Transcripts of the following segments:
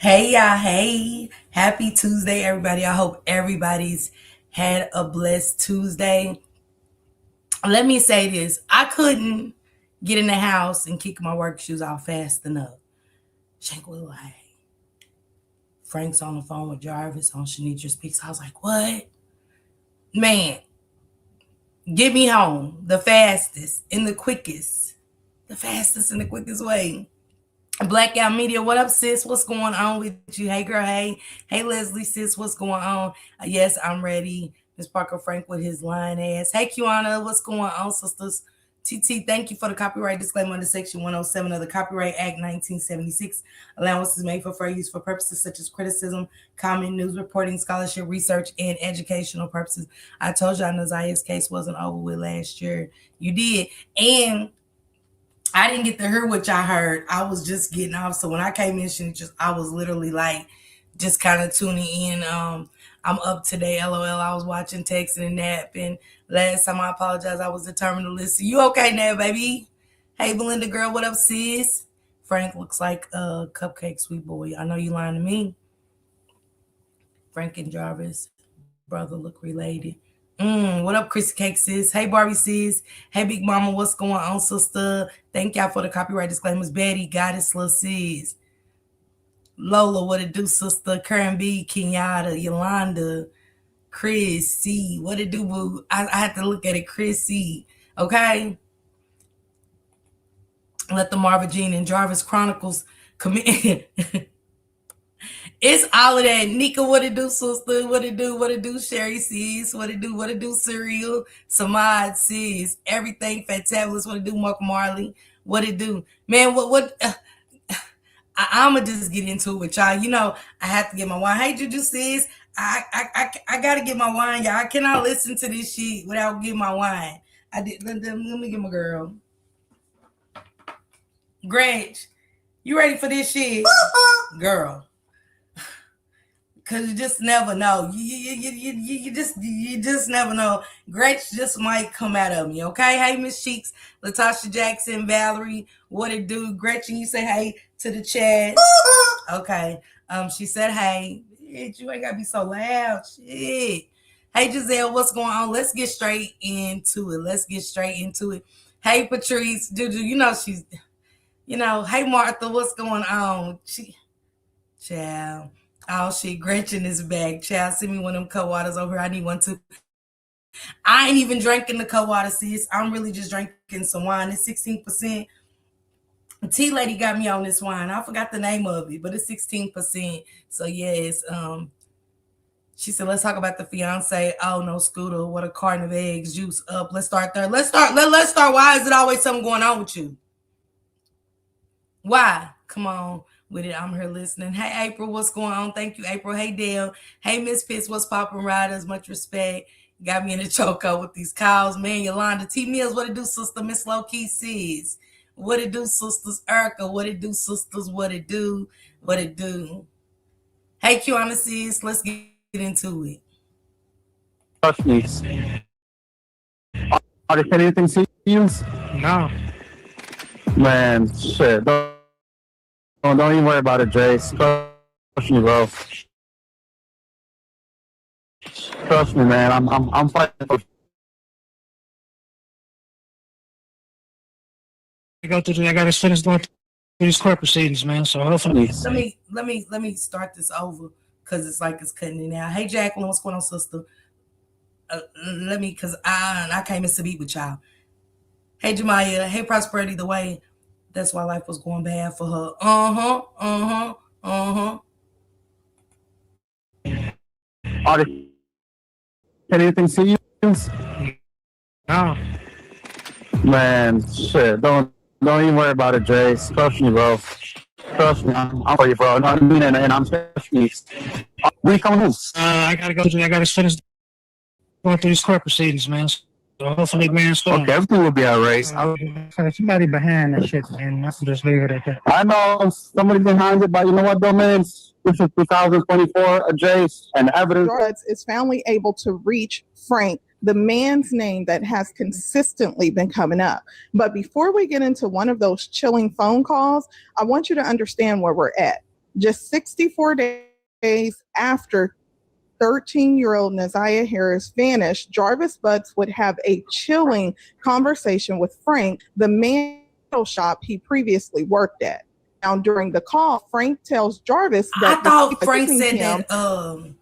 Hey y'all, hey. Happy Tuesday, everybody. I hope everybody's had a blessed Tuesday. Let me say this. I couldn't get in the house and kick my work shoes off fast enough. Shank was like, Frank's on the phone with Jarvis on Shanitra Speaks. I was like, what? Man, get me home the fastest and the quickest. The fastest and the quickest way. Blackout Media, what up, sis? What's going on with you? Hey, girl. Hey, hey, Leslie, sis. What's going on? Yes, I'm ready. Miss Parker Frank with his line ass. Hey, Kiana, what's going on, sisters? TT, thank you for the copyright disclaimer under Section 107 of the Copyright Act 1976. Allowances made for fair use for purposes such as criticism, comment, news reporting, scholarship, research, and educational purposes. I told y'all Nazaya's case wasn't over with last year. You did. And I didn't get to hear what y'all heard. I was just getting off. So when I came in, I was literally like just kind of tuning in. I'm up today, LOL. I was watching, texting, and napping. Last time I apologize, I was determined to listen. You okay now, baby? Hey, Belinda girl, what up, sis? Frank looks like a cupcake sweet boy. I know you lying to me. Frank and Jarvis, brother, look related. What up, Chrissy Cake sis? Hey, Barbie sis. Hey, Big Mama, what's going on, sister? Thank y'all for the copyright disclaimers. Betty, Goddess, Lil Sis. Lola, what it do, sister? Karen B, Kenyatta, Yolanda, Chris C. What it do, boo? I had to look at it, Chris C. Okay? Let the Marva Jean and Jarvis Chronicles commit. It's all of that. Nika, what it do, sister? What it do? What it do, Sherry sis? What it do? What it do, Cereal? Samad sis. Everything fantabulous. What it do, Mark Marley? What it do? Man, I'ma just get into it with y'all. You know, I have to get my wine. Hey, Juju sis. I gotta get my wine, y'all. I cannot listen to this shit without getting my wine. Let me get my girl. Gretch, you ready for this shit? Girl. Cause you just never know. You just never know. Gretch just might come out of me. Okay. Hey, Miss Cheeks, Latasha Jackson, Valerie, what it do? Gretchen, you say hey to the chat. Okay. She said hey. Bitch, you ain't gotta be so loud. Shit. Hey, Giselle, what's going on? Let's get straight into it. Hey, Patrice, Juju, hey, Martha, what's going on? Child. Oh shit, Gretchen is back. Child, send me one of them cold waters over here. I need one too. I ain't even drinking the cold water, sis. I'm really just drinking some wine. It's 16%. Tea lady got me on this wine. I forgot the name of it, but it's 16%. So yes, she said, let's talk about the fiance. Oh no, Scooter, what a carton of eggs, juice up. Let's start there. Let's start. Why is it always something going on with you? Why? Come on with it. I'm here listening. Hey, April, what's going on? Thank you, April. Hey, Dale. Hey, Miss Pitts, what's popping, riders? Much respect. Got me in the choco with these cows, man. Yolanda T. Mills, what it do, sister? Miss Low Key says, what it do, sisters? Erica, what it do, sisters? What it do? What it do? Hey, Kiana sis, let's get into it. Trust me. Are they saying anything serious? No. Man, shit. Don't even worry about it, Jace. Trust me, bro. Trust me, man. I'm fighting for. I gotta finish going through these court proceedings, man. So hopefully. Let me start this over because it's like it's cutting it out. Hey, Jacqueline, what's going on, sister? Because I came in to be with y'all. Hey, Jemiah. Hey, Prosperity, the way. That's why life was going bad for her. Are they saying anything serious? No. Man, shit. Don't even worry about it, Jace. Trust me, bro. Trust me. I'm for you, bro. No, I mean, and I'm trust me. We come home. I gotta finish going through these court proceedings, man. So hopefully, man. Okay, everything will be alright. Somebody behind that shit, man. I can just leave it at that. I know somebody behind it, but you know what, though, man? This is 2024, Jace, and evidence. Is finally able to reach Frank, the man's name that has consistently been coming up. But before we get into one of those chilling phone calls, I want you to understand where we're at. Just 64 days after 13-year-old Neziah Harris vanished, Jarvis Butts would have a chilling conversation with Frank, the man shop he previously worked at. Now, during the call, Frank tells Jarvis I that thought Frank accusing said him that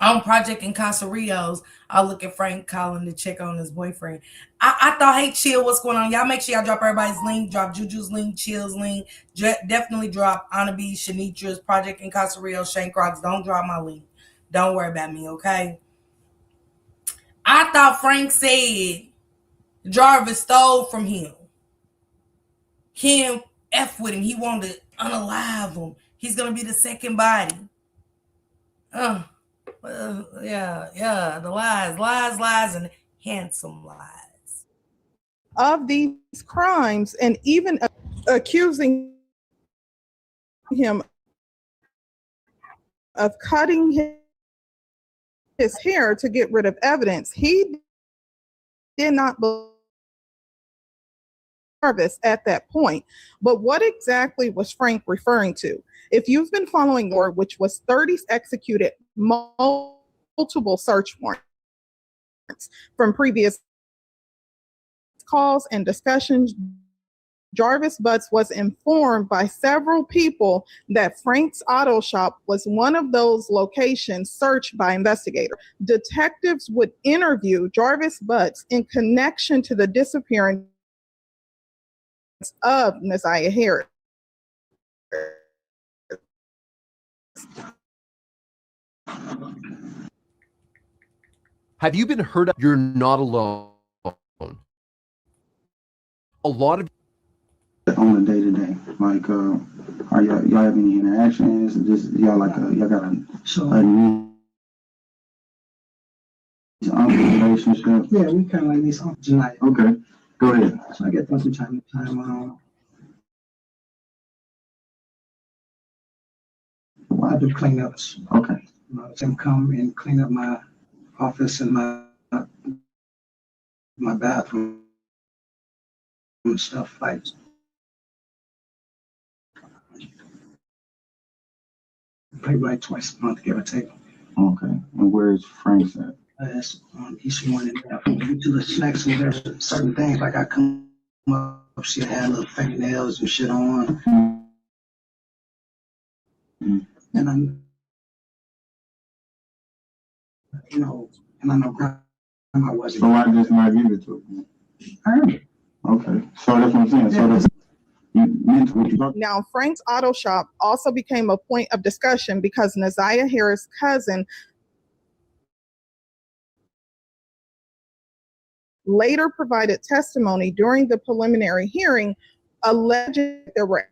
on Project Incarcerios, I look at Frank calling to check on his boyfriend. I thought, hey, chill, what's going on? Y'all make sure y'all drop everybody's link, drop Juju's link, Chill's link. Definitely drop Anabi, Shanitra's, Project Incarcerios, Shane Crocs. Don't drop my link. Don't worry about me, okay? I thought Frank said Jarvis stole from him. Him F with him. He wanted to unalive him. He's going to be the second body. Yeah. The lies, and handsome lies. of these crimes and even accusing him of cutting his hair to get rid of evidence. He did not believe Jarvis at that point. But what exactly was Frank referring to? If you've been following Lore, which was 30 executed multiple search warrants from previous calls and discussions, Jarvis Butts was informed by several people that Frank's auto shop was one of those locations searched by investigators. Detectives would interview Jarvis Butts in connection to the disappearance of Neziah Harris. Have you been heard of? You're not alone. A lot of on a day to day, like, are y'all have any interactions? Just y'all y'all got a new relationship? Yeah, we kind of like this on tonight. Okay, go ahead. So I get them from time to time. I do cleanups. Okay. Them come and clean up my office and my bathroom and stuff like. Maybe like twice a month, give or take. Okay. And where's Frank's at? That's each one in there. To the snacks and there's certain things like I come up, she had little fingernails and shit on. Mm-hmm. And I'm, and I know grandma wasn't. So why just not give it to him? I heard it. Okay. So that's what I'm saying. So that's Now, Frank's auto shop also became a point of discussion because Neziah Harris' cousin later provided testimony during the preliminary hearing, alleging there were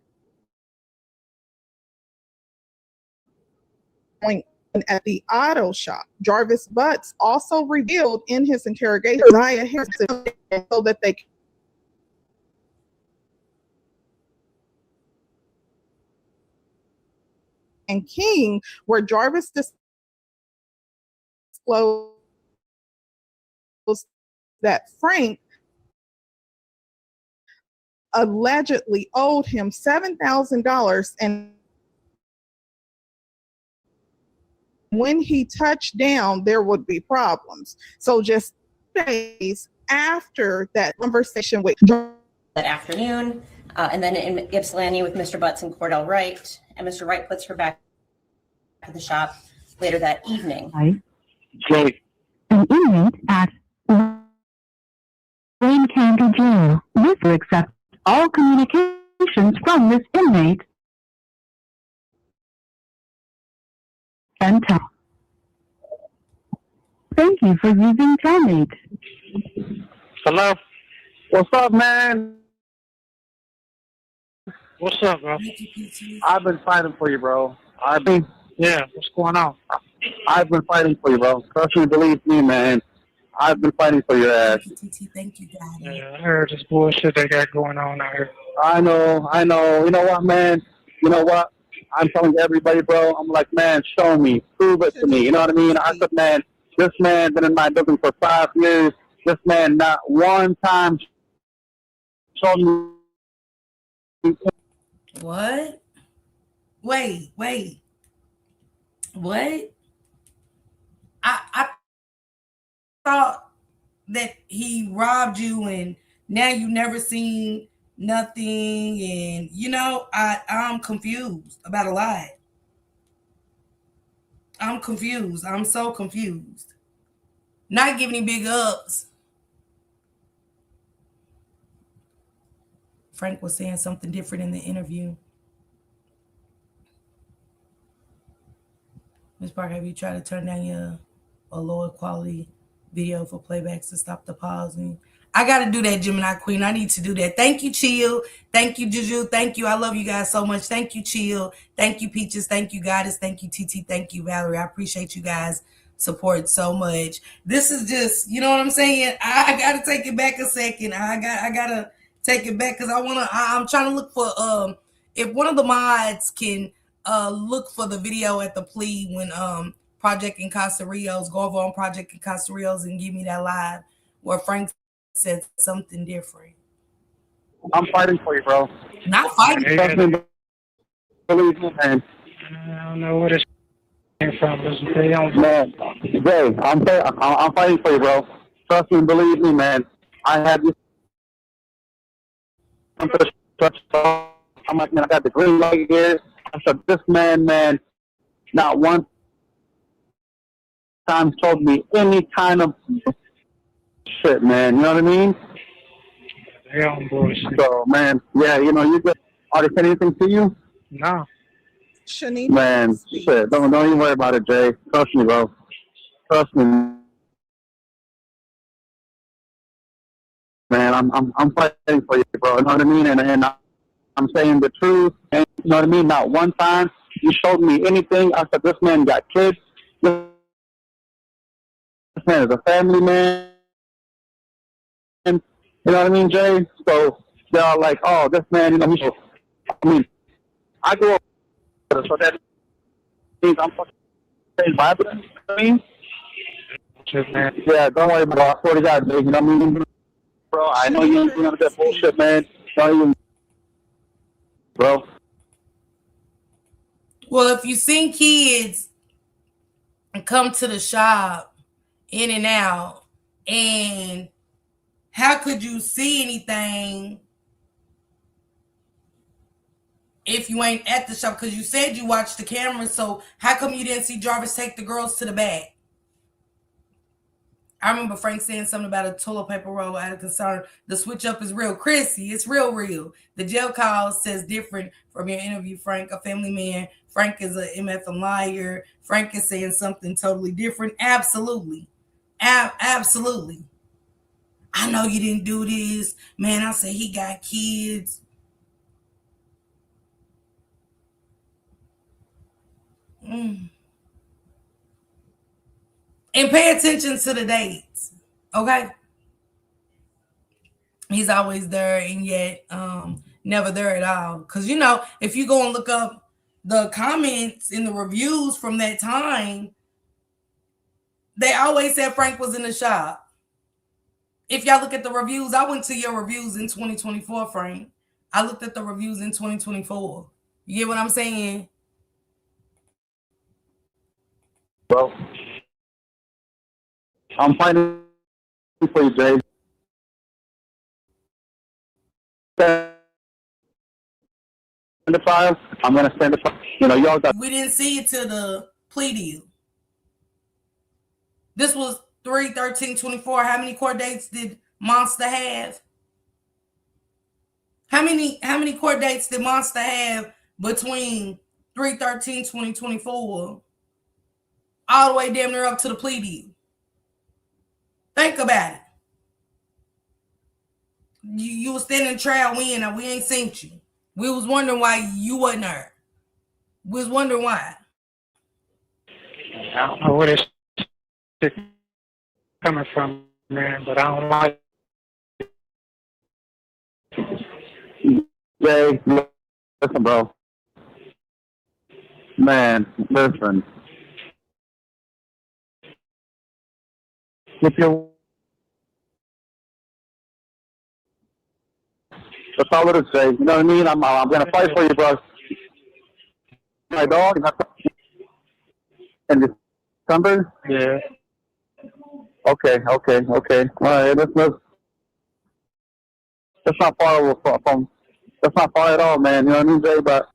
at the auto shop. Jarvis Butts also revealed in his interrogation Neziah Harris so that they and King, where Jarvis disclosed that Frank allegedly owed him $7,000, and when he touched down, there would be problems. So just days after that conversation with that afternoon, and then in Ypsilanti with Mr. Butts and Cordell Wright, and Mr. Wright puts her back at the shop later that evening. Jay. An inmate at Wayne County Jail. User accepts all communications from this inmate. And tell. Thank you for using Telmate. Hello? What's up, man? What's up, bro? I've been fighting for you, bro. Yeah, what's going on? I've been fighting for you, bro. Trust me, believe me, man. I've been fighting for your ass. Thank you, Daddy. Yeah, I heard this bullshit they got going on out here. I know. You know what, man? You know what? I'm telling everybody, bro. I'm like, man, show me. Prove it to me. You know what I mean? I said, man, this man been in my building for 5 years. This man not one time showed me. What? Wait. What? I thought that he robbed you and now you never seen nothing, and I'm confused about a lot. I'm confused. I'm so confused. Not giving him big ups. Frank was saying something different in the interview. Ms. Parker, have you tried to turn down your a lower quality video for playbacks to stop the pausing? I got to do that, Gemini Queen. I need to do that. Thank you, Chill. Thank you, Juju. Thank you. I love you guys so much. Thank you, Chill. Thank you, Peaches. Thank you, Goddess. Thank you, TT. Thank you, Valerie. I appreciate you guys' support so much. This is just, you know what I'm saying? I got to take it back a second. I got to take it back because I'm trying to look for if one of the mods can look for the video at the plea when Project Incarcerios, go over on Project Incarcerios and give me that live where Frank said something different. I'm fighting for you, bro. Not fighting. Trust me, believe me, man. I don't know where this came from. Man, Jay, I'm fighting for you, bro. Trust me, believe me, man. I had this. I'm like, man, I got the green light here. I said, this man, not one time told me any kind of shit, man. You know what I mean? Yeah, bullshit. So, man, yeah, you just, are they saying anything to you? No. Shanique, Man, shit, don't even worry about it, Jay. Trust me, bro. Trust me, man. I'm fighting for you, bro. You know what I mean? And I'm saying the truth. And you know what I mean? Not one time you showed me anything. I said, this man got kids. This man is a family man. You know what I mean, Jay? So they're all like, oh, this man, I mean, I grew up with it, so that means I'm fucking saved by evidence. You know what I mean? Yeah, don't worry about it. I swear to God, Jay. You know what I mean? Bro, I know you ain't doing that bullshit, man. Don't even, bro. Well, if you seen kids come to the shop in and out, and how could you see anything if you ain't at the shop? Because you said you watched the camera, so how come you didn't see Jarvis take the girls to the back? I remember Frank saying something about a toilet paper roll out of concern. The switch up is real. Chrissy, it's real. The jail call says different from your interview, Frank, a family man. Frank is a MF and liar. Frank is saying something totally different. Absolutely. Absolutely. I know you didn't do this. Man, I said he got kids. And pay attention to the dates. Okay? He's always there and yet never there at all. Because, if you go and look up the comments in the reviews from that time, they always said Frank was in the shop. If y'all look at the reviews, I went to your reviews in 2024, Frank. I looked at the reviews in 2024. You get what I'm saying? Bro, I'm fighting for you, Jay. Stand the file. I'm gonna stand the file. Y'all got. We didn't see it till the plea deal. This was 3/13/24. How many court dates did Monster have? How many court dates did Monster have between 3/13/2024 all the way damn near up to the plea deal? Think about it. You was standing trial when and we ain't seen you. We was wondering why you wasn't there. We was wondering why. I don't know where this coming from, man, but I don't like Jay, listen, bro. Man, listen. If you're, that's all it is, Jay. You know what I mean? I'm gonna fight for you, bro. my dog in December. Yeah. Okay. All right, that's not far from. That's not far at all, man. You know what I mean, Jay? But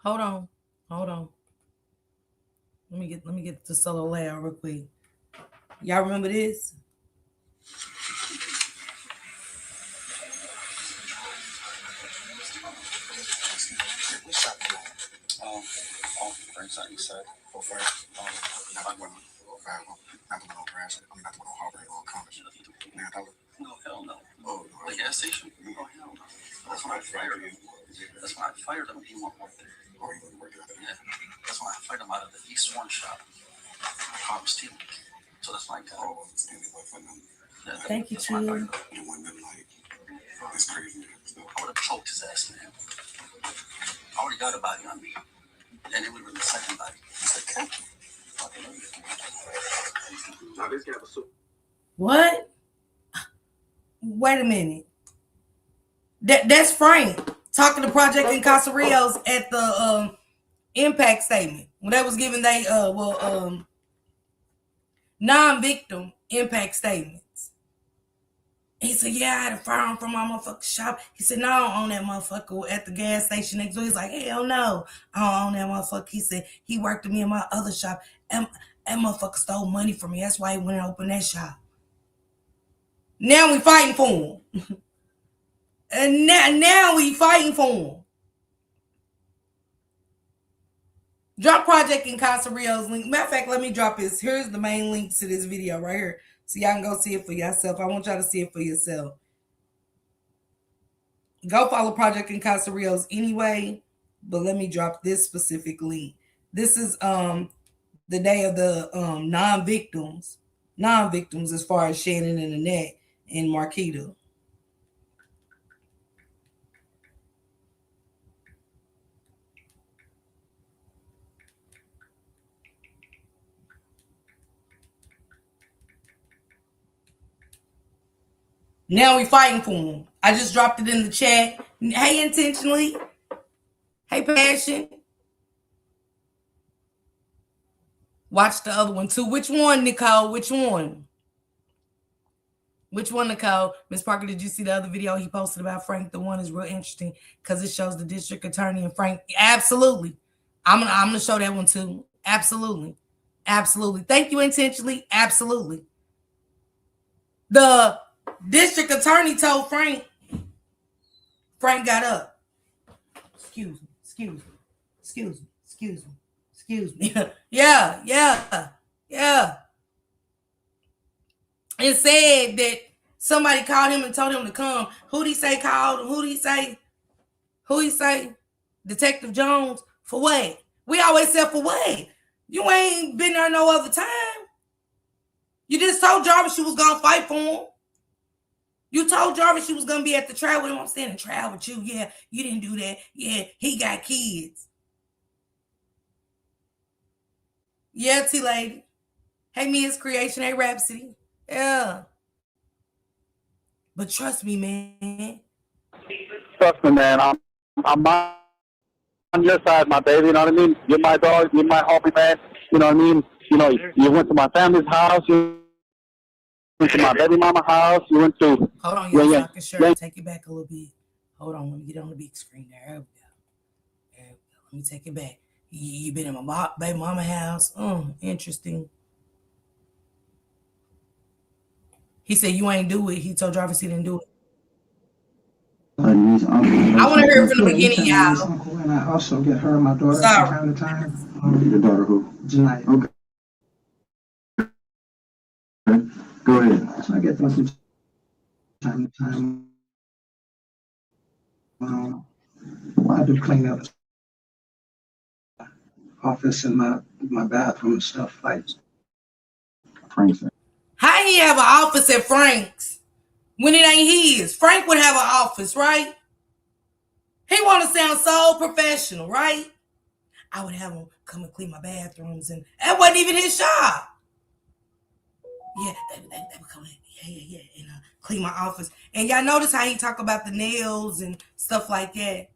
Hold on. Let me get the solo layout real quick. Y'all remember this? Thank you, Chill. What? Wait a minute. That's Frank talking to Project Incarcerios at the impact statement when they was giving they non-victim impact statements. He said, "Yeah, I had a firearm from my motherfucking shop." He said, "No, I don't own that motherfucker at the gas station next door." He's like, "Hell no, I don't own that motherfucker." He said, "He worked with me in my other shop, and that motherfucker stole money from me. That's why he went and opened that shop." Now we fighting for him. And now we fighting for him. Drop Project Incarcerios link. Matter of fact, let me drop this. Here's the main link to this video right here. So y'all can go see it for yourself. I want y'all to see it for yourself. Go follow Project Incarcerios anyway. But let me drop this specific link. This is the day of the non-victims. Non-victims as far as Shannon and Annette and Marquita. Now we fighting for him. I just dropped it in the chat. Hey, Intentionally. Hey, Passion. Watch the other one too. Which one, Nicole? Which one? Which one, Nicole? Miss Parker, did you see the other video he posted about Frank? The one is real interesting because it shows the district attorney and Frank. Absolutely. I'm gonna show that one too. Absolutely. Thank you, Intentionally. Absolutely. The district attorney told Frank got up. Excuse me. Yeah. And said that somebody called him and told him to come. Who'd he say called him? Who'd he say? Detective Jones. For what? We always said for what? You ain't been there no other time. You just told Jarvis you was gonna fight for him. You told Jarvis you was gonna be at the trial with him. I'm standing trial with you. Yeah, you didn't do that. Yeah, he got kids. Yeah, T-Lady. Hey, Mia's Creation. Hey, Rhapsody. Yeah. But trust me, man. trust me, man. I'm on your side, my baby. You know what I mean? You're my dog. You're my homie, man. You know what I mean? You know, you went to my family's house. You went to my baby mama house. You went to. Hold on, y'all. So I can sure take it back a little bit. Hold on. Let me get on the big screen there. There we go. Let me take it back. You been in my baby mama house. Interesting. He said you ain't do it. He told Jarvis he didn't do it. I want to hear it from the beginning, y'all. And I also get her and my daughter from time to time. Your daughter who? Janaya. Okay. Go ahead. So I get them from time to time. I do clean up office and my bathroom and stuff like Frank's. How he have an office at Frank's when it ain't his? Frank would have an office, right? He want to sound so professional, right? I would have him come and clean my bathrooms, and that wasn't even his job. Yeah, they would come in, yeah, and clean my office. And y'all notice how he talk about the nails and stuff like that.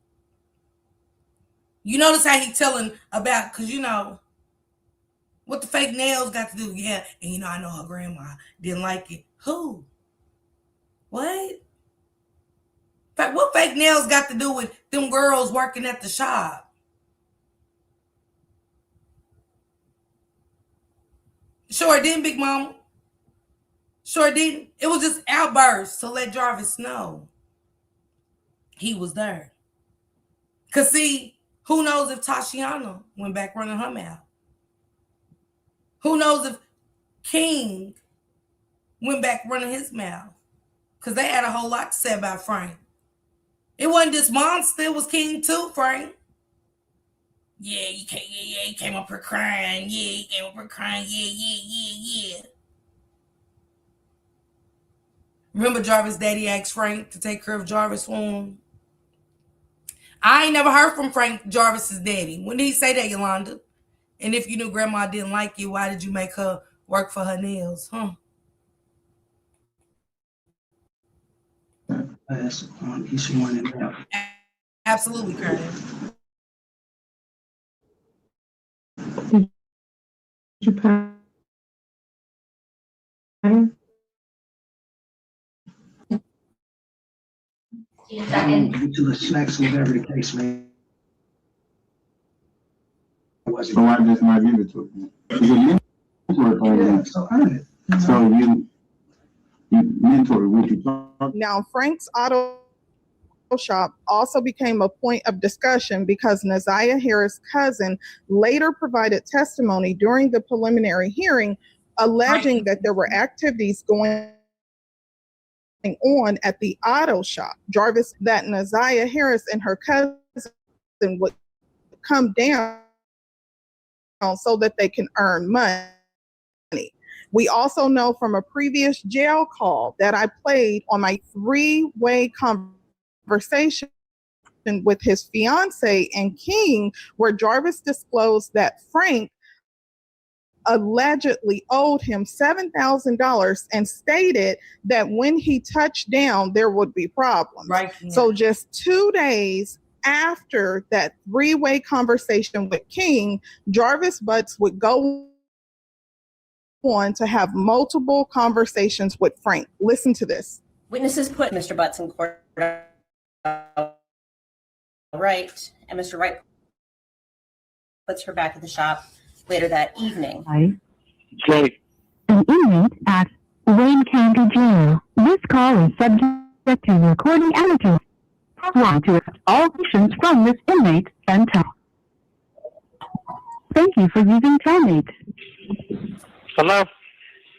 You notice how he telling about, because what the fake nails got to do? Yeah, and I know her grandma didn't like it. Who? What? What fake nails got to do with them girls working at the shop? Sure didn't, Big Mama. Sure didn't. It was just outbursts to let Jarvis know he was there. Because see, who knows if Tashiana went back running her mouth? Who knows if King went back running his mouth? Because they had a whole lot to say about Frank. It wasn't just Monster, it was King too, Frank. Yeah, he came up here crying. Yeah, he came up here crying. Yeah. Remember Jarvis' daddy asked Frank to take care of Jarvis for him? I ain't never heard from Frank, Jarvis's daddy. When did he say that, Yolanda? And if you knew grandma didn't like you, why did you make her work for her nails? Huh? That's on each one and out. Absolutely, Curtis. You pattern? Get to the snacks, whatever the case may. So I just not give it to him. Is it mentor or Yeah, so earn it. so you mentor what you talk? Now, Frank's auto shop also became a point of discussion because Naziah Harris' cousin later provided testimony during the preliminary hearing alleging that there were activities going on at the auto shop. Jarvis, that Naziah Harris and her cousin would come down so that they can earn money. We also know from a previous jail call that I played on my three-way conversation with his fiance and King, where Jarvis disclosed that Frank allegedly owed him $7,000 and stated that when he touched down, there would be problems. Right. Yeah. So just 2 days after that three-way conversation with King, Jarvis Butts would go on to have multiple conversations with Frank. Listen to this. Witnesses put Mr. Butts in court, right, and Mr. Wright puts her back at the shop later that evening. Jake. An inmate at Wayne County Jail. This call is subject to recording amateur. Line to accept all questions from this inmate and tell. Thank you for using Telmate. Hello?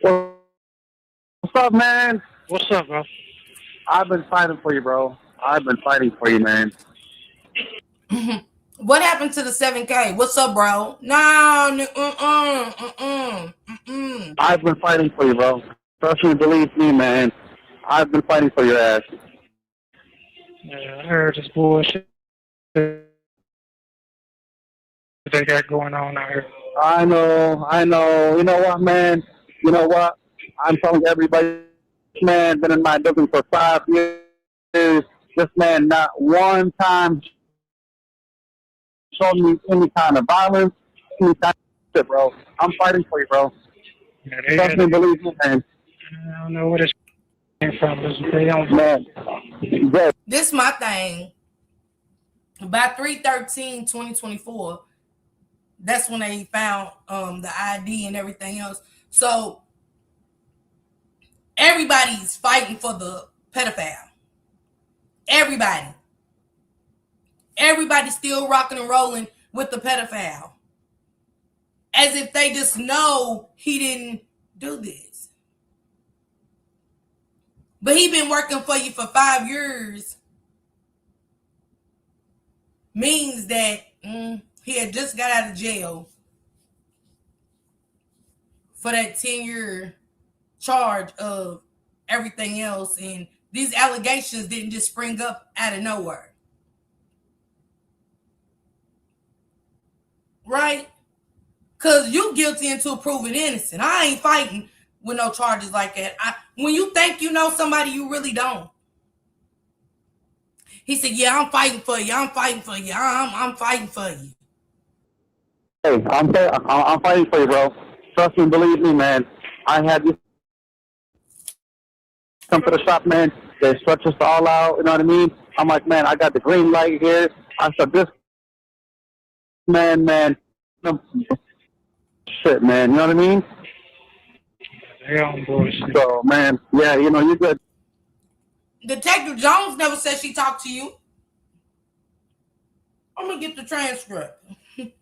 What's up, man? What's up, bro? I've been fighting for you, bro. I've been fighting for you, man. What happened to the 7K? What's up, bro? No, I've been fighting for you, bro. Trust me, believe me, man. I've been fighting for your ass. Yeah, I heard this bullshit that they got going on out here. I know. You know what, man? You know what? I'm telling everybody, this man been in my business for 5 years. This man not one time showed me any kind of violence, any kind of shit, bro. I'm fighting for you, bro. Yeah, Trust me, believe me, man. I don't know where this came from. They don't. Man, bro. This my thing. By 3/13/2024, that's when they found the ID and everything else. So everybody's fighting for the pedophile. Everybody's still rocking and rolling with the pedophile, as if they just know he didn't do this. But he been working for you for 5 years. Means that he had just got out of jail for that 10-year charge of everything else. And these allegations didn't just spring up out of nowhere. Right? Because you guilty until proven innocent. I ain't fighting with no charges like that. When you think you know somebody, you really don't. He said, yeah, I'm fighting for you. I'm fighting for you. I'm fighting for you. Hey, I'm fighting for you, bro. Trust me, believe me, man. I had you come to the shop, man. They stretch us all out, you know what I mean? I'm like, man, I got the green light here. I said, this man, shit, man, you know what I mean? They're on bullshit. So, man, yeah, you know, you're good. Detective Jones never said she talked to you. I'm gonna get the transcript. Hey,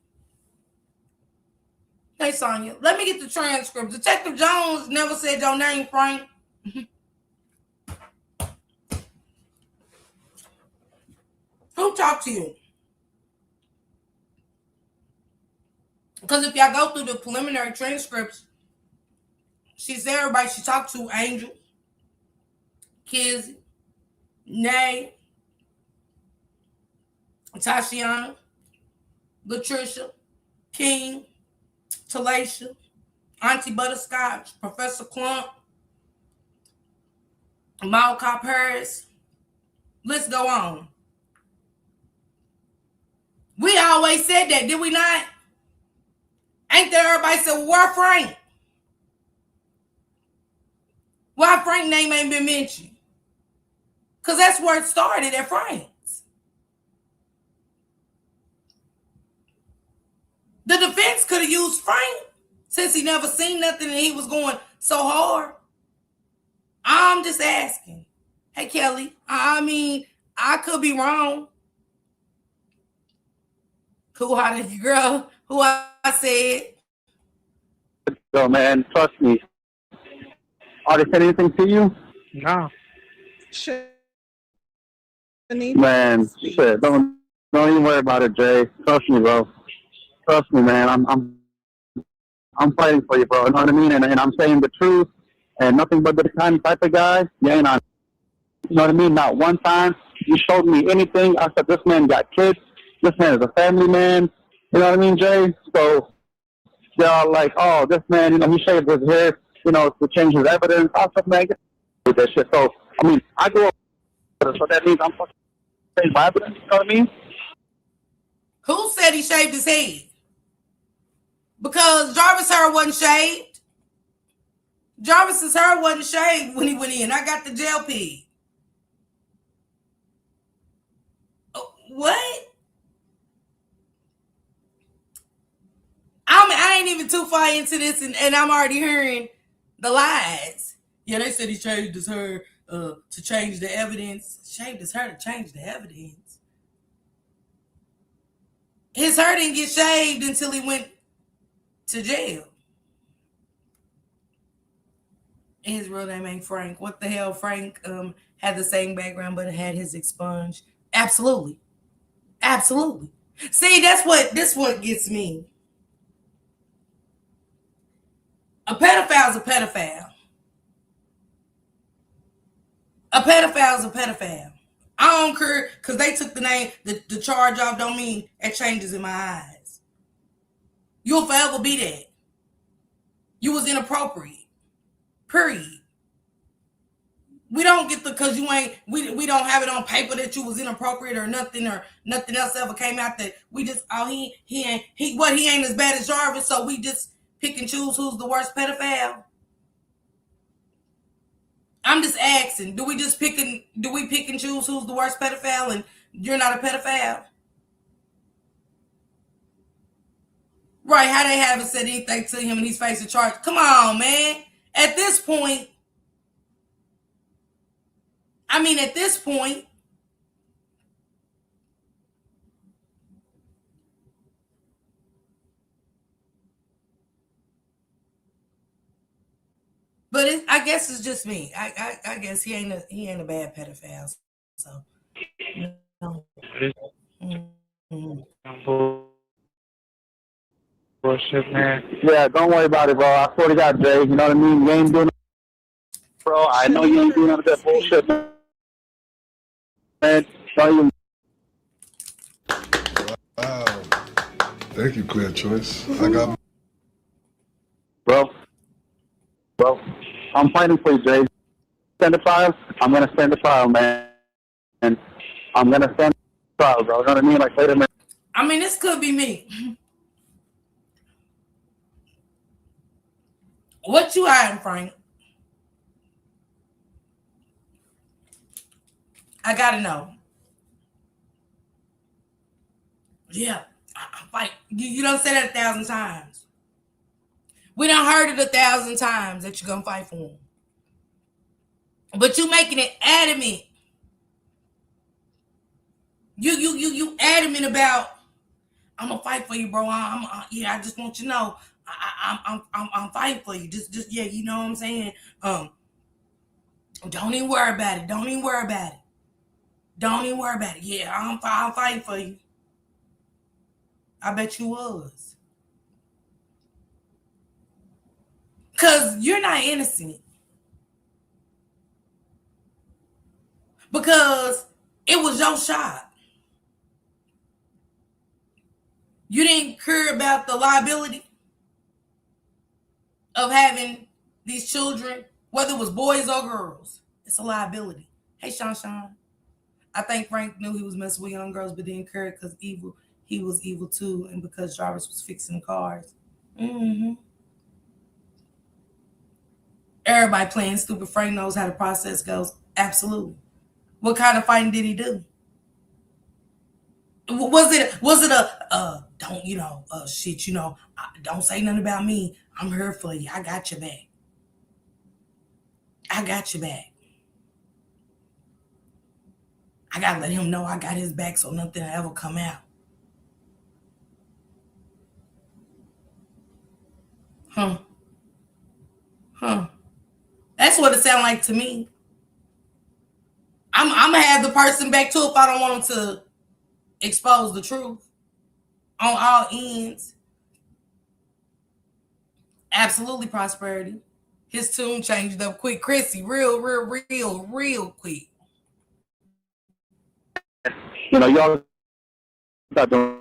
Sonya, let me get the transcript. Detective Jones never said your name, Frank. Who talked to you? Because if y'all go through the preliminary transcripts, she said everybody she talked to: Angel, Kizzy, Nay, Tashiana, Latricia, King, Talacia, Auntie Butterscotch, Professor Clump, Mal Cop Harris. Let's go on. We always said that, did we not? Ain't there everybody said, well, where Frank? Why Frank's name ain't been mentioned? Because that's where it started, at Frank's. The defense could have used Frank since he never seen nothing and he was going so hard. I'm just asking. Hey, Kelly, I mean, I could be wrong. Who are you, girl? Who I said? So, man, trust me. Are they saying anything to you? No. Man, shit, don't even worry about it, Jay. Trust me, bro. Trust me, man. I'm fighting for you, bro. You know what I mean? And I'm saying the truth and nothing but the kind type of guy. You ain't on. You know what I mean? Not one time you showed me anything. I said, this man got kids. This man is a family man. You know what I mean, Jay? So they're all like, oh, this man, you know, he shaved his hair, you know, to change his evidence. I said, man, get with that shit. So, I mean, I grew up with it, so that means I'm fucking changing my evidence. You know what I mean? Who said he shaved his head? Because Jarvis' hair wasn't shaved. Jarvis's hair wasn't shaved when he went in. I got the gel pig. What? I ain't even too far into this, and I'm already hearing the lies. Yeah, they said he shaved his hair to change the evidence. Shaved his hair to change the evidence. His hair didn't get shaved until he went to jail. His real name ain't Frank. What the hell? Frank had the same background, but had his expunged. Absolutely. Absolutely. See, this what gets me. A pedophile's a pedophile. A pedophile's a pedophile. I don't care because they took the name, the charge off don't mean it changes in my eyes. You'll forever be that. You was inappropriate. Period. We don't get because you ain't, we don't have it on paper that you was inappropriate or nothing else ever came out that we just, oh, he ain't as bad as Jarvis, so we just pick and choose who's the worst pedophile. I'm just asking, do we pick and choose who's the worst pedophile and you're not a pedophile? Right, how they haven't said anything to him and he's facing charge. Come on, man. At this point, but I guess it's just me. I guess he ain't a bad pedophile. So no. Bullshit, man. Yeah, don't worry about it, bro. I swear to God, Jay. You know what I mean? You ain't doing, bro. I know you ain't doing none of that bullshit, man. Don't even. Wow. Thank you, Clear Choice. I got. Bro, I'm fighting for you, Jay. Stand the trial. I'm gonna stand the trial, man. And I'm gonna stand proud, bro. You know what I mean? Like, wait a minute. I mean, this could be me. What you hiding, Frank? I gotta know. Yeah, I'm fight. You don't say that 1,000 times. We done heard it 1,000 times that you're gonna fight for him. But you making it adamant. You adamant about I'm gonna fight for you, bro. Yeah, I just want you to know I'm fighting for you. Just yeah, you know what I'm saying. Don't even worry about it. Don't even worry about it. Don't even worry about it. Yeah, I'm fighting for you. I bet you was. Cause you're not innocent. Because it was your shot. You didn't care about the liability of having these children, whether it was boys or girls. It's a liability. Hey, Sean. I think Frank knew he was messing with young girls, but didn't care because he was evil too, and because Jarvis was fixing cars. Mm-hmm. Everybody playing stupid. Frank knows how the process goes. Absolutely. What kind of fighting did he do? Was it a don't shit, don't say nothing about me. I'm here for you. I got your back. I got your back. I gotta let him know I got his back so nothing will ever come out. Huh. That's what it sounds like to me. I'm gonna have the person back too if I don't want them to expose the truth on all ends. Absolutely, Prosperity. His tune changed up quick. Chrissy, real quick. You know, y'all got doing,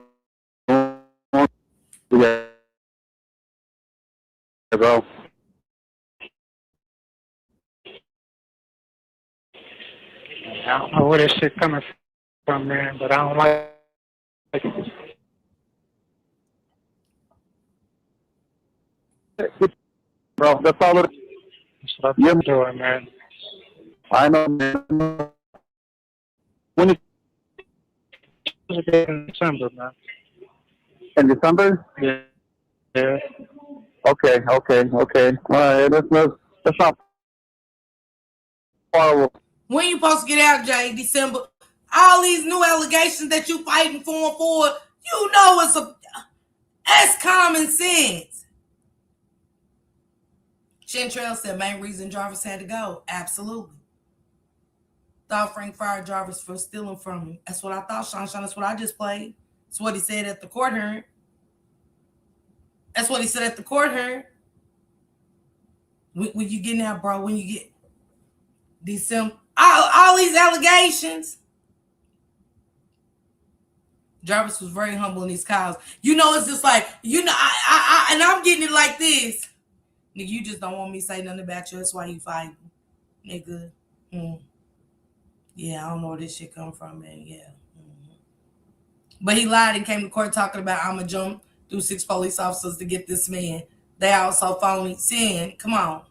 yeah, bro. I don't know where this shit coming from, man, but I don't like it. Bro, that's all it is. That's what I'm doing, man. I know, man. When In December, man. in December? Yeah. Okay. All right, that's not horrible. When you supposed to get out, Jay? December. All these new allegations that you fighting for, that's common sense. Chantrell said main reason Jarvis had to go. Absolutely. Thought Frank fired Jarvis for stealing from him. That's what I thought, Sean. That's what I just played. That's what he said at the court hearing. When you getting out, bro, when you get December, all these allegations. Jarvis was very humble in these calls. It's just like, and I'm getting it like this. Nigga, you just don't want me to say nothing about you. That's why you fighting. Nigga. Yeah, I don't know where this shit come from, man. Yeah. But he lied and came to court talking about I'm going to jump through 6 police officers to get this man. They also phony saying, come on.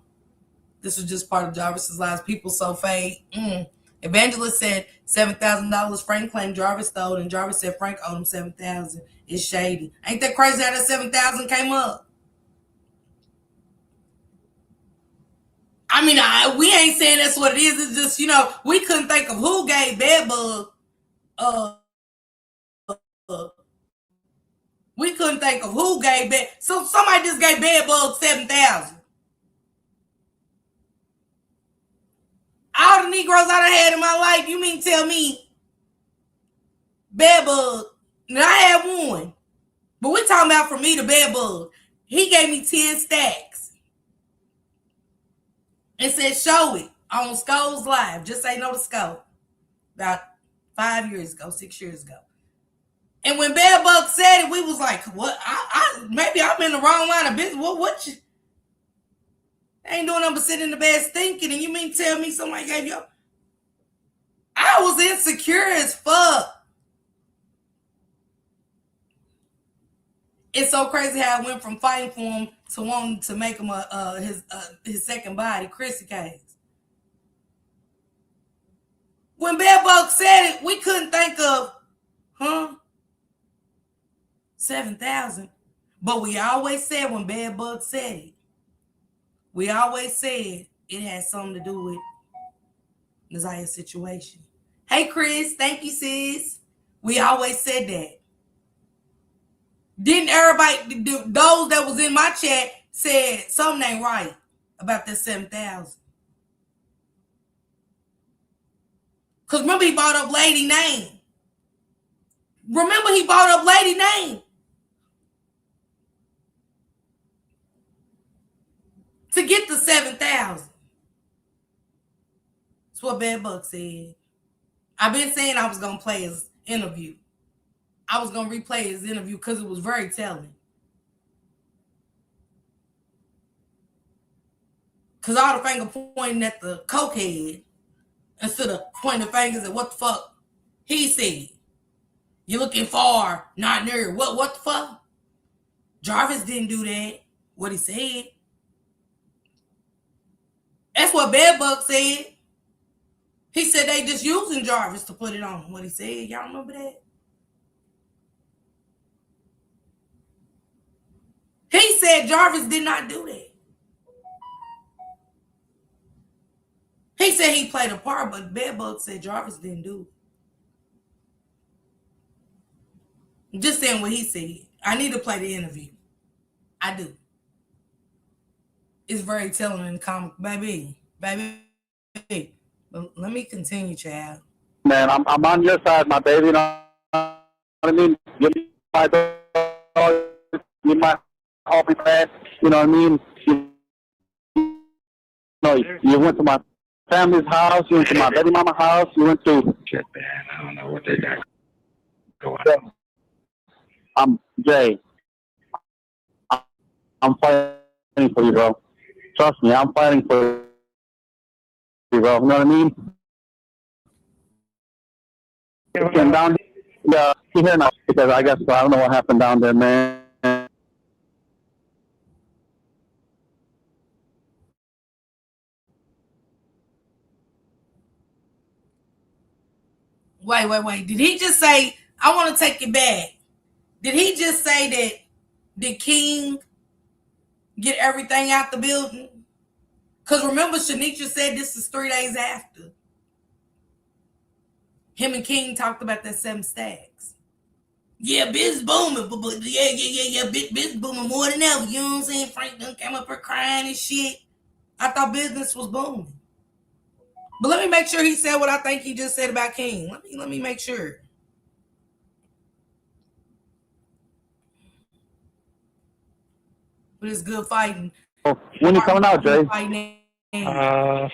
This was just part of Jarvis's lies. People so fake. Evangelist said $7,000 Frank claimed Jarvis stole, and Jarvis said Frank owed him $7,000. It's shady. Ain't that crazy how that $7,000 came up? I mean, we ain't saying that's what it is. It's just, we couldn't think of who gave Bedbug. We couldn't think of who gave Bed. So somebody just gave Bedbug $7,000. All the Negroes I done had in my life, you mean tell me Bedbug? And I had one. But we're talking about from me to Bedbug. He gave me 10 stacks. And said, show it on Sco's Live. Just say no to Sco. About 6 years ago. And when Bedbug said it, we was like, what? Maybe I'm in the wrong line of business. What you? I ain't doing nothing but sitting in the bed stinking. And you mean tell me somebody gave you? I was insecure as fuck. It's so crazy how I went from fighting for him to wanting to make him his second body, Chrissy Case. When Bad Bug said it, we couldn't think of, 7,000. But we always said when Bad Bug said it, we always said it had something to do with Nazia's situation. Hey, Chris, thank you, sis. We always said that. Didn't everybody, those that was in my chat said something ain't right about that 7,000? Because remember he brought up Lady Name. To get the 7,000. That's what Bad Buck said. I've been saying I was going to play his interview. I was going to replay his interview because it was very telling. Because all the finger pointing at the cokehead instead of pointing fingers at what the fuck he said. You're looking far, not near. What the fuck? Jarvis didn't do that. What he said. That's what Bad Buck said. He said they just using Jarvis to put it on. What he said. Y'all remember that? He said Jarvis did not do that. He said he played a part, but Bad Buck said Jarvis didn't do it. Just saying what he said. I need to play the interview. I do. It's very telling in the comic. Baby. But let me continue, child. Man, I'm on your side, my baby. You know what I mean? You're my dog. You're my hobby man. You know what I mean? You went to my family's house. You went to my baby mama house. You went to... Shit, man. I don't know what they got going on. I'm Jay. I'm fighting for you, bro. Trust me, I'm fighting for you, bro. You know what I mean? Came down here now because I guess I don't know what happened down there, man. Wait. Did he just say, I want to take it back? Did he just say that did King get everything out the building? Because remember, Shanisha said this is 3 days after. Him and King talked about that 7 stacks. Yeah, business booming, but yeah, business booming more than ever. You know what I'm saying? Frank done came up here crying and shit. I thought business was booming. But let me make sure he said what I think he just said about King. Let me make sure. But it's good fighting. When you coming out, Jay? I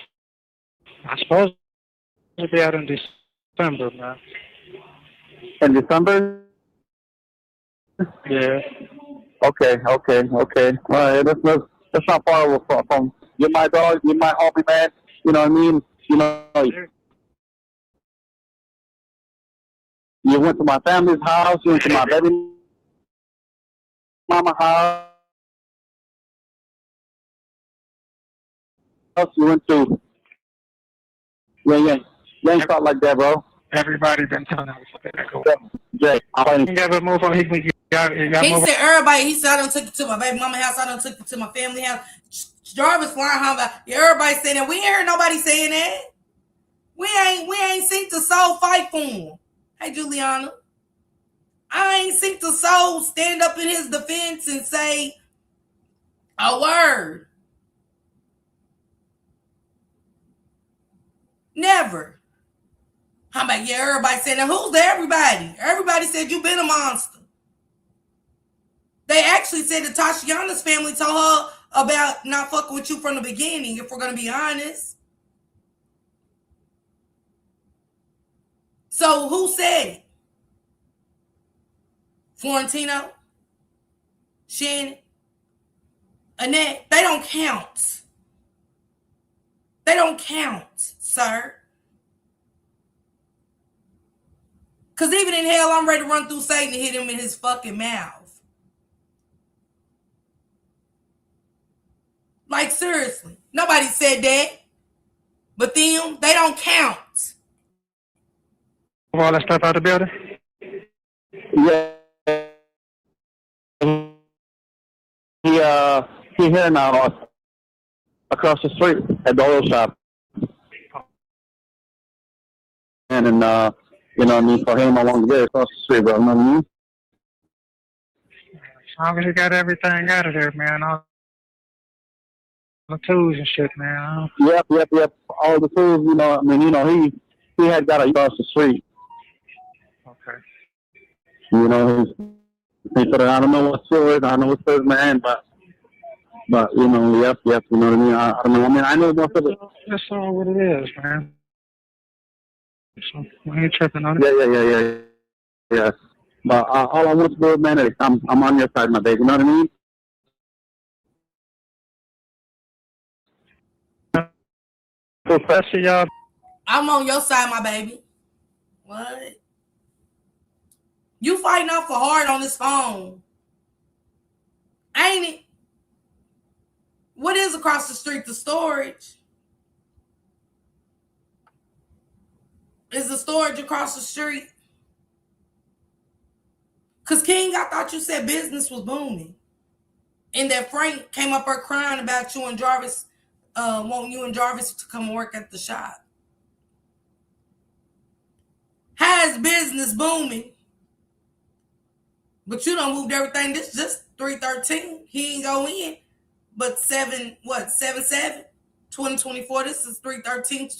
suppose it'll be out in December, man. In December? Yeah. Okay. All right, that's not far from. You're my dog. You're my hobby, man. You know what I mean? You know. You went to my family's house. You went to my baby mama house. You went to. Yeah. You ain't talk like that, bro. Everybody been telling us that go. Jay, I'm fighting. You gotta move on. He said everybody. He said I done took it to my baby mama house. I done took it to my family house. Jarvis flying home. Everybody saying that. We ain't heard nobody saying that. We ain't seen the soul fight for him. Hey, Juliana. I ain't seen the soul stand up in his defense and say a word. Never. How about everybody saying that? Who's the everybody? Everybody said you been a monster. They actually said that Tashiana's family told her about not fucking with you from the beginning, if we're going to be honest. So who said it? Florentino? Shannon? Annette? They don't count. They don't count, sir. Because even in hell, I'm ready to run through Satan and hit him in his fucking mouth. Like, seriously. Nobody said that. But them, they don't count. All that stuff out of the building? Yeah. He here now across the street at the oil shop. And you know what I mean, for him along the way across the street, bro. You know what I mean? As long as you got everything out of there, man. All the tools and shit, man. Yep. All the tools, you know, I mean, you know, he had got across the street. Okay. You know, he said, I don't know what's to it, I don't know what's to it, man, but you know, yep, you know what I mean? I don't know. I mean, I know most of it. That's all what it is, man. So we ain't tripping on it. Yeah. But all I want to do, man, is I'm on your side, my baby. You know what I mean? Professor, y'all. I'm on your side, my baby. What? You fighting awful hard on this phone. Ain't it? What is across the street? The storage. Is the storage across the street? Because King, I thought you said business was booming. And that Frank came up there crying about you and Jarvis, wanting you and Jarvis to come work at the shop. How is business booming? But you done moved everything. This is just 313. He ain't go in. But 7/7? 2024. This is 313.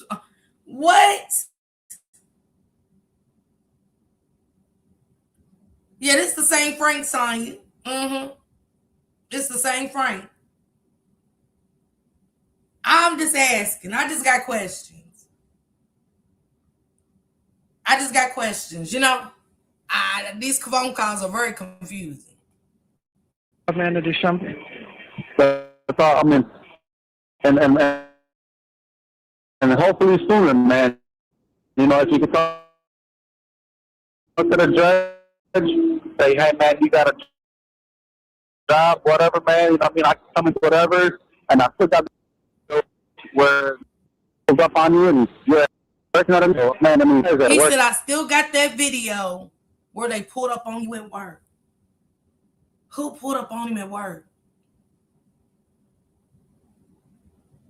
What? Yeah, this the same Frank sign you. It's the same Frank. I'm just asking. I just got questions. You know, these phone calls are very confusing. Man, to do something. That's all, I mean, and hopefully sooner, man. You know, if you could talk to the judge, say, hey, man, you got a job, whatever, man. You know what I mean? I can come into whatever, and I still got where it's up on you, and you're working on it. Man, I mean, He said, I still got that video where they pulled up on you at work. Who pulled up on him at work?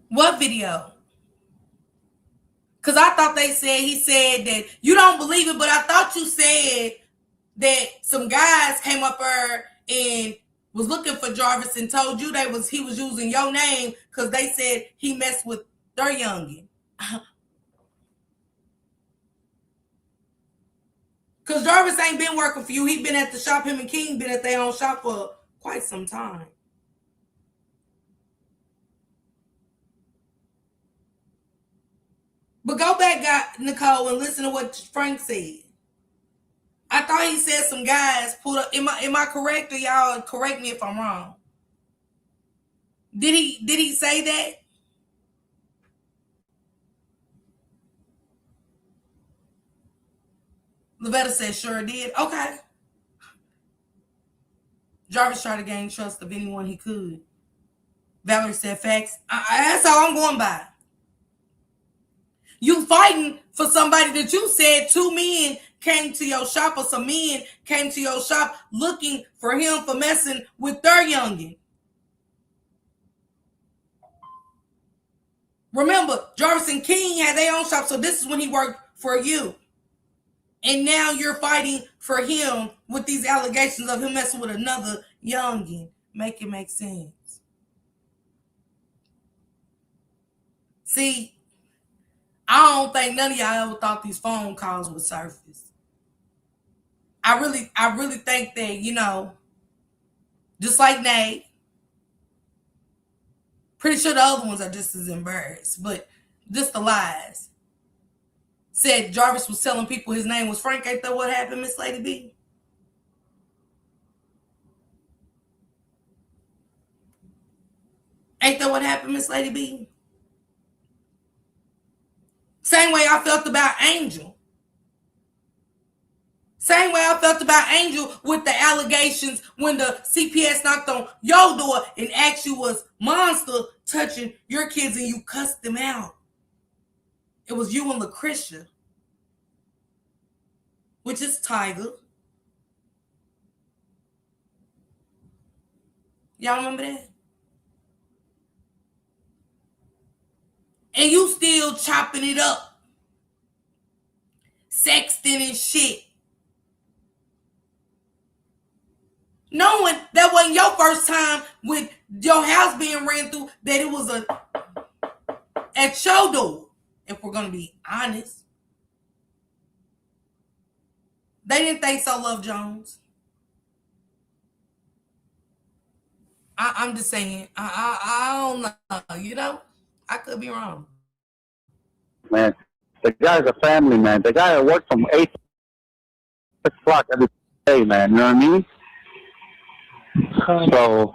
What video? Because I thought he said that you don't believe it, but I thought you said that some guys came up there and was looking for Jarvis and told you he was using your name because they said he messed with their youngin. Because Jarvis ain't been working for you. He been at the shop. Him and King been at their own shop for quite some time. But go back, Nicole, and listen to what Frank said. I thought he said some guys pulled up. Am I correct, or y'all correct me if I'm wrong? Did he say that? Lavetta said sure did. Okay. Jarvis tried to gain trust of anyone he could. Valerie said facts. That's all I'm going by. You fighting for somebody that you said two men came to your shop, or some men came to your shop looking for him for messing with their youngin. Remember, Jarvis and King had their own shop, so this is when he worked for you. And now you're fighting for him with these allegations of him messing with another youngin. Make it make sense. See, I don't think none of y'all ever thought these phone calls would surface. I really think that, you know, just like Nate, pretty sure the other ones are just as embarrassed, but just the lies. Said Jarvis was telling people his name was Frank. Ain't that what happened, Miss Lady B? Ain't that what happened, Miss Lady B? Same way I felt about Angel. Same way I felt about Angel with the allegations when the CPS knocked on your door and asked you was Monster touching your kids and you cussed them out. It was you and Lucretia, which is Tiger. Y'all remember that? And you still chopping it up, sexting and shit. Knowing that wasn't your first time with your house being ran through, that it was at your door, if we're going to be honest. They didn't think so, Love Jones. I'm just saying, I don't know, you know? I could be wrong. Man, the guy's a family man. The guy that works from 8 to 6 o'clock every day, man. You know what I mean? So,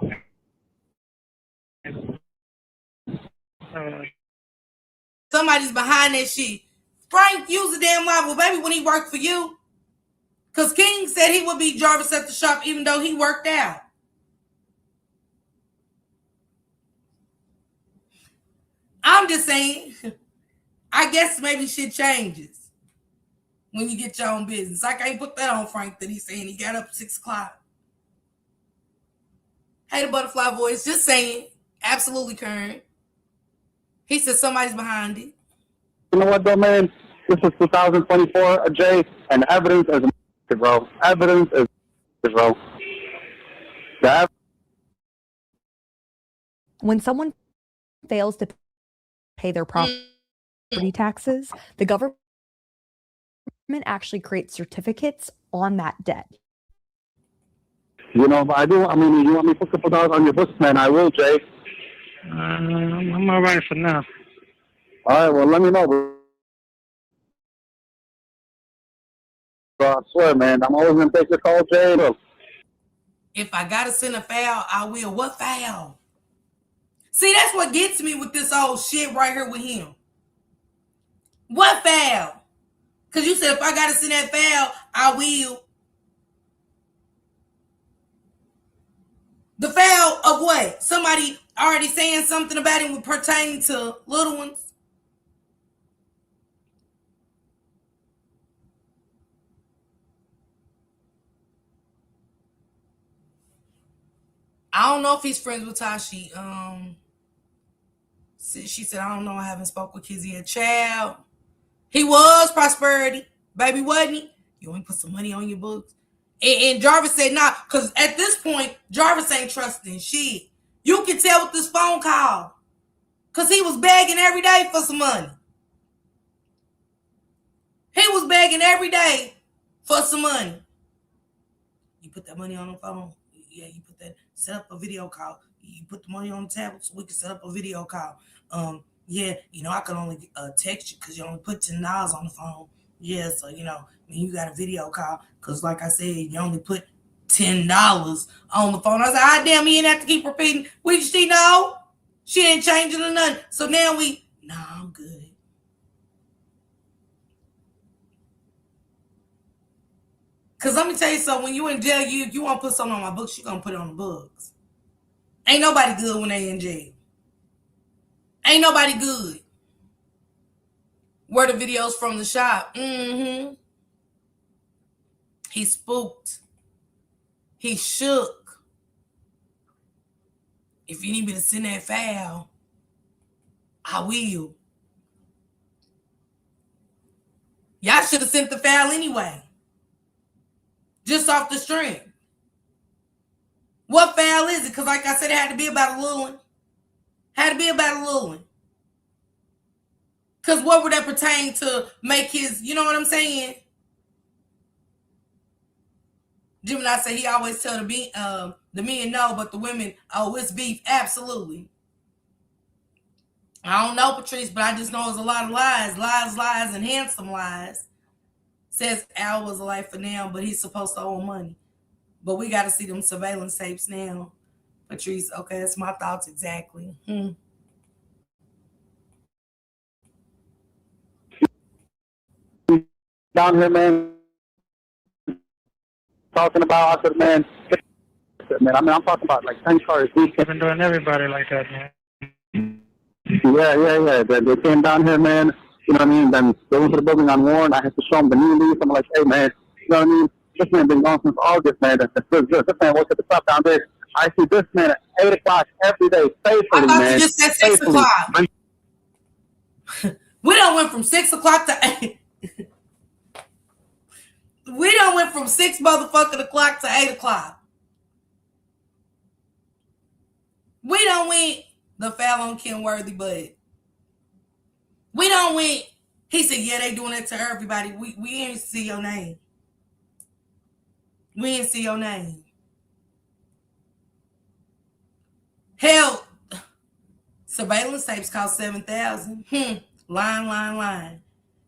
Somebody's behind that shit. Frank used a damn lie. Well, baby, when he worked for you. Because King said he would be Jarvis at the shop even though he worked out. I'm just saying, I guess maybe shit changes when you get your own business. I can't put that on Frank that he's saying he got up at 6 o'clock. Hey, the butterfly voice, just saying. Absolutely current. He said somebody's behind it. you know what, though, man? This is 2024, Jay, and evidence is, bro. Evidence is, bro. When someone fails to pay their property taxes, the government actually creates certificates on that debt. You know, but I mean, you want me to put $2 on your books, man? I will, Jay. I'm all right for now. All right, well, let me know, bro. I swear, man, I'm always going to take your call, Jay. Look. If I got to send a foul, I will. What foul? See, that's what gets me with this old shit right here with him. What foul? Because you said if I got to send that foul, I will. The foul of what? Somebody already saying something about it pertaining to little ones? I don't know if he's friends with Tashi. She said, I don't know. I haven't spoke with Kizzy a child. He was Prosperity. Baby, wasn't he? You only put some money on your books. And Jarvis said, nah, because at this point, Jarvis ain't trusting shit. You can tell with this phone call. Because he was begging every day for some money. He was begging every day for some money. You put that money on the phone. Yeah, you put that, set up a video call. You put the money on the tablet so we can set up a video call. Yeah, you know, I can only text you because you only put $10 on the phone. Yeah, so, you know, you got a video call because, like I said, you only put $10 on the phone. I said, ah, damn, you didn't have to keep repeating. We just, know, she ain't changing or nothing. So now I'm good. Because let me tell you something. When you in jail, you want to put something on my books, you're going to put it on the books. Ain't nobody good when they in jail. Ain't nobody good. Where the videos from the shop? Mm-hmm. He spooked. He shook. If you need me to send that file, I will. Y'all should have sent the file anyway. Just off the string. What file is it? Because like I said, it had to be about a little one. Had to be about a little one. Because what would that pertain to make his, you know what I'm saying? Gemini said he always tell the men no, but the women, oh, it's beef. Absolutely. I don't know, Patrice, but I just know it's a lot of lies, and handsome lies. Says Al was alive for now, but he's supposed to owe money. But we got to see them surveillance tapes now. Patrice, okay, that's my thoughts exactly. Down here, man. talking about. I said, man, man. I mean, I'm talking about like 10 cars. I've been doing everybody like that, man. Yeah. They came down here, man. You know what I mean? Then they went to the building on Warren. I had to show them the new lease. I'm like, hey, man, you know what I mean? This man been gone since August, man. This man works at the shop down there. I see this man at 8 o'clock every day, faithfully, I thought man. you just said 6 o'clock. We done went from 6 o'clock to 8. We done went from 6 motherfucking o'clock to 8 o'clock. We done went the Fallon Kenworthy, but we done went. He said, yeah, they doing that to everybody. We ain't see your name. We ain't see your name. Hell, surveillance tapes cost $7,000. Line.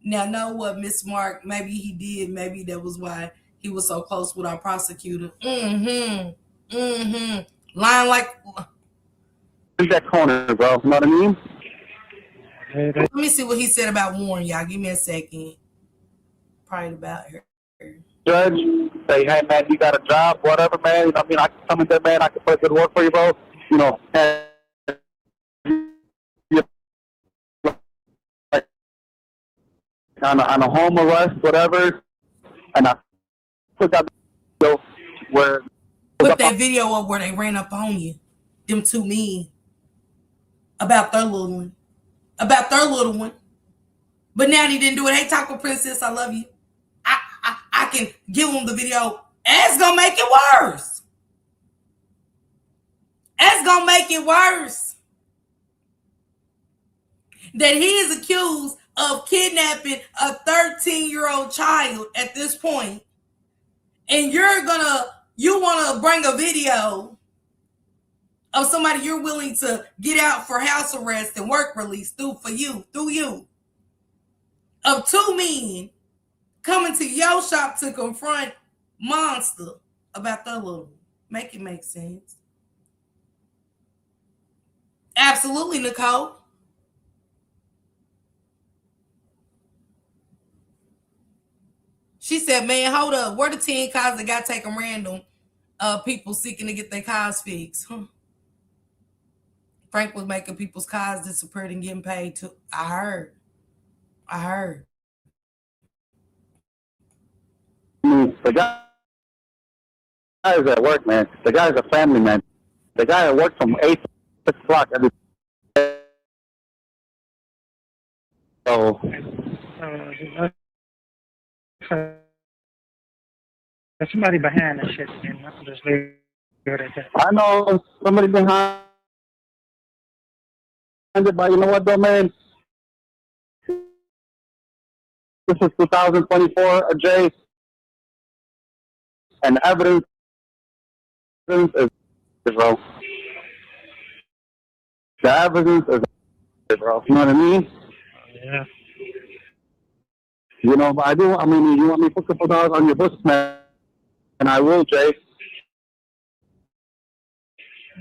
Now, know what, Miss Mark? Maybe he did. Maybe that was why he was so close with our prosecutor. Line like. In that corner, bro. You know what I mean? Let me see what he said about Warren, y'all. Give me a second. Probably about her. Judge, say, hey, man, you got a job, whatever, man. You know what I mean? I can come in there, man. I can put good work for you, bro. You know, on a home arrest, whatever. And I put that video where... Put that video up where they ran up on you. Them two men. About their little one. But now they didn't do it. Hey, Taco Princess, I love you. I can give them the video. It's gonna make it worse. That he is accused of kidnapping a 13-year-old child at this point. And you want to bring a video of somebody you're willing to get out for house arrest and work release through you. Of two men coming to your shop to confront Monster about their little one. Make it make sense. Absolutely, Nicole. She said, man, hold up. Where the 10 cars that got taken random? People seeking to get their cars fixed. Frank was making people's cars disappear and getting paid too. I heard. The guy is at work, man. The guy's a family man. The guy at work from 8 to 6 o'clock every day. So... There's somebody behind that shit, man. I'm just leave it at that. I know somebody behind it, but you know what, though, man? This is 2024, Jay, and evidence is bro. The evidence is bro. You know what I mean? Yeah. You know, but I do. I mean, you want me to put a couple dollars on your books, man? And I will, Jay.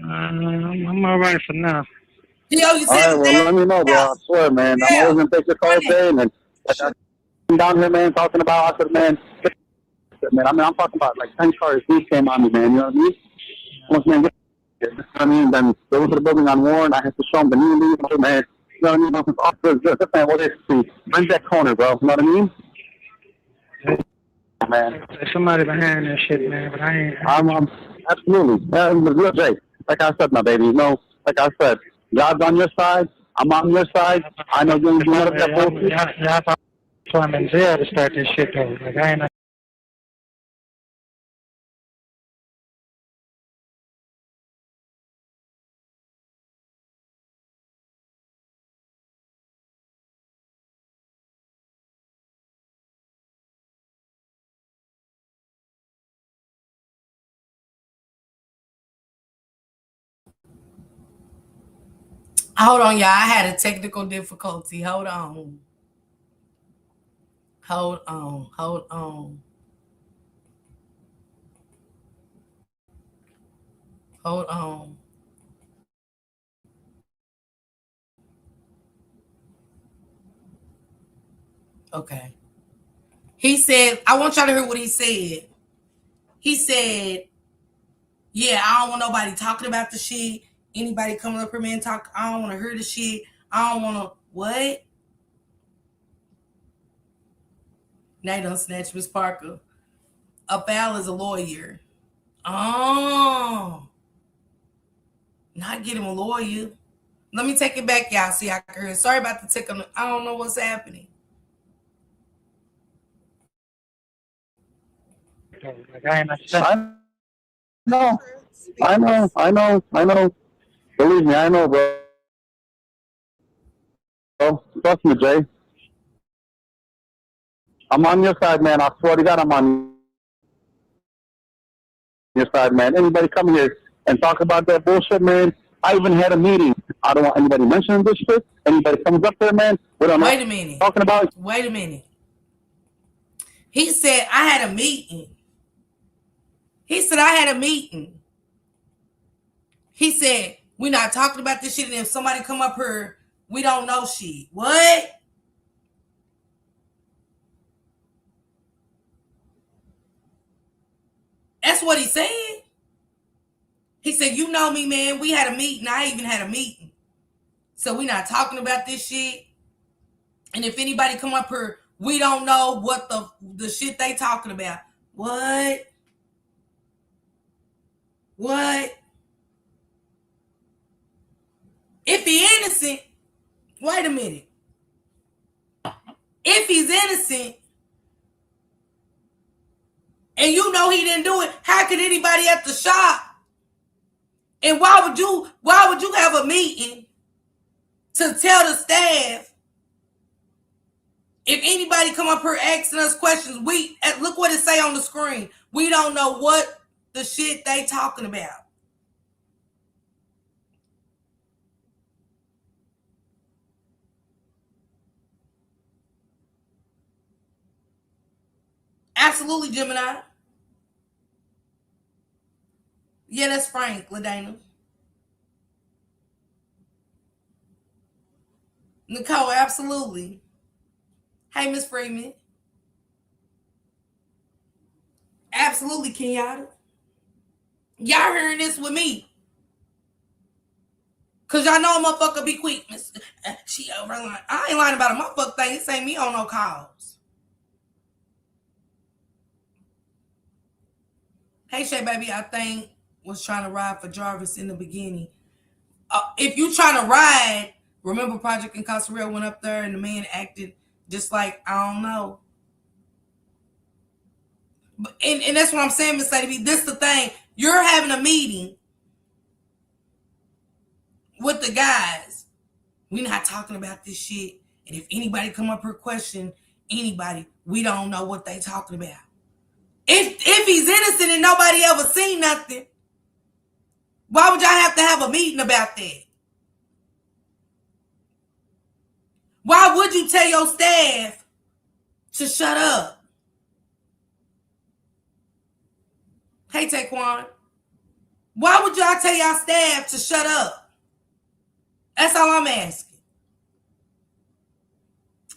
I'm all right for now. Yo, you all right, well, let me know, bro. I swear, man. I'm always going to take your call, Jay. And like, I'm down here, man, talking about, I said, man, I mean, I'm talking about like 10 cars. These came on me, man. You know what I mean? Once, man, you know what I mean? Then they went to the building on Warren. I had to show them the new lease, man. You know what I mean? This man, what is it? Bring that corner, bro. You know what I mean? Man. There's somebody behind that shit, man, but I ain't. I'm absolutely. Yeah, real Jay. Like I said, my baby, you know, like I said, God's on your side. I'm on your side. I know you're doing none of that bullshit. Yeah, so I'm in jail to start this shit, though. Like, I ain't. Hold on, y'all. I had a technical difficulty. Hold on. Okay. He said, I want y'all to hear what he said. He said, yeah, I don't want nobody talking about the shit. Anybody coming up here, man, talk, I don't want to hear the shit. I don't want to, what? Now you don't snatch Miss Parker. A foul is a lawyer. Oh. Not get him a lawyer. Let me take it back, y'all. See, I can hear. Sorry about the tickle. I don't know what's happening. I know. Believe me, I know, bro. Trust me, Jay. I'm on your side, man. I swear to God, I'm on your side, man. Anybody come here and talk about that bullshit, man? I even had a meeting. I don't want anybody mentioning this shit. Anybody comes up there, man. Wait a minute. Talking about. Wait a minute. He said I had a meeting. He said I had a meeting. He said we're not talking about this shit, and if somebody come up here, we don't know shit. What? That's what he said. He said, you know me, man. We had a meeting. I even had a meeting. So we're not talking about this shit. And if anybody come up here, we don't know what the shit they talking about. What? What? If he innocent, wait a minute. If he's innocent, and you know he didn't do it, how could anybody at the shop? And why would you have a meeting to tell the staff if anybody come up here asking us questions? We look what it say on the screen. We don't know what the shit they talking about. Absolutely, Gemini. Yeah, that's Frank, LaDana. Nicole, absolutely. Hey, Miss Freeman. Absolutely, Kenyatta. Y'all hearing this with me. Cause y'all know a motherfucker be quick. She over lying. I ain't lying about a motherfucker thing. This ain't me on no calls. Hey, Shay, baby, I think was trying to ride for Jarvis in the beginning. If you trying to ride, remember Project Incarcerate went up there and the man acted just like, I don't know. And that's what I'm saying, Miss Lady B. This the thing. You're having a meeting with the guys. We're not talking about this shit. And if anybody come up here question anybody, we don't know what they talking about. If he's innocent and nobody ever seen nothing, why would y'all have to have a meeting about that? Why would you tell your staff to shut up? Hey, Taquan. Why would y'all tell y'all staff to shut up? That's all I'm asking.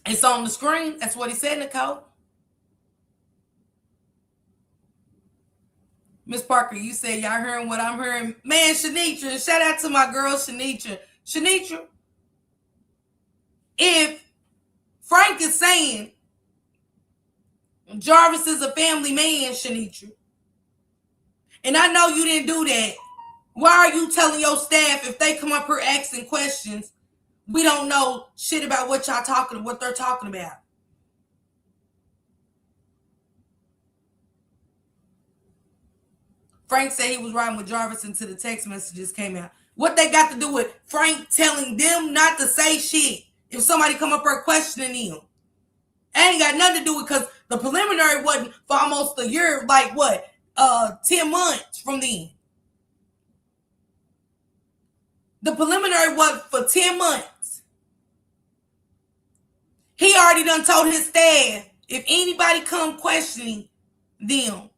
It's on the screen. That's what he said, Nicole. Miss Parker, you said y'all hearing what I'm hearing. Man, Shanitra, shout out to my girl, Shanitra. Shanitra, if Frank is saying Jarvis is a family man, Shanitra, and I know you didn't do that, why are you telling your staff if they come up here asking questions, we don't know shit about what they're talking about? Frank said he was riding with Jarvis until the text messages came out. What they got to do with Frank telling them not to say shit if somebody come up here questioning him? Ain't got nothing to do with, because the preliminary wasn't for almost a year, like what, 10 months from then. The preliminary was for 10 months. He already done told his staff, if anybody come questioning them,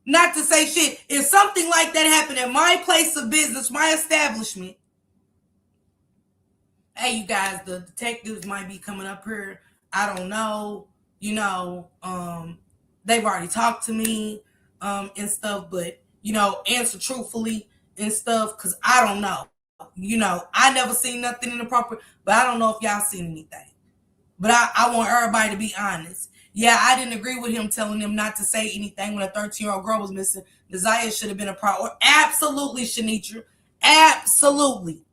not to say shit. If something like that happened at my place of business, my establishment, hey, you guys, the detectives might be coming up here. I don't know. they've already talked to me and stuff, but, you know, answer truthfully and stuff, because I don't know. You know, I never seen nothing inappropriate, but I don't know if y'all seen anything. But I want everybody to be honest. Yeah, I didn't agree with him telling them not to say anything when a 13-year-old girl was missing. Desire should have been a priority. Absolutely, Shanitra. Absolutely.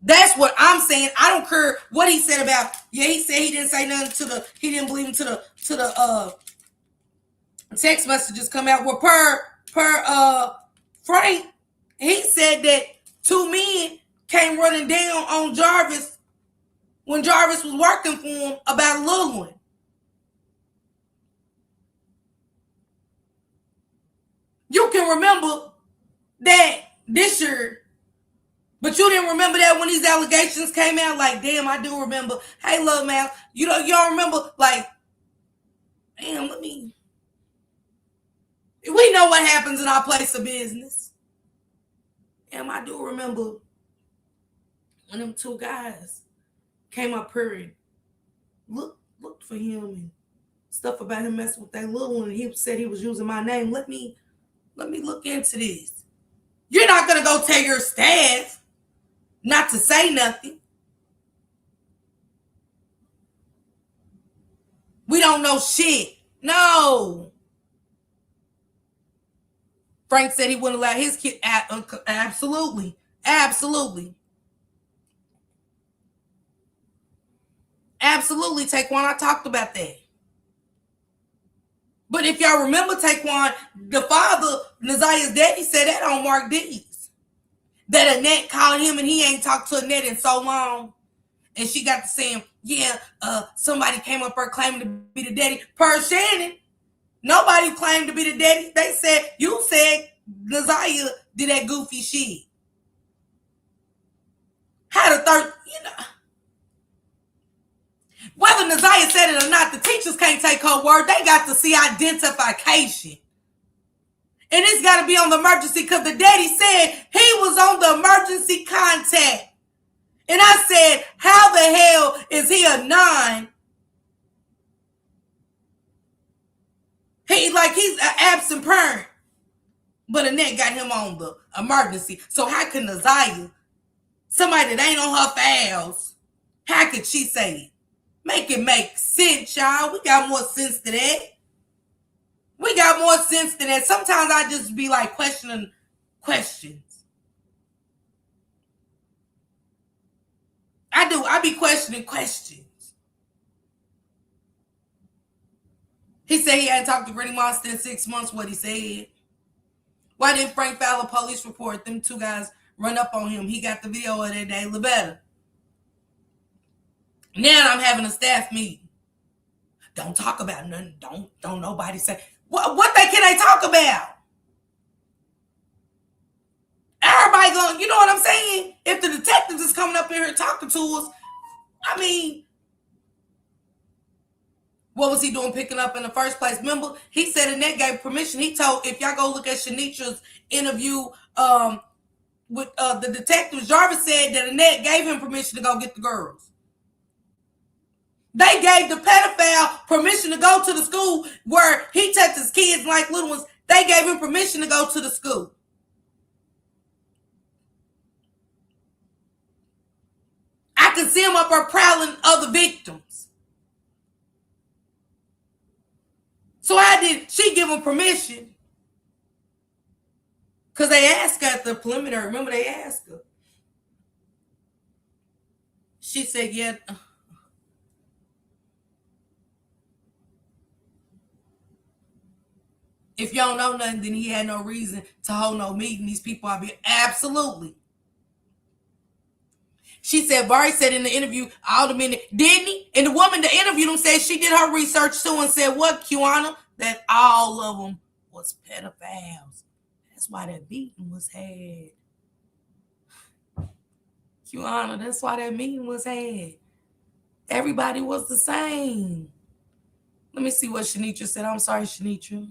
That's what I'm saying. I don't care what he said about. Yeah, he said he didn't say nothing he didn't believe him to the text messages come out. Well, per Frank, he said that 2 men came running down on Jarvis when Jarvis was working for him about a little one. You can remember that this year, but you didn't remember that when these allegations came out. Like, damn, I do remember. Hey, love, man, y'all remember? Like, damn, we know what happens in our place of business. Damn, I do remember when them 2 guys came up here and looked for him and stuff about him messing with that little one. And he said he was using my name. Let me look into this. You're not gonna go tell your staff not to say nothing. We don't know shit. No. Frank said he wouldn't allow his kid. Absolutely. Absolutely. Absolutely, Taekwon. I talked about that. But if y'all remember, Taekwon, the father, Nazia's daddy, said that on Mark D's. That Annette called him and he ain't talked to Annette in so long. And she got to saying, yeah, somebody came up here claiming to be the daddy. Per Shannon, nobody claimed to be the daddy. They said, you said Nazia did that goofy shit. Had a third, you know. Whether Nazia said it or not, the teachers can't take her word. They got to see identification. And it's got to be on the emergency because the daddy said he was on the emergency contact. And I said, how the hell is he a 9? He's an absent parent. But Annette got him on the emergency. So how can Nazia, somebody that ain't on her files, how could she say it? Make it make sense, y'all. We got more sense to that. We got more sense to that. Sometimes I just be like questioning questions. I do. I be questioning questions. He said he hadn't talked to Granny Monster in 6 months, what he said. Why didn't Frank file a police report? Them 2 guys run up on him. He got the video of that day. Better. Now I'm having a staff meeting. Don't talk about nothing. Don't nobody say. What can they talk about? Everybody going, you know what I'm saying? If the detectives is coming up in here talking to us, I mean, what was he doing picking up in the first place? Remember, he said Annette gave permission. He told, if y'all go look at Shanitra's interview with the detectives, Jarvis said that Annette gave him permission to go get the girls. They gave the pedophile permission to go to the school where he touches kids like little ones. They gave him permission to go to the school. I can see him up there prowling other victims. So how did she give him permission? Because they asked her at the preliminary. Remember they asked her. She said, yeah. If y'all know nothing, then he had no reason to hold no meeting. These people are being absolutely. She said, Barry said in the interview, all the men, didn't he? And the woman that interviewed him said she did her research too and said, what, Kiwana? That all of them was pedophiles. That's why that meeting was had. Kiwana, that's why that meeting was had. Everybody was the same. Let me see what Shanitra said. I'm sorry, Shanitra.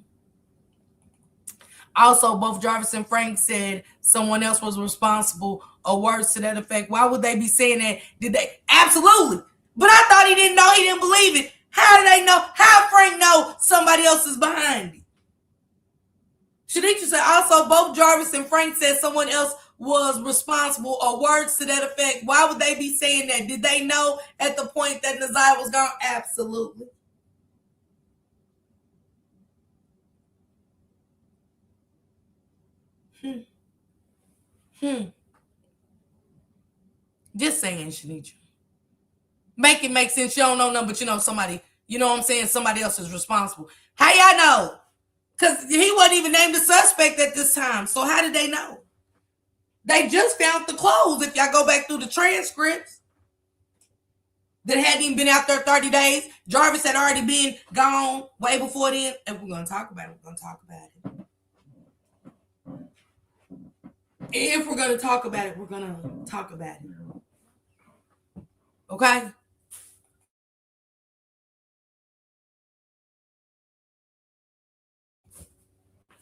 Also, both Jarvis and Frank said someone else was responsible or words to that effect. Why would they be saying that? Did they? Absolutely. But I thought he didn't know. He didn't believe it. How do they know? How Frank know somebody else is behind it? Shanika said also both Jarvis and Frank said someone else was responsible, or words to that effect. Why would they be saying that? Did they know at the point that Neziah was gone? Absolutely. Just saying, Shanika. Make it make sense. You don't know nothing, but you know somebody, you know what I'm saying? Somebody else is responsible. How y'all know? Because he wasn't even named a suspect at this time. So how did they know? They just found the clothes. If y'all go back through the transcripts that hadn't even been out there 30 days, Jarvis had already been gone way before then. And we're going to talk about it. We're going to talk about it. If we're going to talk about it, we're going to talk about it. Okay?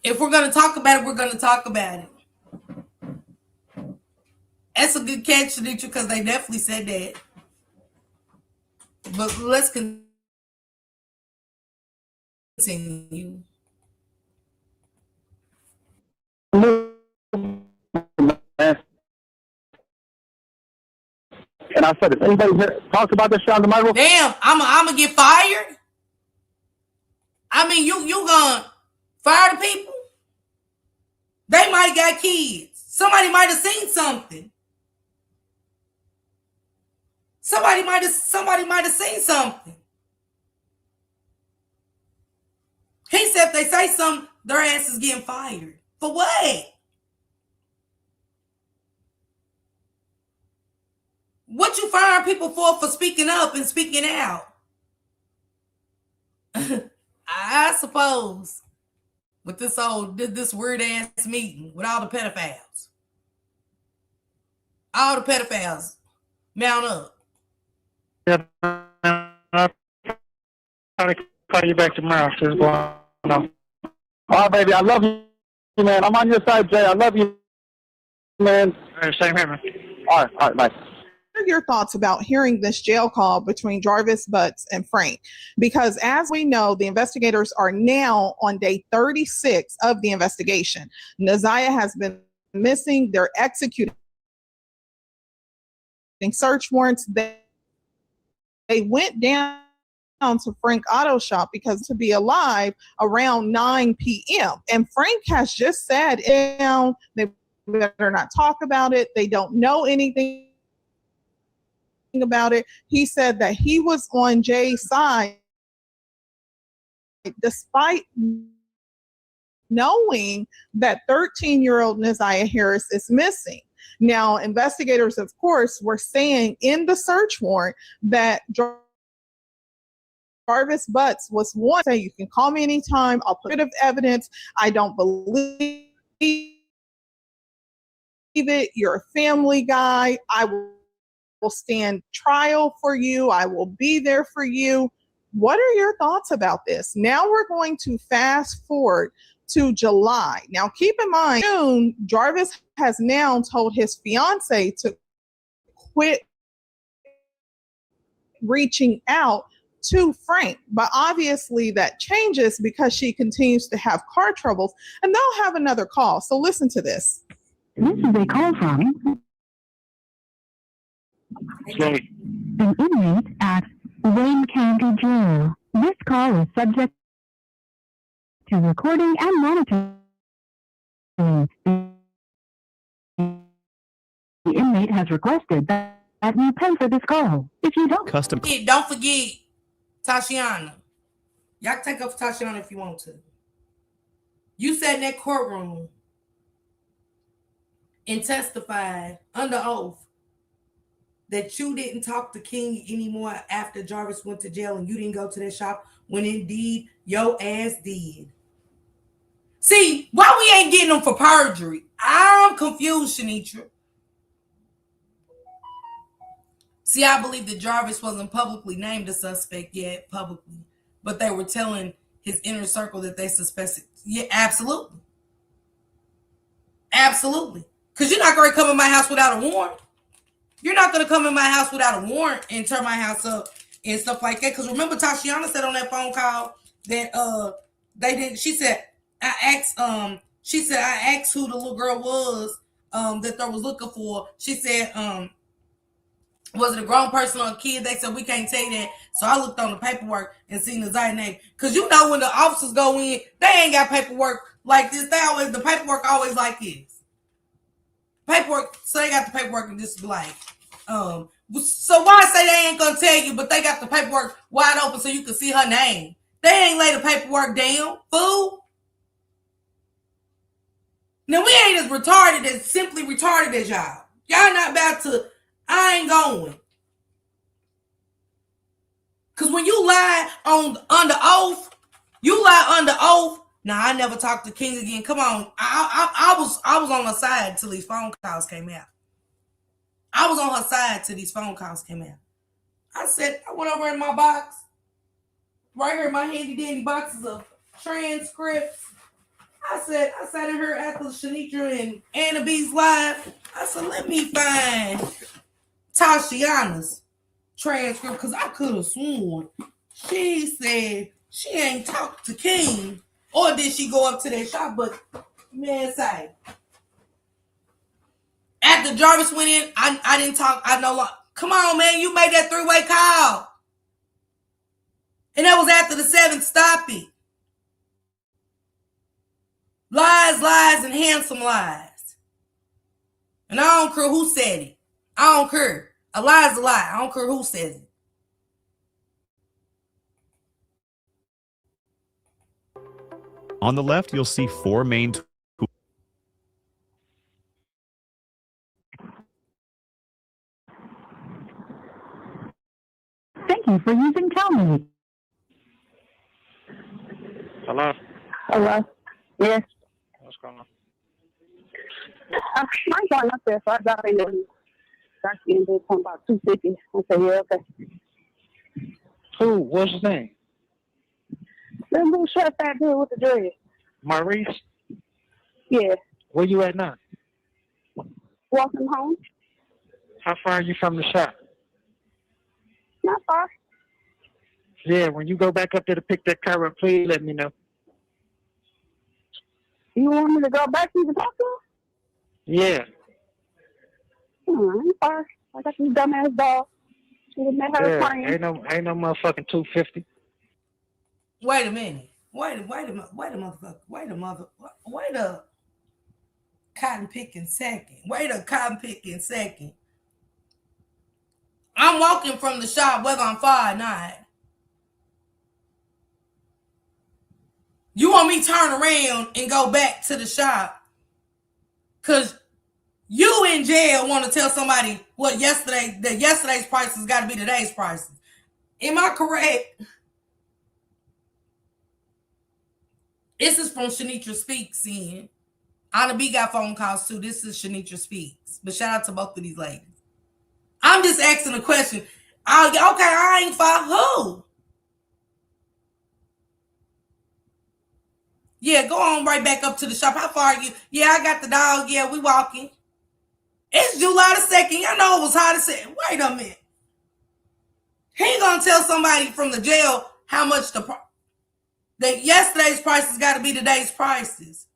If we're going to talk about it, we're going to talk about it. That's a good catch, Shanika, because they definitely said that. But let's continue. And I said, if anybody here talks about this shit on the microphone, damn, I'm gonna get fired. I mean, you gonna fire the people? They might got kids. Somebody might have seen something. Somebody might have seen something. He said if they say something, their ass is getting fired. For what? What you firing people for speaking up and speaking out? I suppose. With this weird ass meeting with all the pedophiles. All the pedophiles mount up. Yeah, I'll try to call you back tomorrow. So it's going on. oh, baby, I love you, man. I'm on your side, Jay. I love you, man. All right, same here, man. All right, bye. What are your thoughts about hearing this jail call between Jarvis Butts and Frank? Because as we know, the investigators are now on day 36 of the investigation. Neziah has been missing. They're executing search warrants. They went down to Frank Auto Shop because to be alive around 9 p.m. And Frank has just said down, they better not talk about it. They don't know anything about it. He said that he was on Jay's side despite knowing that 13-year-old Neziah Harris is missing. Now, investigators, of course, were saying in the search warrant that Jarvis Butts was one saying, you can call me anytime, I'll put it evidence, I don't believe it, you're a family guy, I will stand trial for you, I will be there for you. What are your thoughts about this? Now we're going to fast forward to July. Now keep in mind, June, Jarvis has now told his fiance to quit reaching out to Frank, but obviously that changes because she continues to have car troubles, and they'll have another call. So listen to this. This is a call from Jay. an inmate at Wayne County Jail. This call is subject to recording and monitoring. The inmate has requested that you pay for this call. If you don't, Don't forget Tashiana. Y'all can take up for Tashiana if you want to. You sat in that courtroom and testified under oath that you didn't talk to King anymore after Jarvis went to jail and you didn't go to that shop when indeed your ass did. See, why we ain't getting them for perjury? I'm confused, Shanitra. See, I believe that Jarvis wasn't publicly named a suspect yet, publicly, but they were telling his inner circle that they suspected. Yeah, absolutely. Absolutely. Because you're not going to come in my house without a warrant. You're not going to come in my house without a warrant and tear my house up and stuff like that. Because remember, Tashiana said on that phone call that they didn't. She said I asked who the little girl was that they was looking for. She said was it a grown person or a kid? They said we can't tell you that. So I looked on the paperwork and seen the Zay name. Cause you know when the officers go in, they ain't got paperwork like this. The paperwork always like this. Paperwork, so they got the paperwork and just be like, so why say they ain't gonna tell you, but they got the paperwork wide open so you can see her name. They ain't lay the paperwork down, fool. Now we ain't as retarded as simply retarded as y'all. Y'all not about to, I ain't going. Cause when you lie under oath, you lie under oath. Nah, I never talked to King again. Come on. I was on her side till these phone calls came out. I was on her side till these phone calls came out. I said, I went over in my box. Right here in my handy dandy boxes of transcripts. I sat in her after Shanitra and Anna B's live. I said, let me find Tashiana's transcript because I could have sworn she said she ain't talked to King, or did she go up to that shop? But man, say after Jarvis went in, I didn't talk. I know. Come on, man, you made that 3-way call, and that was after the 7th. Stop it. Lies, lies, and handsome lies. And I don't care who said it. I don't care. A lie is a lie. I don't care who says it. On the left, you'll see 4 main tools. Thank you for using Telme. Hello? Hello? Yes. What's going on? I'm going up there, so I got in there. Started getting there talking about 250. I said, yeah, okay. Who? What's his name? That little short fat dude with the dread. Maurice? Yeah. Where you at now? Walking home. How far are you from the shop? Not far. Yeah, when you go back up there to pick that car up, please let me know. You want me to go back so you can talk to him? Yeah. Ain't far. I got these dumbass dogs. She done met her friend. Ain't no motherfucking 250. Wait a minute. Wait a cotton picking second. Wait a cotton picking second. I'm walking from the shop whether I'm far or not. You want me to turn around and go back to the shop? Cause you in jail want to tell somebody what yesterday's prices got to be today's prices. Am I correct? This is from Shanitra Speaks in. Anna B got phone calls too. This is Shanitra Speaks. But shout out to both of these ladies. I'm just asking a question. Okay, I ain't for who? Yeah, go on right back up to the shop. How far are you? Yeah, I got the dog. Yeah, we walking. It's July the 2nd. Y'all know it was hot as hell. Wait a minute. He ain't gonna tell somebody from the jail how much that yesterday's prices got to be today's prices.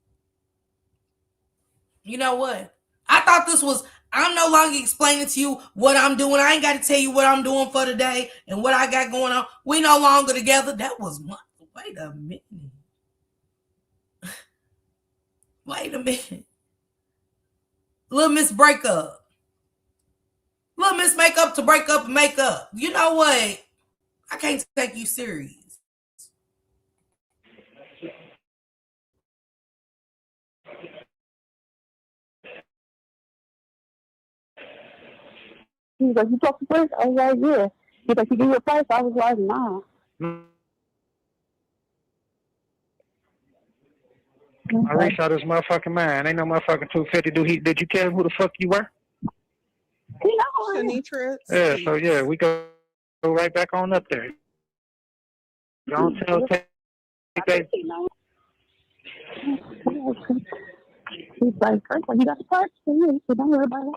You know what? I thought this was, I'm no longer explaining to you what I'm doing. I ain't got to tell you what I'm doing for today and what I got going on. We no longer together. That was wait a minute. Wait a minute. Little Miss Breakup. Little Miss Makeup to break up and make up. You know what? I can't take you serious. He was like, you talk to police? I was like, yeah. He's like, you give you a price? I was like, nah. I reached out his motherfucking man. Ain't no motherfucking 250. Did you tell him who the fuck you were? You know, Shanitra. Yeah, so yeah, we go right back on up there. Don't tell take that. He's like, first of all, you got the parts for you, so don't worry about it.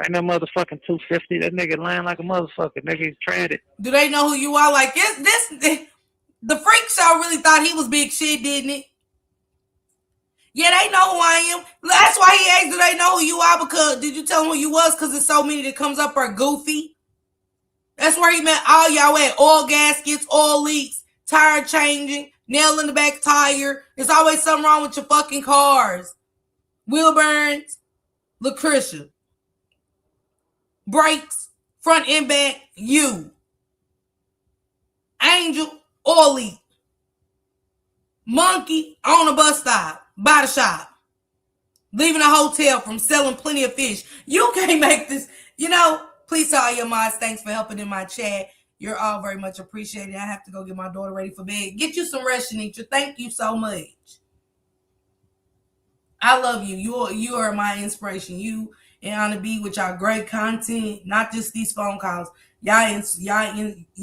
Ain't no motherfucking 250. That nigga lying like a motherfucker. Nigga traded. Do they know who you are? Like the freak show really thought he was big shit, didn't it? Yeah, they know who I am. That's why he asked, do they know who you are? Because did you tell them who you was? Because there's so many that comes up are goofy. That's where he met all y'all at. Oil gaskets, oil leaks, tire changing, nail in the back tire. There's always something wrong with your fucking cars. Wheel burns, Lucretia. Brakes, front and back, you. Angel, oil leak. Monkey, on a bus stop, by the shop. Leaving a hotel from selling plenty of fish. You can't make this, please tell all your mods, thanks for helping in my chat. You're all very much appreciated. I have to go get my daughter ready for bed. Get you some rest, Shanitra. Thank you so much. I love you. You are my inspiration. You and Anna B with y'all great content, not just these phone calls. Y'all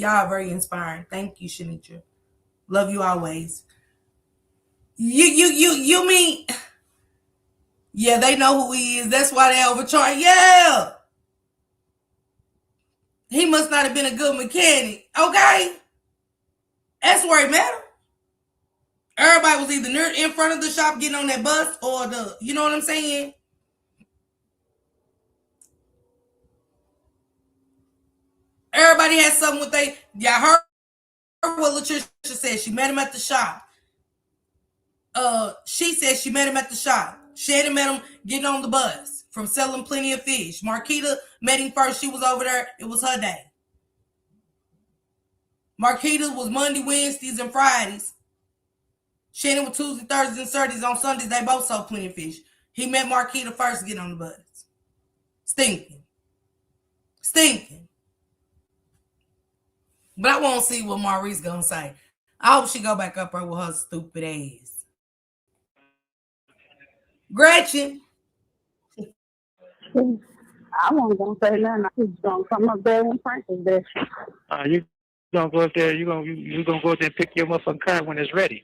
are very inspiring. Thank you, Shanitra. Love you always. You mean... Yeah, they know who he is. That's why they overcharge. Yeah. He must not have been a good mechanic. Okay. That's where it mattered. Everybody was either in front of the shop getting on that bus or you know what I'm saying? Everybody had something with y'all heard what Latricia said. She met him at the shop. She said she met him at the shop. Shady met him getting on the bus from selling plenty of fish. Marquita met him first. She was over there. It was her day. Marquita was Monday, Wednesdays, and Fridays. Shannon was Tuesday, Thursdays, and Saturdays. On Sundays, they both sold plenty of fish. He met Marquita first getting on the bus. Stinking. But I won't see what Maurice gonna say. I hope she go back up there with her stupid ass. Gretchen. I wasn't gonna say nothing. I was gonna come up there and Frank was there. You gonna go up there? You gonna go up there and pick your motherfucking car when it's ready?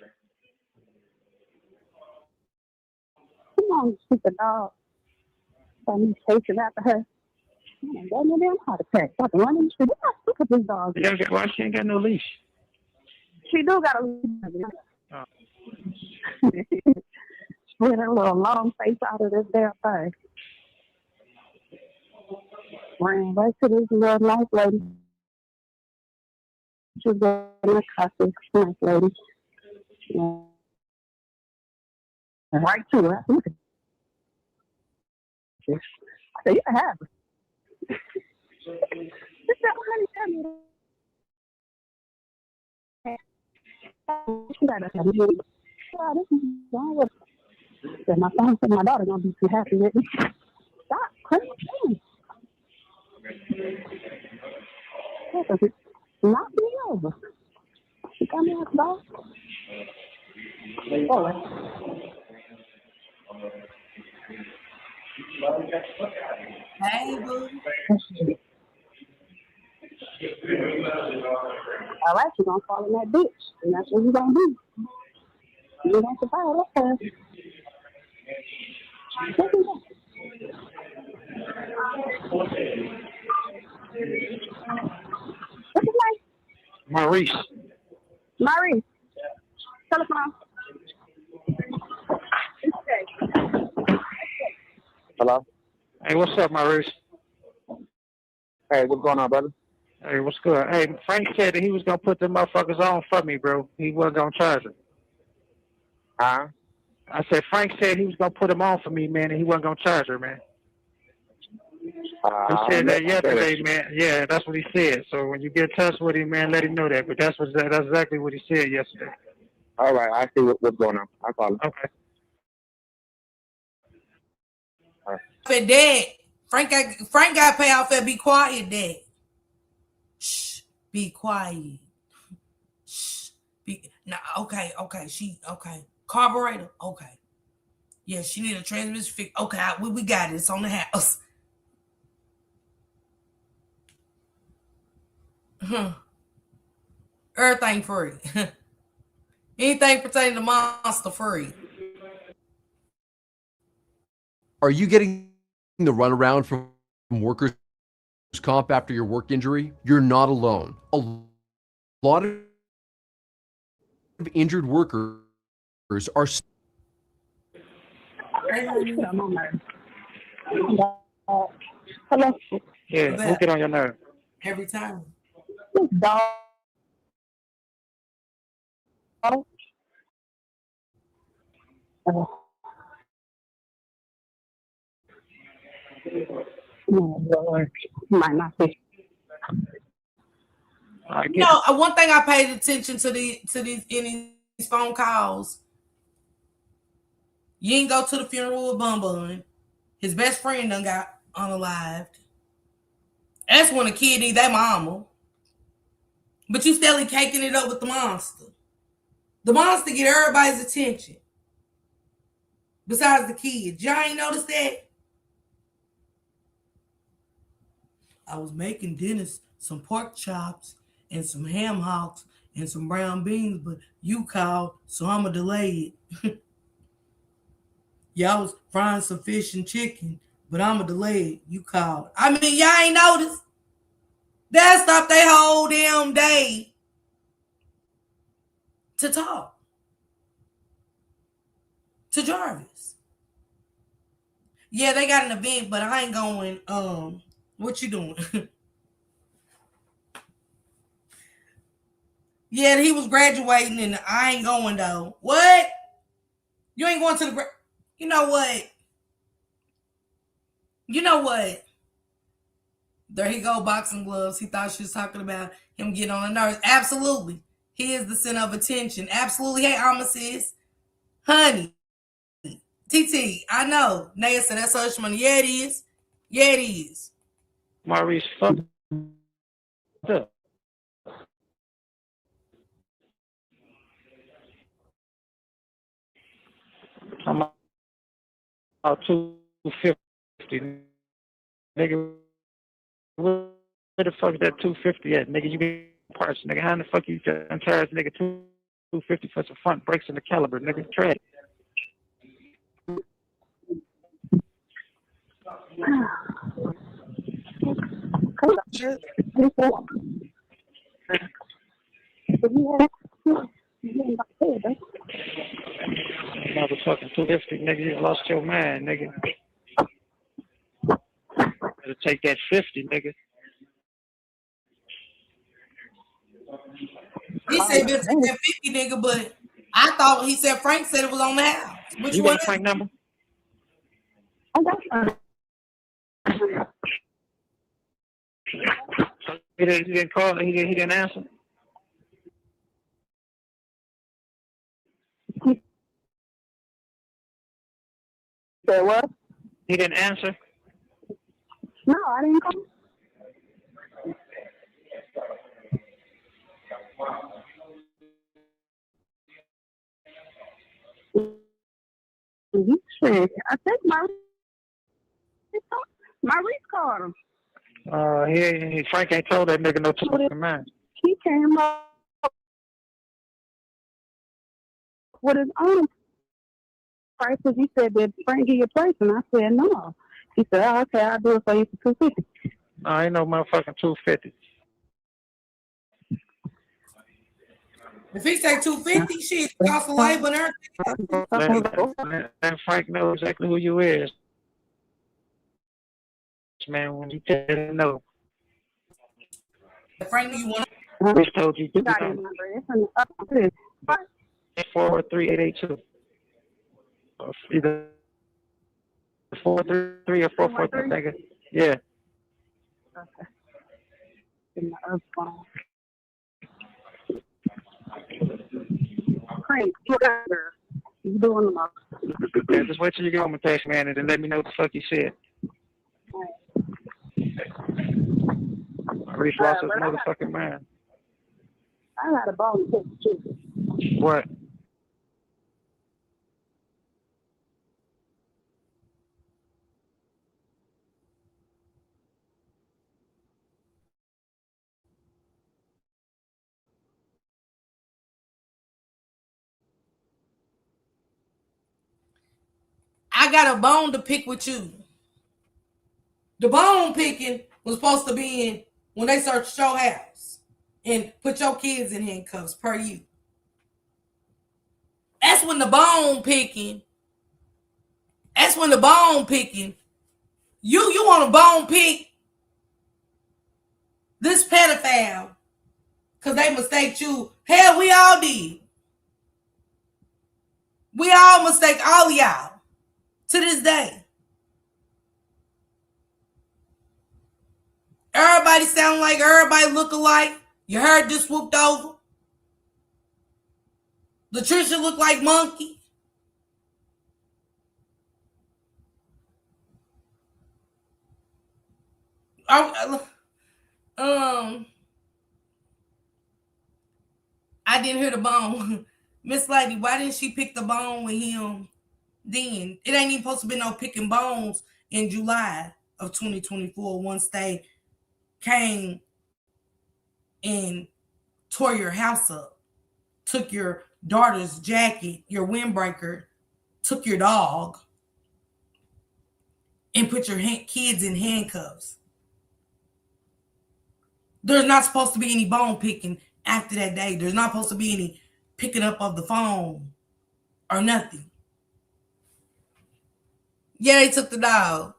Come on, stupid dog. I'm chasing after her. I don't know damn heart attack. I can run in the street. Look at this dog. Why she ain't got no leash? She do got a leash. Oh. With her little long face out of this damn thing. Ran right to this little nice lady. She was in a costume, nice lady. Yeah. And right to her. I said, you can have her. She got to have me. Yeah, this is wrong with her. So my son said my daughter gonna be too happy with me. Stop crazy. Knock me over. She got me out the dog. Hey, boo. All right, you're gonna fall in that ditch, and that's what you're gonna do. You don't survive that time. What's his name? Maurice. Maurice. Telephone. Hello? Hey, what's up, Maurice? Hey, what's going on, brother? Hey, what's good? Hey, Frank said that he was gonna put them motherfuckers on for me, bro. He wasn't gonna charge them. Huh? I said Frank said he was gonna put them on for me, man, and he wasn't gonna charge her, man. He said that yesterday, man. Yeah, that's what he said. So when you get in touch with him, man, let him know that. But that's exactly what he said yesterday. All right, I see what's going on. I'll call him. Okay. All right. Dad, Frank got to pay off and be quiet, Dad. Shh, be quiet. Shh, okay. Okay. Carburetor, okay. Yeah, she need a transmission fix. Okay, we got it. It's on the house. Everything free. Anything pertaining to Monster free. Are you getting the runaround from workers' comp after your work injury, you're not alone. A lot of injured workers are. Hey, honey. Hello. Yeah, we'll get on your nerve. Every time. Dog. Might not be. You know, one thing I paid attention to these phone calls. You ain't go to the funeral of Bun Bun. His best friend done got unalived. That's when a kid needs their mama. But you still caking it up with the monster. The monster get everybody's attention. Besides the kids. Y'all ain't noticed that? I was making Dennis some pork chops and some ham hocks and some brown beans, but you called, so I'ma delay it. Y'all was frying some fish and chicken, but I'ma delay it. You called. I mean, y'all ain't noticed? That stopped their whole damn day to talk to Jarvis. Yeah, they got an event, but I ain't going. What you doing? Yeah, he was graduating, and I ain't going though. What? You ain't going to the? You know what? You know what? There he go, boxing gloves. He thought she was talking about him getting on the nerves. Absolutely, he is the center of attention. Absolutely. Hey, Amasis, honey, TT. I know. Naya said that's hush money. Yeah, it is. Yeah, it is. Maurice, fuck up. I'm out 250, nigga. Where the fuck is that 250 at, nigga? You get parts, nigga. How the fuck you can charge nigga 250 for some front brakes and the caliber, nigga? Try it. Motherfucking 250, nigga. You lost your mind, nigga. Better take that 50, nigga. He said better take that 50, nigga, but I thought he said Frank said it was on the house. Which You one got a Frank number? He didn't call. He didn't answer. Say what? He didn't answer. No, I didn't call. Shit, I think Maurice called him. Frank ain't told that nigga no fucking mind. He came up with his own prices. He said, "Did Frank give you a price?" And I said, "No." He said, "Oh, okay, I'll do it for you for $250." No, ain't no motherfucking 250. If he say 250, shit, cost of labor and everything. Let Frank know exactly who you is. Man, when you tell him no. Frank, you want to? Just told you. Got his number. It's in the upstairs. 43882. Either 433 or 443, nigga. Yeah. Okay. In the other phone. Frank, you doing the most. Yeah, just wait till you get on my text, man, and then let me know what the fuck you said. I already lost his motherfucking mind. I got a bone too. What? I got a bone to pick with you. The bone picking was supposed to be in when they searched your house and put your kids in handcuffs per you. That's when the bone picking. That's when the bone picking. You want to bone pick this pedophile because they mistake you. Hell, we all did. We all mistake all of y'all to this day. Everybody sound like everybody look alike. You heard this whooped over. Latricia looked like monkey. I didn't hear the bone. Miss Lady, why didn't she pick the bone with him then? It ain't even supposed to be no picking bones in July of 2024 once they came and tore your house up, took your daughter's jacket, your windbreaker, took your dog, and put your kids in handcuffs. There's not supposed to be any bone picking after that day. There's not supposed to be any picking up of the phone or nothing. Yeah, they took the dog.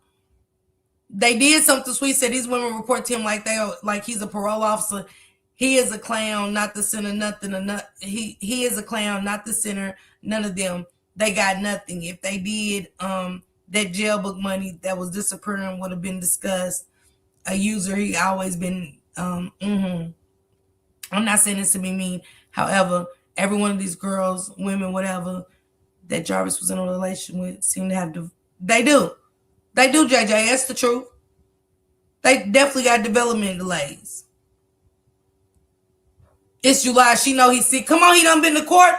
They did something sweet. Said these women report to him like he's a parole officer. He is a clown, not the center, nothing. He is a clown, not the center. None of them. They got nothing. If they did, that jail book money that was disappearing would have been discussed. A user, he always been. I'm not saying this to be mean. However, every one of these girls, women, whatever, that Jarvis was in a relation with seem to have. They do, JJ. That's the truth. They definitely got development delays. It's July. She know he's sick. Come on, he done been to court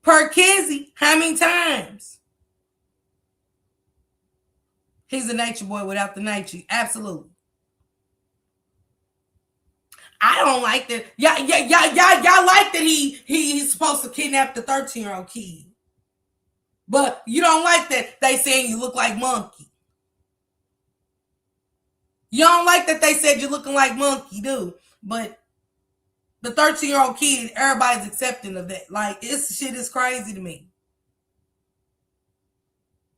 per Kizzy. How many times? He's a nature boy without the nature. Absolutely. I don't like that. Y'all like that he's supposed to kidnap the 13-year-old kid. But you don't like that they saying you look like monkey. You don't like that they said you're looking like monkey, dude. But the 13-year-old kid, everybody's accepting of that. Like, this shit is crazy to me.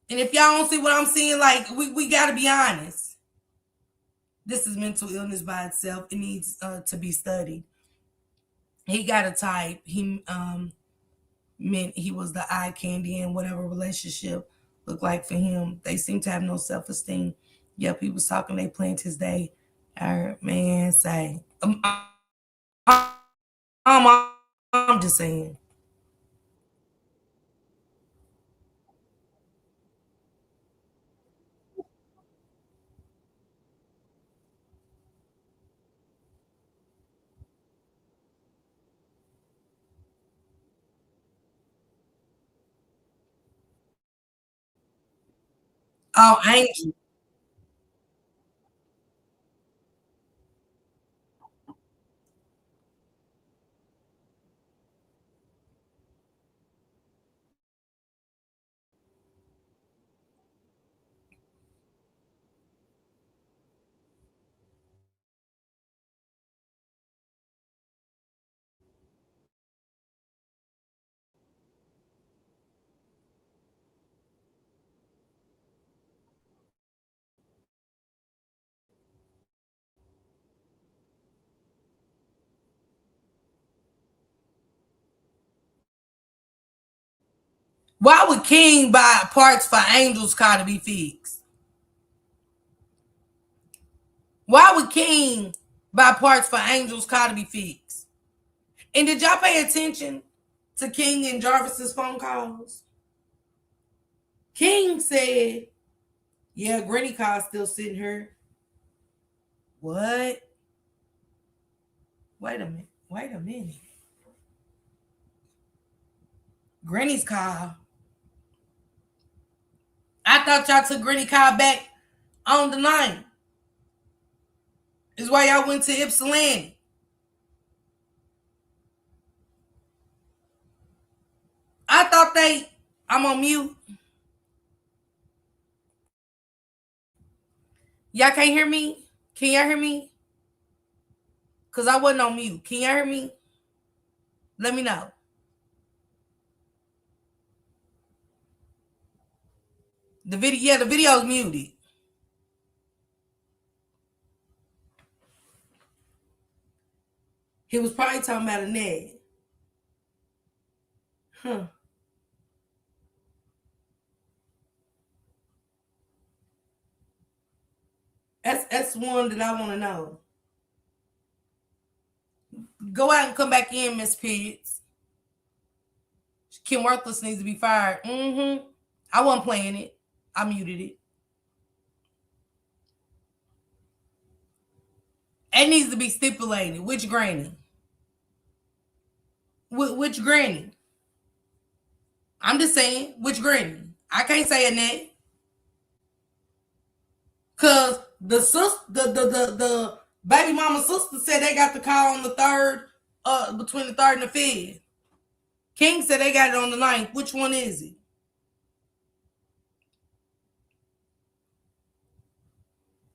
And if y'all don't see what I'm seeing, like, we got to be honest. This is mental illness by itself. It needs to be studied. He got a type. He meant he was the eye candy in whatever relationship looked like for him. They seem to have no self-esteem. Yep, he was talking. They planned his day. Man, say. I'm just saying. Oh, Angel. Why would King buy parts for Angel's car to be fixed? Why would King buy parts for Angel's car to be fixed? And did y'all pay attention to King and Jarvis's phone calls? King said, yeah, Granny car's still sitting here. What? Wait a minute. Granny's car. I thought y'all took Granny car back on the 9th. Is why y'all went to Ypsilanti. I thought I'm on mute. Y'all can't hear me? Can y'all hear me? Because I wasn't on mute. Can y'all hear me? Let me know. The video's muted. He was probably talking about a net. Huh. That's one that I want to know. Go out and come back in, Miss Pitts. Kim Worthless needs to be fired. Mm-hmm. I wasn't playing it. I muted it. It needs to be stipulated. Which granny? Which granny? I'm just saying, which granny? I can't say a net. Cause the sister, the baby mama sister said they got the call on the third, between the third and the fifth. King said they got it on the ninth. Which one is it?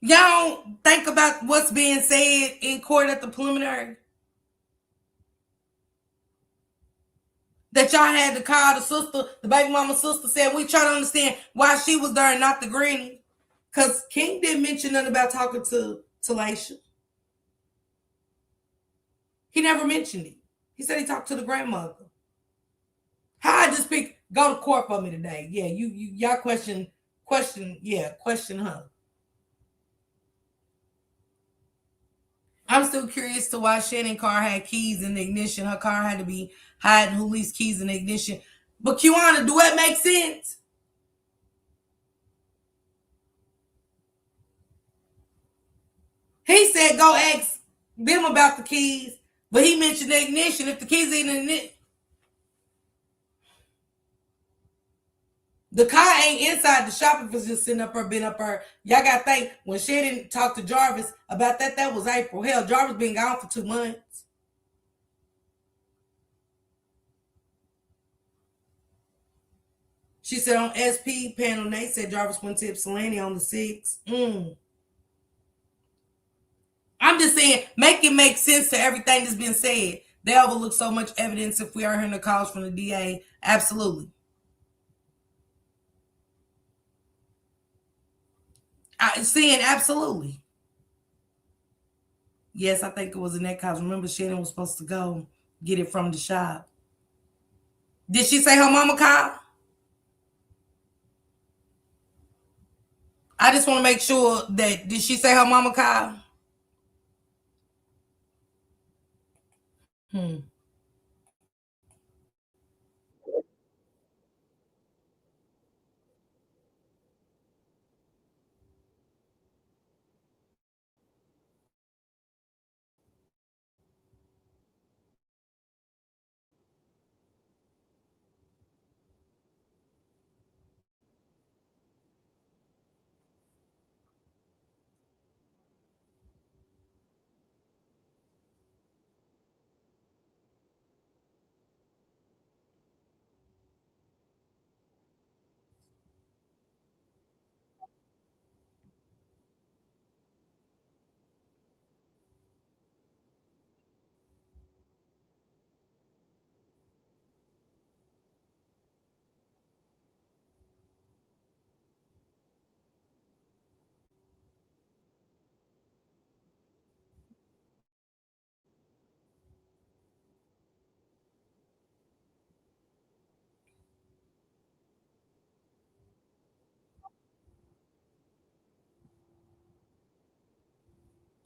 Y'all don't think about what's being said in court at the preliminary? That y'all had to call the sister, the baby mama sister said, we try to understand why she was there and not the granny. Because King didn't mention nothing about talking to Laisha. He never mentioned it. He said he talked to the grandmother. How I just go to court for me today. Yeah, y'all question her. I'm still curious to why Shannon car had keys in the ignition. Her car had to be hiding who leaves keys in the ignition. But Kiwana, do that make sense? He said go ask them about the keys, but he mentioned the ignition. If the keys ain't in it, the car ain't inside the shop if it's just sitting up there, been up there. Y'all got to think, when Shannon talked to Jarvis about that was April. Hell, Jarvis been gone for 2 months. She said on SP panel, they said Jarvis went to Ypsilanti on the 6th. I'm just saying, make it make sense to everything that's been said. They overlook so much evidence if we are hearing the calls from the DA. Absolutely. Absolutely. Yes, I think it was in that cause. Remember, Shannon was supposed to go get it from the shop. Did she say her mama called? I just want to make sure that, did she say her mama called?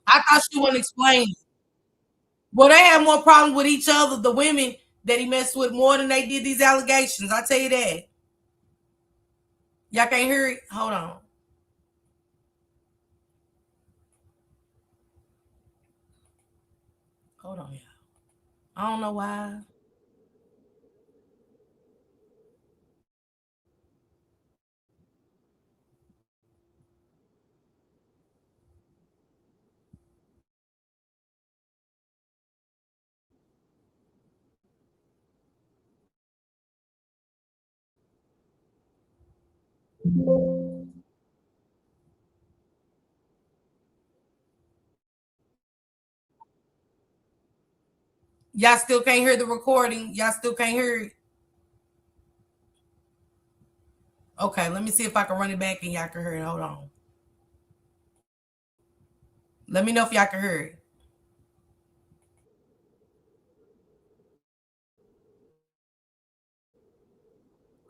I thought she wouldn't explain. Well, they had more problems with each other, the women that he messed with, more than they did these allegations. I tell you that. Y'all can't hear it? Hold on. Hold on, y'all. I don't know why. Y'all still can't hear the recording? Y'all still can't hear it? Okay, let me see if I can run it back and y'all can hear it. Hold on. Let me know if y'all can hear it.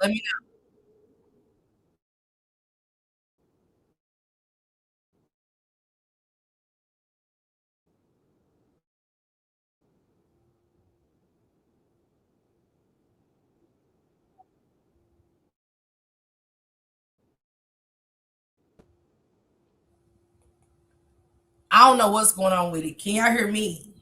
Let me know. I don't know what's going on with it. Can y'all hear me?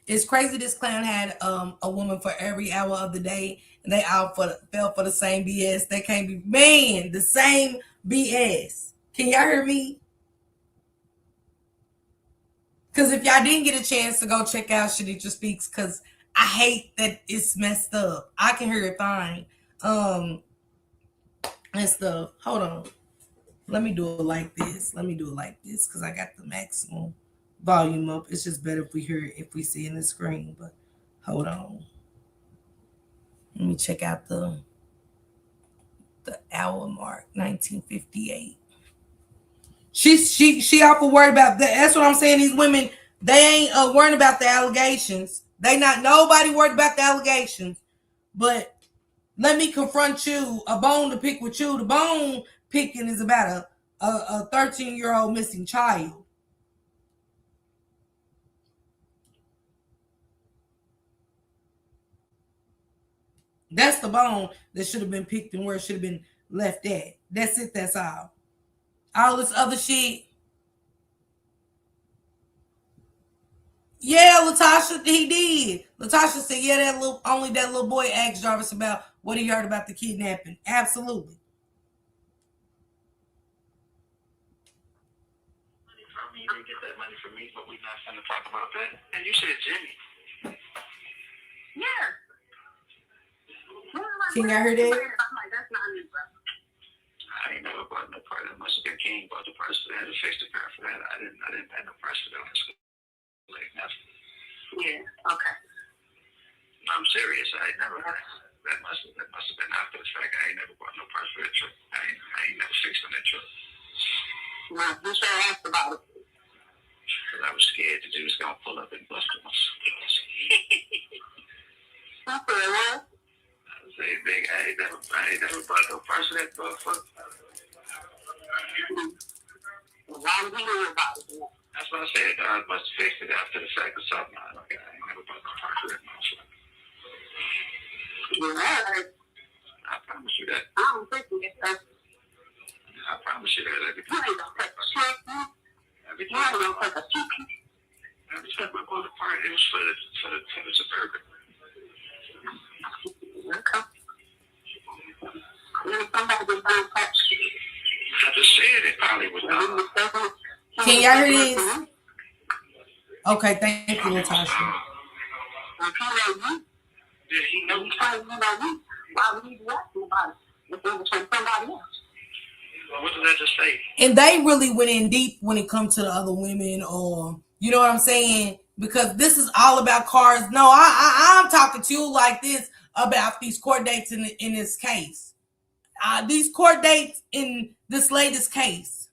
It's crazy this clown had a woman for every hour of the day, and they all fell for the same BS. They can't be the same BS. Can y'all hear me? Because if y'all didn't get a chance to go check out Shaditra Speaks, because I hate that it's messed up. I can hear it fine. Um and stuff. Hold on. Let me do it like this. Because I got the maximum volume up. It's just better if we hear it if we see it in the screen. But hold on. Let me check out the hour mark, 1958. She awful worried about that. That's what I'm saying. These women, they ain't worrying about the allegations. They not nobody worried about the allegations. But let me confront you. A bone to pick with you. The bone picking is about a 13-year-old missing child. That's the bone that should have been picked and where it should have been left at. That's it. That's all. All this other shit. Yeah, Latasha, he did. Latasha said, yeah, that little boy asked Jarvis about what he heard about the kidnapping. Absolutely. You didn't get that money from me, but we're not going to talk about that. And you said Jimmy. Yeah. Can y'all hear that? That's not me, bro. I ain't never bought no part. That must have been King bought the purse for that. To fix the car for that. I didn't pay no price for that. Like nothing. Yeah. Okay. No, I'm serious. I ain't never. That must have been after the fact. I ain't never bought no purse for that truck. I ain't never fixed on that truck. Well, you should have asked about it. Because I was scared that you was gonna pull up and bust us. Okay. Say, big, I ain't never bought no purse for that motherfucker. Why would you worry about it? That's what I said. I must have fixed it after the fact or something. I ain't never bought no purse for that motherfucker. You're right. I promise you that. I don't think you get that. I promise you that. Every time I bought a part, it was for the Suburban. Okay. Somebody been buying parts. I just said it probably was not. Can y'all hear this? Okay, thank you, Latasha. Yeah, he knows. Why would he be asking about it? If it was from somebody else. What did that just say? And they really went in deep when it comes to the other women, or you know what I'm saying? Because this is all about cars. No, I'm talking to you like this about these court dates in this case. These court dates in this latest case.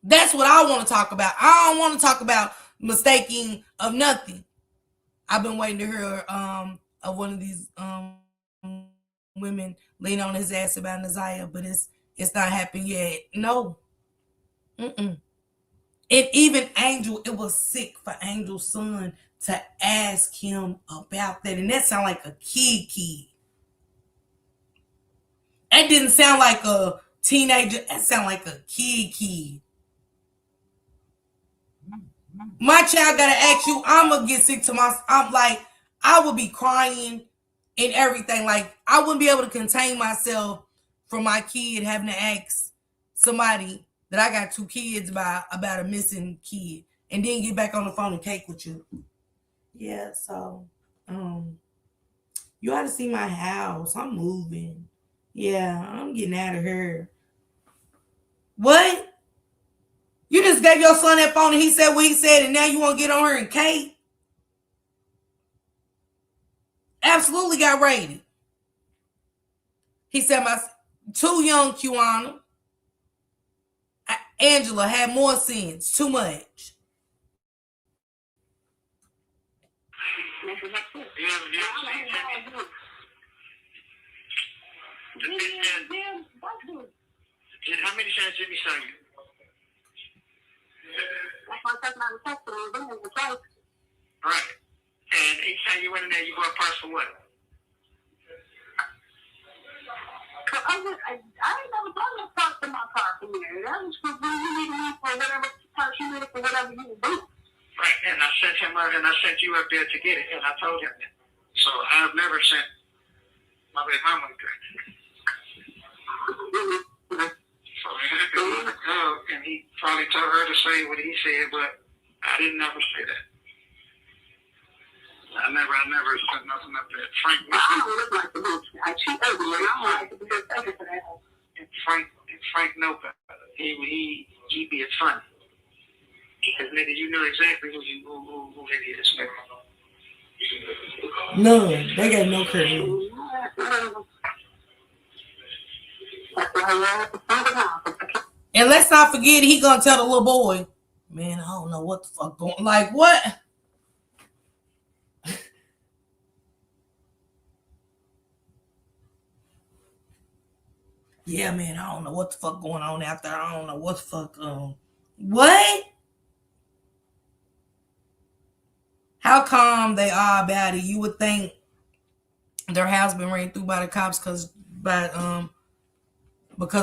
That's what I want to talk about. I don't want to talk about mistaking of nothing. I've been waiting to hear of one of these women lean on his ass about Naziah, but it's not happened yet. No. Mm-mm. And even Angel, it was sick for Angel's son to ask him about that. And that sounded like a kid. That didn't sound like a teenager. That sounded like a kid. My child gotta ask you, I'm gonna get sick to I'm like, I would be crying and everything. Like, I wouldn't be able to contain myself from my kid having to ask somebody that I got 2 kids about a missing kid and then get back on the phone and cake with you. Yeah, so you ought to see my house. I'm moving. Yeah, I'm getting out of here. What? You just gave your son that phone and he said what he said, and now you want to get on her and Kate? Absolutely got raided. He said my too young, Kiwana. Angela had more sins. Too much. How many times did he saw you? Right. And each time you went in there, you bought parts for what? I ain't never done no parts in my car from there. That was for when you needed me for whatever parts you needed for whatever you would do. Right. And I sent him out and I sent you up there to get it, and I told him that. So I've never sent my baby mama there. So and he probably told her to say what he said, but I didn't ever say that. I never said nothing up there. Frank, I don't look like the bitch. I cheat ugly, and I don't like to be expected for that. and Frank know better. He be it funny. Because nigga, you know exactly who it is, nigga. None. They got no credit. And let's not forget, he gonna tell the little boy, man, I don't know what the fuck going. Like what? Yeah, man, I don't know what the fuck going on out there. I don't know what the fuck. What? How calm they are about it. You would think their house been ran through by the cops because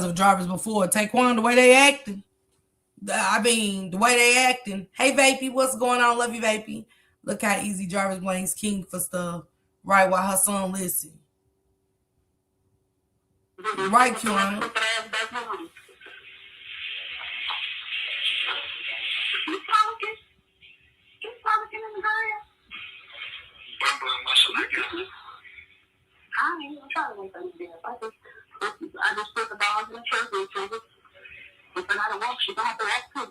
of Jarvis before. Taquan, the way they acting. The way they acting. Hey, Vapey, what's going on? Love you, Vapey. Look how easy Jarvis blames King for stuff. Right, while her son listen. Right, Kiwana. You talking in the car? I ain't even trying to make anything. I just put the dogs in the church and children. If they're not a walk, she's gonna have to act too.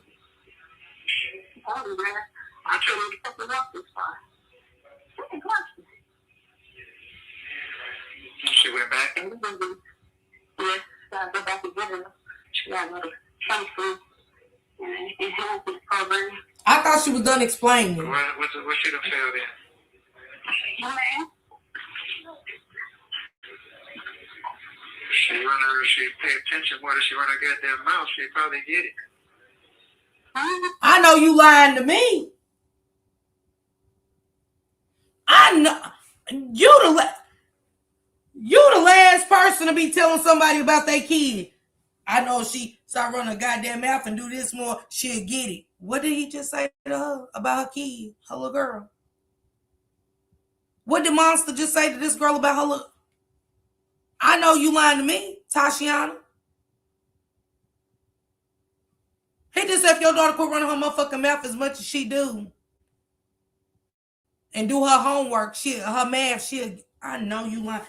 She told me that I couldn't get the walk this far. She clutched me. She went back? Yes, I go back and get her. She got another trunk food and enhancement program. I thought she was done explaining. What she done failed in? Man. She pay attention more than she run her goddamn mouth, she probably get it. I know you lying to me. I know you the last person to be telling somebody about their kid. I know she start running her goddamn mouth and do this more, she'll get it. What did he just say to her about her kid, her little girl? What did Monster just say to this girl about her little? I know you lying to me, Tashiana. He just said if your daughter quit running her motherfucking mouth as much as she do and do her homework, her math, I know you lying.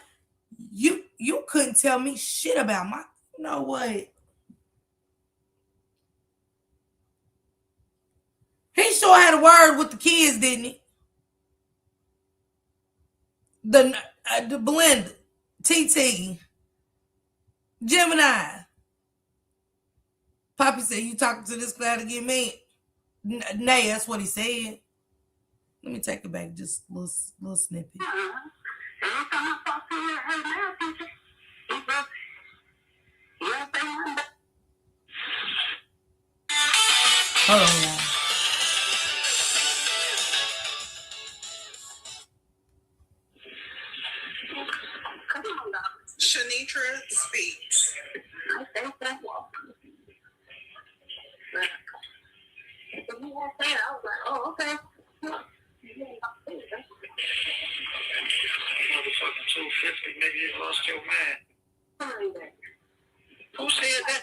You couldn't tell me shit about my, you know what? He sure had a word with the kids, didn't he? The Belinda, TT, Gemini. Poppy said, you talking to this guy to get me? Nay, that's what he said. Let me take it back just a little snippet. Every time I talk to her math teacher, he goes, hold on, y'all. Shanitra speaks. I think that walk. But he walked there, I was like, oh, okay. Motherfucking 250, nigga, you lost your mind. Who said that?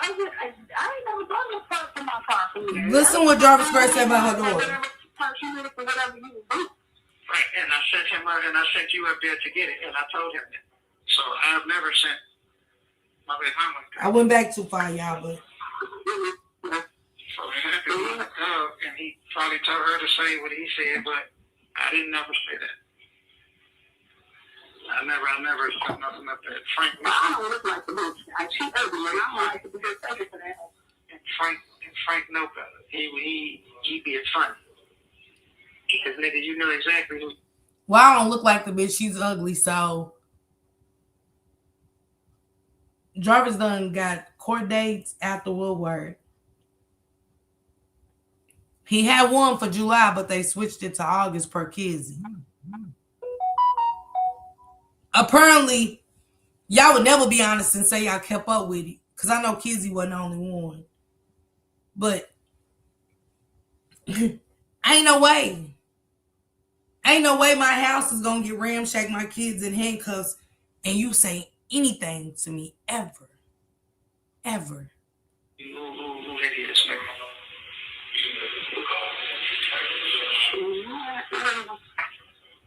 I ain't never done no parts in my car from there. Listen what Jarvis Gray said about her daughter. Right, and I sent him out and I sent you up there to get it, and I told him that. So I've never sent I went back too far, y'all, but. So it happened with the dog, and he probably told her to say what he said, but I didn't never say that. I never put nothing up there. Frank, I don't look like the bitch. I cheat ugly, and I don't like to be taken for that. and Frank know better. He be a funny. Because nigga, you know exactly who. Well, I don't look like the bitch. She's ugly, so. Jarvis done got court dates after Woodward. He had one for July, but they switched it to August per Kizzy. Apparently, y'all would never be honest and say y'all kept up with it. Because I know Kizzy wasn't the only one. But ain't no way. Ain't no way my house is going to get ramshacked, my kids in handcuffs, and you say anything to me ever. Ever. Who it is, nigga.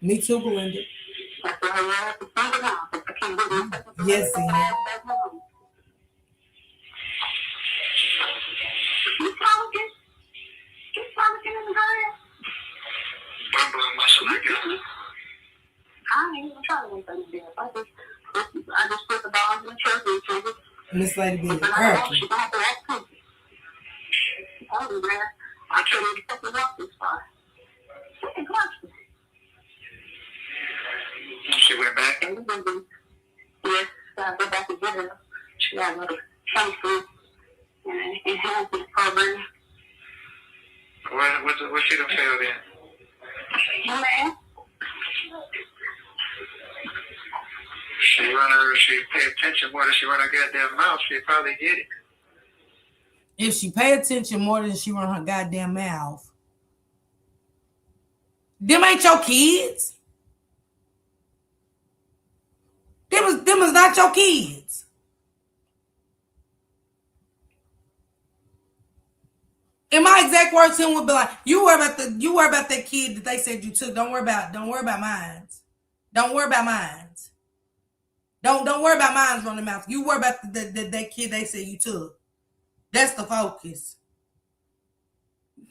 Me too, Belinda. Yes, Keep talking in the grass. I ain't even trying to make anything. I just put the dogs in the truck and Miss Lady B. She's gonna have to act too. I was there. I can't even fucking walk this far. Fucking clutch. She went back? Yes, I go back to get her. She got a little funny food and enhancement program. What she done failed in? Man. She pay attention more than she run her goddamn mouth, she probably get it. If she pay attention more than she run her goddamn mouth, them ain't your kids. Them is not your kids. And my exact words to him would be like, you worry about that kid that they said you took. Don't worry about mine. Don't worry about mine. Don't worry about mine running mouth. You worry about that kid they said you took. That's the focus.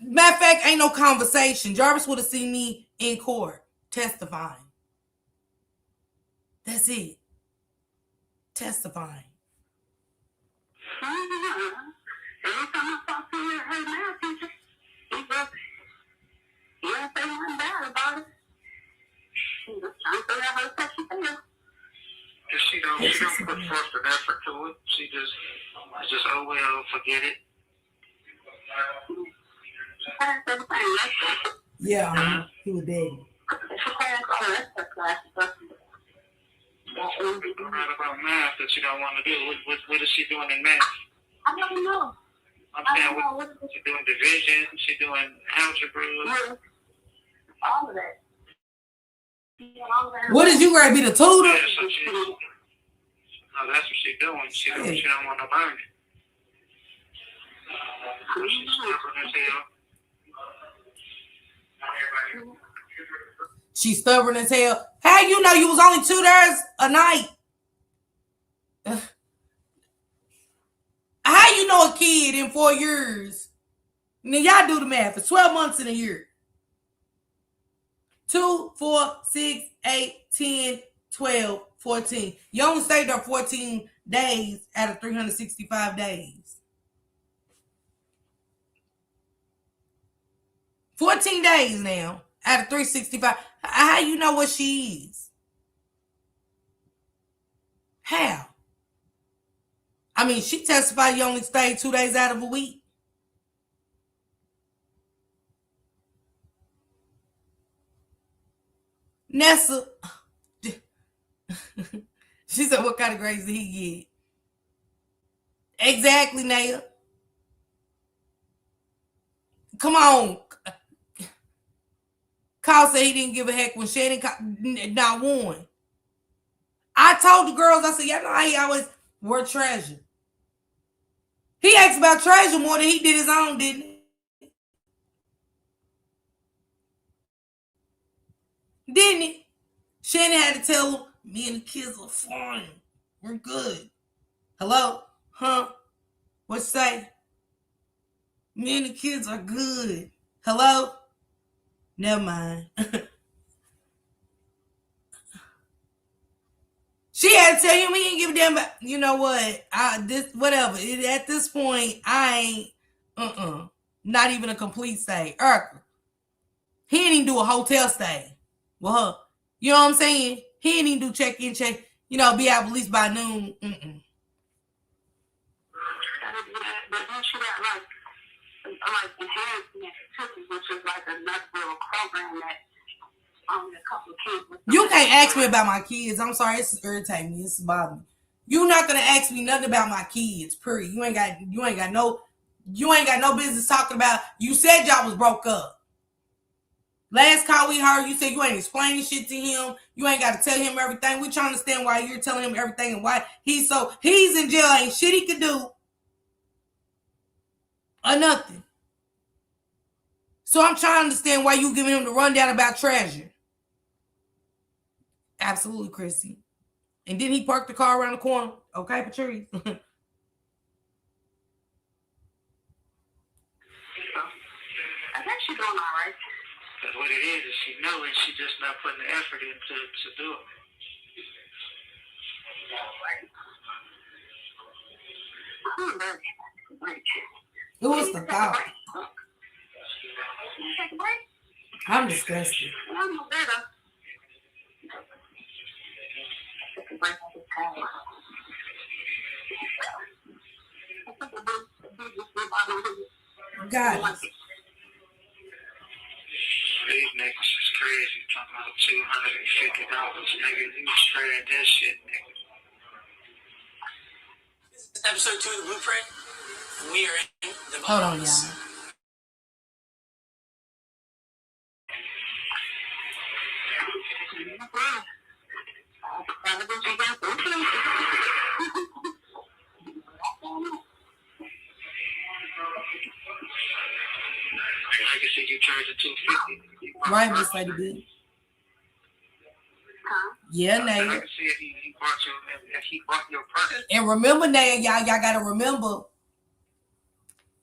Matter of fact, ain't no conversation. Jarvis would have seen me in court testifying. That's it. Testifying. Every time I talk to her now, teacher, he don't say nothing bad about it. She just trying to figure out how to touch your tail. She don't put forth an effort to it. She just, oh well, forget it. Yeah, he was dead. Right about math that you don't want to do. What is she doing in math? I don't know. I'm saying, she's doing division, she's doing algebra. Yeah. All of that. What did you grade? Be the tutor? Yeah, no, that's what she's doing. She don't want to learn it. She's stubborn as hell. She's stubborn as hell. How you know you was only 2 days a night? How you know a kid in 4 years? Now y'all do the math. It's 12 months in a year. 2, 4, 6, 8, 10, 12, 14. You only stayed there 14 days out of 365 days. 14 days now out of 365. How you know what she is? How? I mean, she testified you only stayed 2 days out of a week. Nessa. She said, what kind of grades did he get? Exactly, Naya. Come on. Carl said he didn't give a heck when Shannon not won. I told the girls, I said, y'all know how he always wore Treasure. He asked about Treasure more than he did his own, didn't he? Didn't he? Shannon had to tell him, me and the kids are fine. We're good. Hello? Huh? What you say? Me and the kids are good. Hello? Never mind. She had to tell him he ain't give a damn about, you know what? Whatever. At this point, I ain't not even a complete stay. Urkel. He didn't even do a hotel stay with her. You know what I'm saying? He didn't even do check-in, be out at least by noon. But then she got like enhancement cookies, which is like another little program that only a couple of kids. You can't ask me about my kids. I'm sorry, it's irritating me. It's bothering me. You're not gonna ask me nothing about my kids. Period. You ain't got no business talking about. You said y'all was broke up. Last call we heard, you said you ain't explaining shit to him. You ain't got to tell him everything. We trying to understand why you're telling him everything and why he's in jail. Ain't shit he could do or nothing. So I'm trying to understand why you giving him the rundown about Treasure. Absolutely, Chrissy. And then he parked the car around the corner. Okay, Patrice. I think she's doing all right. Because what it is she knows and she just not putting the effort in to do it. It was the thought. Take a break. I'm disgusted. I'm no better. Take a break. Got it. These niggas is crazy. Talking about $250, nigga. You spread that shit, nigga. This is episode 2 of the Blueprint. We are in the Hold on, Bahamas. y'all. I can see you charging $250. Right, Miss Lady B. Yeah, Naya. I can see if he bought your purse. And remember, Naya, y'all gotta remember,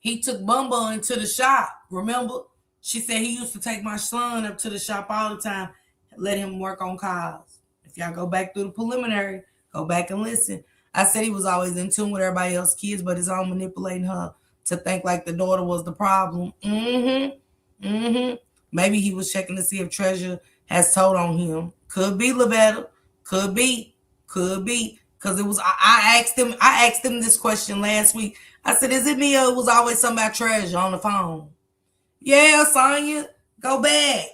he took Bumba into the shop. Remember? She said he used to take my son up to the shop all the time, let him work on cars. If y'all go back through the preliminary, go back and listen. I said he was always in tune with everybody else's kids, but his own manipulating her to think like the daughter was the problem. Maybe he was checking to see if Treasure has told on him. Could be, Lavetta. Could be. Because it was I asked him this question last week. I said, is it me or it was always something about Treasure on the phone? Yeah, Sonya, go back.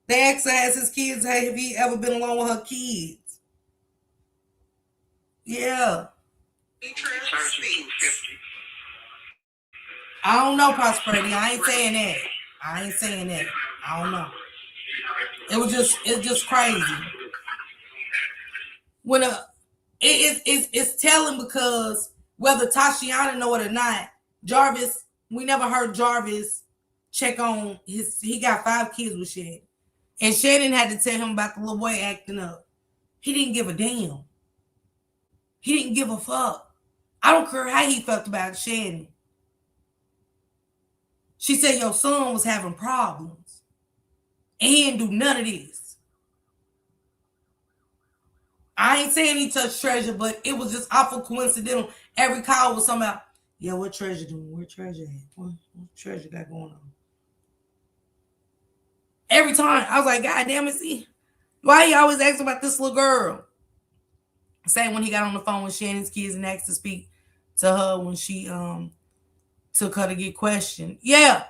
They asked her, has his kids, have he ever been alone with her kids? Yeah. I don't know, Prosperity. I ain't saying that. I don't know. It's just crazy. When it's telling because whether Tashiana know it or not, Jarvis, we never heard Jarvis check on he got 5 kids with Shannon. And Shannon had to tell him about the little boy acting up. He didn't give a damn. He didn't give a fuck. I don't care how he felt about Shannon. She said your son was having problems. And he didn't do none of this. I ain't saying he touched Treasure, but it was just awful coincidental. Every call was something about, yeah, what Treasure doing? Where Treasure at? What Treasure got going on? Every time. I was like, God damn it, see? Why he always asking about this little girl? Same when he got on the phone with Shannon's kids and asked to speak to her when she took her to get questioned. Yeah.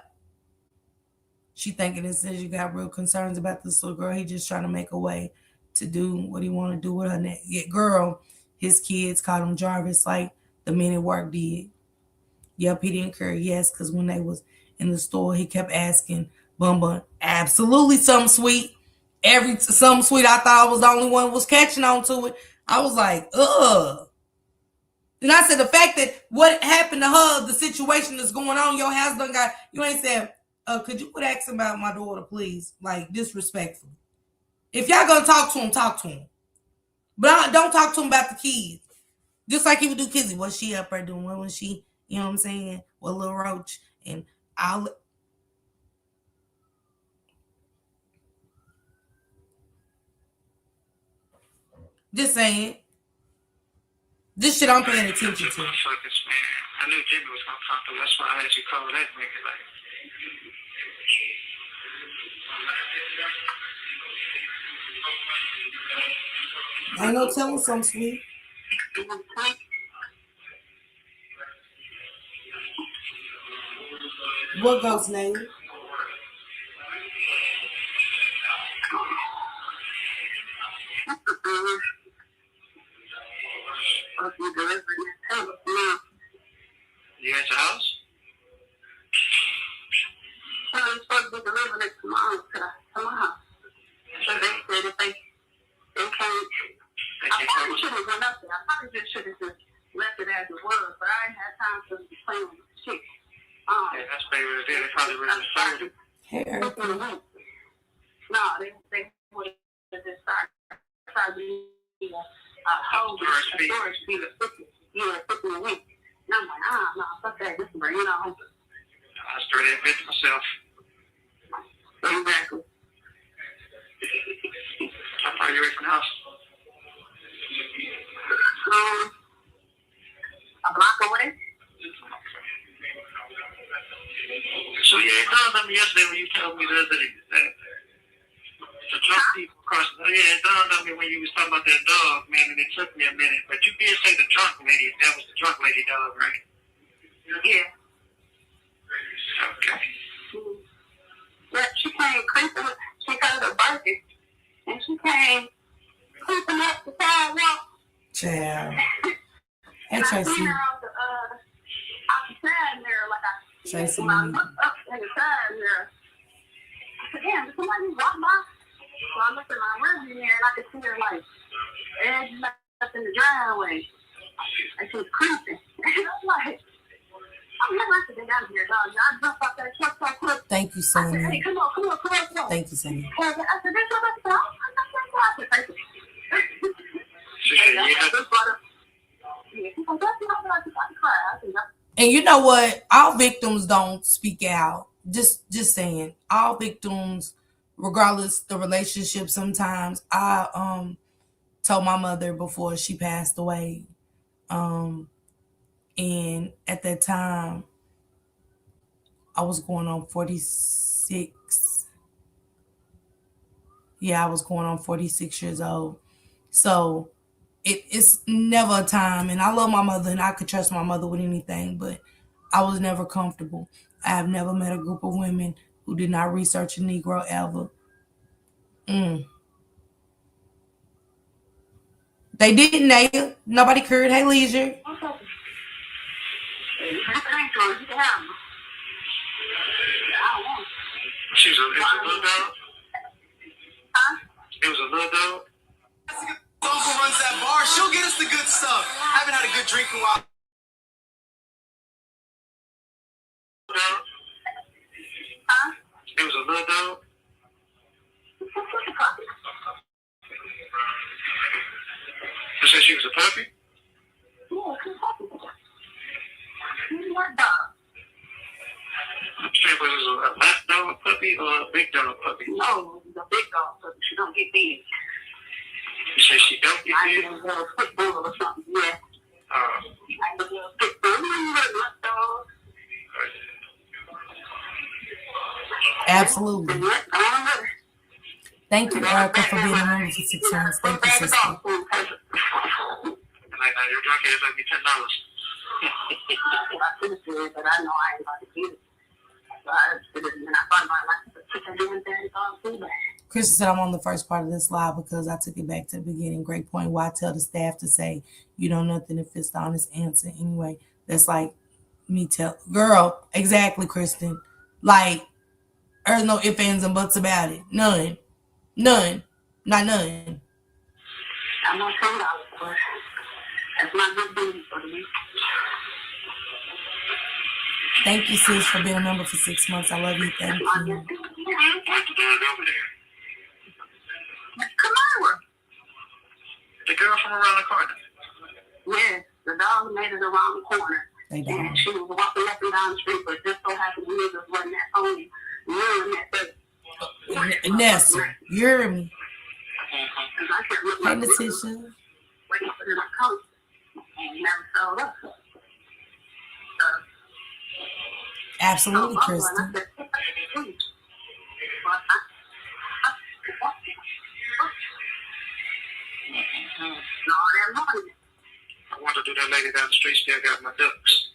She thinking it says you got real concerns about this little girl. He just trying to make a way to do what he want to do with her. Yeah, girl, his kids called him Jarvis like the men at work did. Yep, he didn't care. Yes, because when they was in the store, he kept asking Bumba, absolutely something sweet. Something sweet. I thought I was the only one who was catching on to it. I was like, ugh. And I said, the fact that what happened to her, the situation that's going on, your house done got, you ain't said, could you quit asking about my daughter, please? Like, disrespectfully. If y'all gonna talk to him, talk to him. But don't talk to him about the kids. Just like he would do Kizzy. What she up there doing? What was she, you know what I'm saying? With Lil Roach. And I'll just saying. This shit I'm paying attention to. Man. I knew Jimmy was gonna come through. That's why I had you call that nigga. Like, I ain't no telling some sweet. What ghost name? you at your house? So I'm supposed to be delivering it to my house. So they said if they can't, I probably should have went up there. I probably just should have just left it as it was, but I ain't had time to be playing with shit. Yeah, that's maybe what it did. They probably really started. No, they would have just started a whole storage fee of 50 a week. And I'm like, no, fuck that. This is bring it on. I started that bitch myself. Exactly. How far are you away from the house? A block away. So yeah, it dawned on me yesterday when you told me the other day that the drunk people across. It dawned on me when you was talking about that dog, man, and it took me a minute. But you did say the drunk lady. That was the drunk lady dog, right? Yeah. Okay. But she came creeping. She heard her barking, and she came creeping up the sidewalk. Child. And I seen her out the side mirror, like when I looked up in the side mirror, I said, damn, did somebody walk by? So I looked in my rearview mirror and I could see her like edging up in the driveway. And she was creeping. And I'm like, I'm never to get out of here, dog. I jumped off that truck so quick. Thank you, I said, Sonia. hey, come on. Thank you, Sonia. I said, that's what I said, thank you. She said, And you know what? All victims don't speak out. Just saying. All victims, regardless the relationship, sometimes I told my mother before she passed away. And at that time I was going on 46. Yeah, I was going on 46 years old. So it's never a time, and I love my mother and I could trust my mother with anything, but I was never comfortable. I have never met a group of women who did not research a Negro ever. They didn't, Naya. Nobody cared. Hey, Leisure. It was a little dog? It was a little dog? Uncle runs that bar. She'll get us the good stuff. I haven't had a good drink in a while. It was a little dog? You said she was a puppy? What dog? Was it a lap dog puppy or a big dog puppy? No, the big dog puppy. She don't get big. You say she don't get big? I a little pit bull or something, yeah. I a little pit bull. Dog. Absolutely. Thank you, Erica, for being a member for 6 months. Thank you, sister. Like, now your drunk ass owe me $10. I should have said, but I know I ain't about to get it. So I should have, and I thought about like the chicken doing things all too bad. Kristen said I'm on the first part of this live because I took it back to the beginning. Great point. Why tell the staff to say you know nothing if it's the honest answer anyway? That's like me tell girl, exactly, Kristen. Like there's no ifs, ands, and buts about it. None. Not none. I'm not $10 for it. That's my good business for me. Thank you, sis, for being a member for 6 months. I love you. Thank you. What's the dog over there? Kamara. The girl from around the corner. Yeah, dog made it around the corner. They don't. And she was walking up and down the street, but just so happened the niggas wasn't that only mirroring that baby. Nessa, you hear me? Because I kept looking Hey, like this, Letitia. waiting for them to come. And he never showed up. Absolutely, Kristen. I want to do that lady down the street, still got my ducks.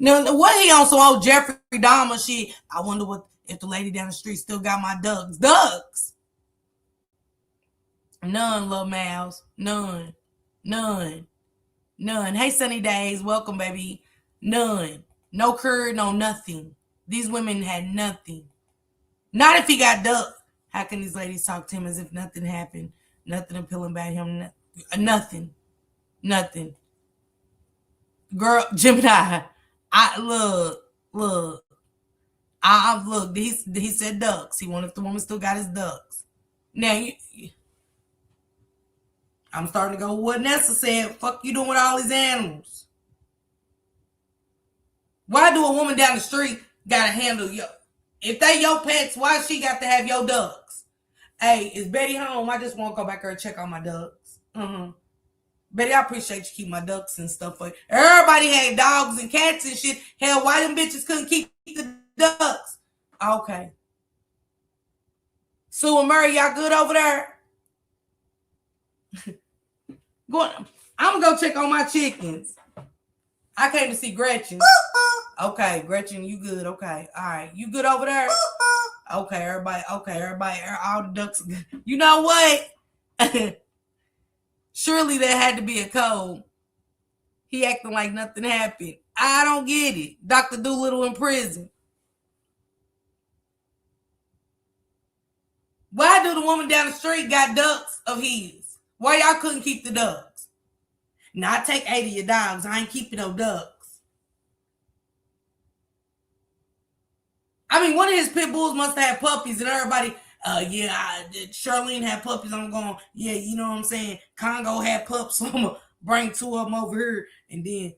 No, what he on some old Jeffrey Dahmer shit? I wonder what if the lady down the street still got my ducks. Ducks? None, little mouse. None. Hey, Sunny Days. Welcome, baby. None. No curd, no nothing. These women had nothing. Not if he got ducked. How can these ladies talk to him as if nothing happened? Nothing appealing about him. Nothing. Girl, Gemini. Look. He said ducks. He wanted if the woman still got his ducks. Now, I'm starting to go with what Nessa said. Fuck you doing with all these animals? Why do a woman down the street gotta handle yo? If they your pets, why she got to have your ducks? Hey, is Betty home? I just want to go back there and check on my ducks. Betty, I appreciate you keep my ducks and stuff. Everybody had dogs and cats and shit. Hell, why them bitches couldn't keep the ducks? Okay. Sue and Murray, y'all good over there? I'm gonna go check on my chickens. I came to see Gretchen. Okay, Gretchen, you good? Okay, all right, you good over there? Okay, everybody. All the ducks. You know what? Surely there had to be a code. He acting like nothing happened. I don't get it. Dr. Doolittle in prison. Why do the woman down the street got ducks of his? Why y'all couldn't keep the ducks? Now, I take 8 of your dogs. I ain't keeping no ducks. I mean, one of his pit bulls must have puppies, and everybody, Charlene had puppies. I'm going, yeah, you know what I'm saying? Congo had pups, so I'm going to bring 2 of them over here. And then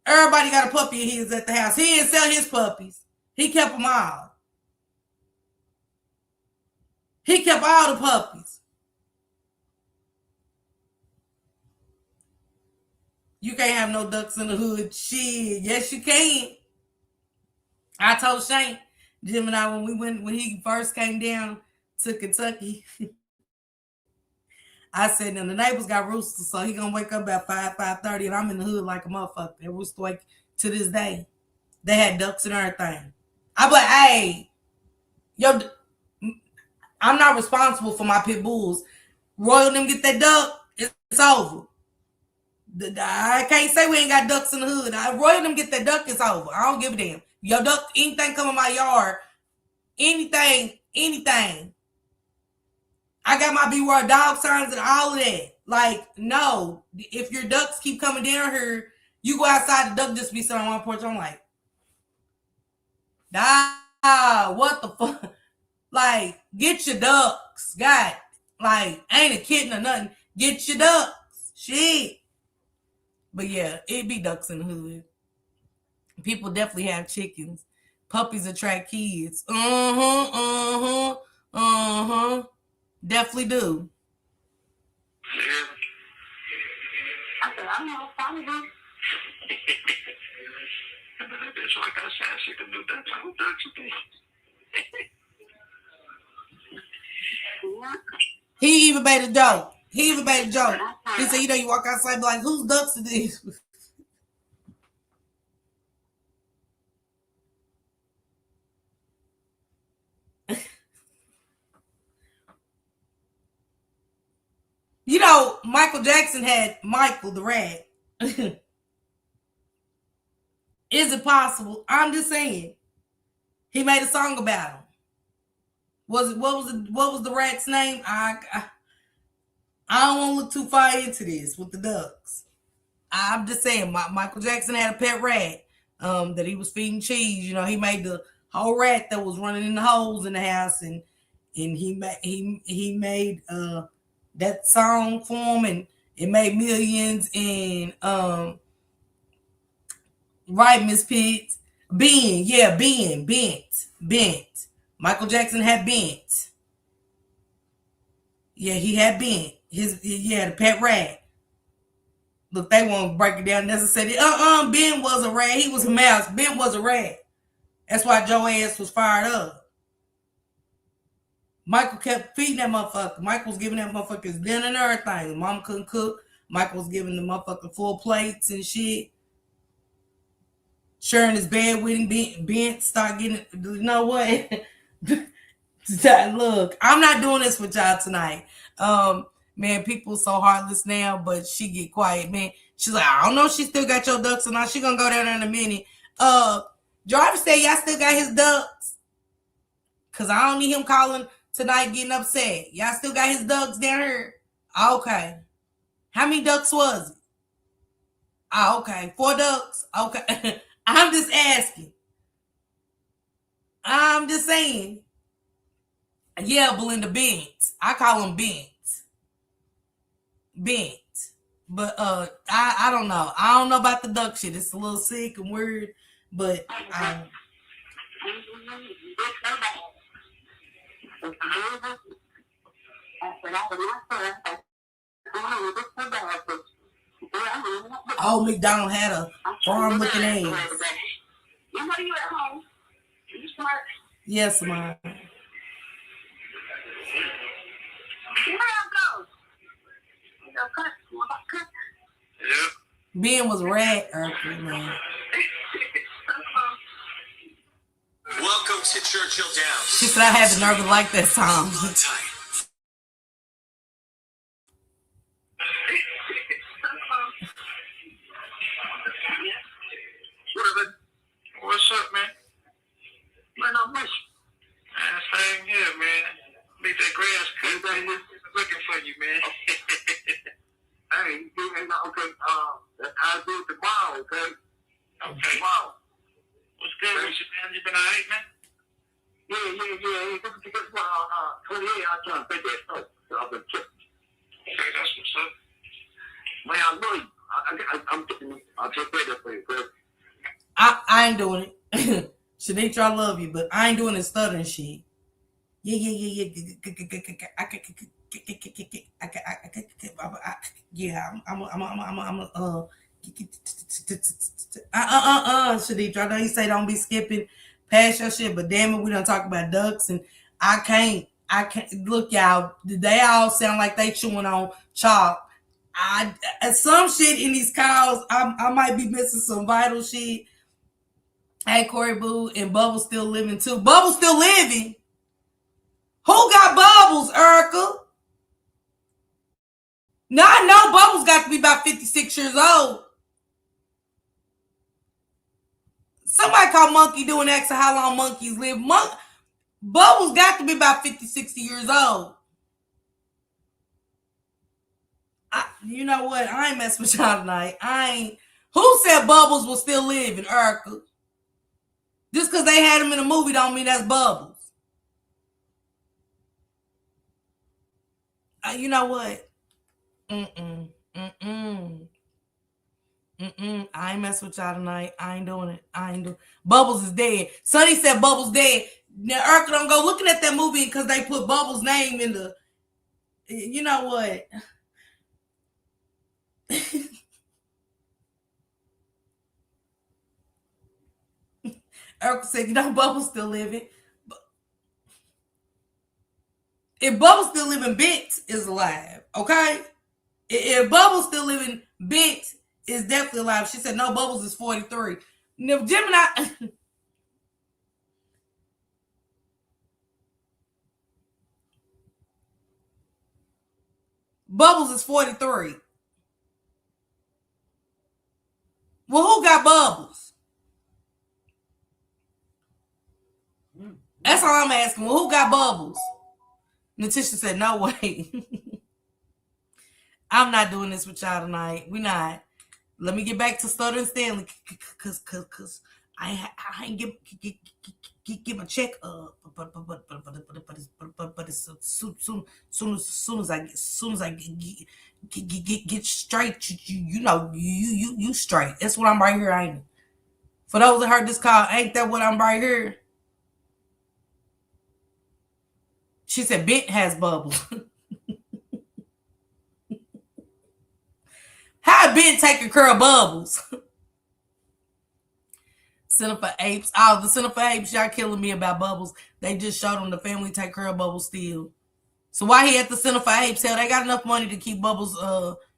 everybody got a puppy of his at the house. He didn't sell his puppies. He kept them all. He kept all the puppies. You can't have no ducks in the hood. Shit. Yes, you can. I told Shane, Gemini, when he first came down to Kentucky, I said, now the neighbors got roosters, so he gonna wake up about 5:30, and I'm in the hood like a motherfucker. That rooster wake to this day. They had ducks and everything. I'm like, hey, I'm not responsible for my pit bulls. Royal them get that duck, it's over. I can't say we ain't got ducks in the hood. Royal them get that duck, it's over. I don't give a damn. Your duck, anything come in my yard, anything. I got my beware dog signs and all of that. Like, no. If your ducks keep coming down here, you go outside, the duck just be sitting on my porch. I'm like, what the fuck? Like, get your ducks. God, like, ain't a kitten or nothing. Get your ducks. Shit. But yeah, it be ducks in the hood. People definitely have chickens. Puppies attract kids. Definitely do. I said, I know, probably do. Bitch, like I said, she can do that type of ducks again. He even made a joke. He said, you walk outside and be like, whose ducks are these? Michael Jackson had Michael the rat. Is it possible? I'm just saying. He made a song about him. What was the rat's name? I don't want to look too far into this with the ducks. I'm just saying, Michael Jackson had a pet rat that he was feeding cheese. He made the whole rat that was running in the holes in the house, and and he made that song for him, and it made millions. And right, Miss Pitts, bent. Michael Jackson had bent. Yeah, he had bent. He had a pet rat. Look, they won't break it down necessarily. Ben was a rat. He was a mouse. Ben was a rat. That's why Joe ass was fired up. Michael kept feeding that motherfucker. Michael was giving that motherfuckers dinner and everything. Mom couldn't cook. Michael was giving the motherfucker full plates and shit. Sharing his bed with him. Ben start getting, you know what? Look, I'm not doing this with y'all tonight. Man, people so heartless now, but she get quiet, man. She's like, I don't know if she still got your ducks or not. She gonna go down there in a minute. Jarvis said y'all still got his ducks. Cause I don't need him calling tonight getting upset. Y'all still got his ducks down here? Okay. How many ducks was it? Okay. 4 ducks? Okay. I'm just asking. I'm just saying. Yeah, Belinda Bent. I call him Bent. Bent. But I don't know. I don't know about the duck shit. It's a little sick and weird, but Old McDonald had a farm looking ass. You know you at home. You smart. Yes, ma'am. Where I go? Yeah. Ben was rat earthly, man. Welcome to Churchill Downs. She said I had the nerve to like that song. What's up, man? Man, I miss you. Man, same here, man. Make that grass cut, man. Looking for you, man. Hey, okay, I'll do it tomorrow, okay? Okay. Tomorrow. What's good with you, man? You been all right, man? Yeah. This is 28, I'm trying to take that stuff. So I've been tripping. Okay, that's what's up. Man, I know you. I'll take that for you, okay? I ain't doing it. Shanitra, I love you, but I ain't doing this stuttering shit. Yeah. Shanitra, I know you say don't be skipping past your shit, but damn it, we don't talk about ducks, and I can't look, y'all. They all sound like they chewing on chalk. Some shit in these calls, I might be missing some vital shit. Hey, Corey Boo, and Bubbles still living too. Bubbles still living? Who got Bubbles, Urkel? Now I know Bubbles got to be about 56 years old. Somebody call Monkey doing X of how long monkeys live. Bubbles got to be about 50, 60 years old. You know what? I ain't messing with y'all tonight. Who said Bubbles was still living, Urkel? Just because they had him in a movie don't mean that's Bubbles. You know what? I ain't messing with y'all tonight. I ain't doing it. Bubbles is dead. Sonny said Bubbles dead. Now Urkel don't go looking at that movie because they put Bubbles' name in the. You know what? Urkel said, Bubbles still living. If Bubbles still living, Bent is alive. Okay? If Bubbles still living, Bent is definitely alive. She said, no, Bubbles is 43. Now, Gemini. Bubbles is 43. Well, who got Bubbles? That's all I'm asking. Well, who got Bubbles? Natisha said, no way. I'm not doing this with y'all tonight. We not. Let me get back to Stutter and Stanley. Cause I ain't get my check but as soon as I get straight, you straight. That's what I'm right here, ain't it? For those that heard this call, ain't that what I'm right here? She said Bent has bubbles. How Bent taking care of bubbles? Center for Apes. Oh, the Center for Apes, y'all killing me about Bubbles. They just showed them the family take care of Bubbles still. So why he at the Center for Apes? Hell, they got enough money to keep Bubbles,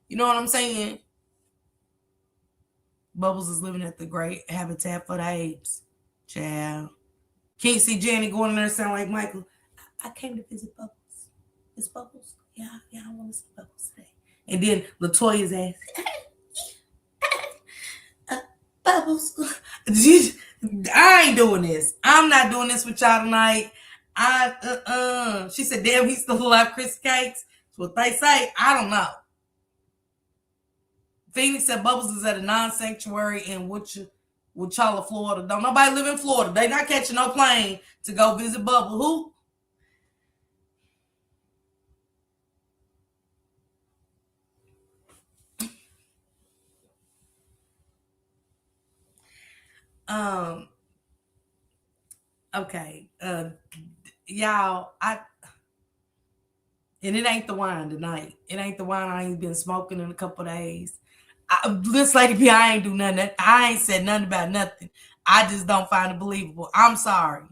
you know what I'm saying? Bubbles is living at the great Habitat for the Apes. Child. Can't see Janet going in there sound like Michael. I came to visit Bubbles. It's Bubbles. Yeah, I want to see Bubbles today. And then Latoya's ass. Bubbles. I ain't doing this. I'm not doing this with y'all tonight. She said, damn, he's still alive, Chris Cakes. That's what they say. I don't know. Phoenix said Bubbles is at a non-sanctuary in Wauchula, Florida. Don't nobody live in Florida. They not catching no plane to go visit Bubble. Who? Okay. Y'all, and it ain't the wine tonight. It ain't the wine. I ain't been smoking in a couple days. This lady B, I ain't do nothing. I ain't said nothing about nothing. I just don't find it believable. I'm sorry.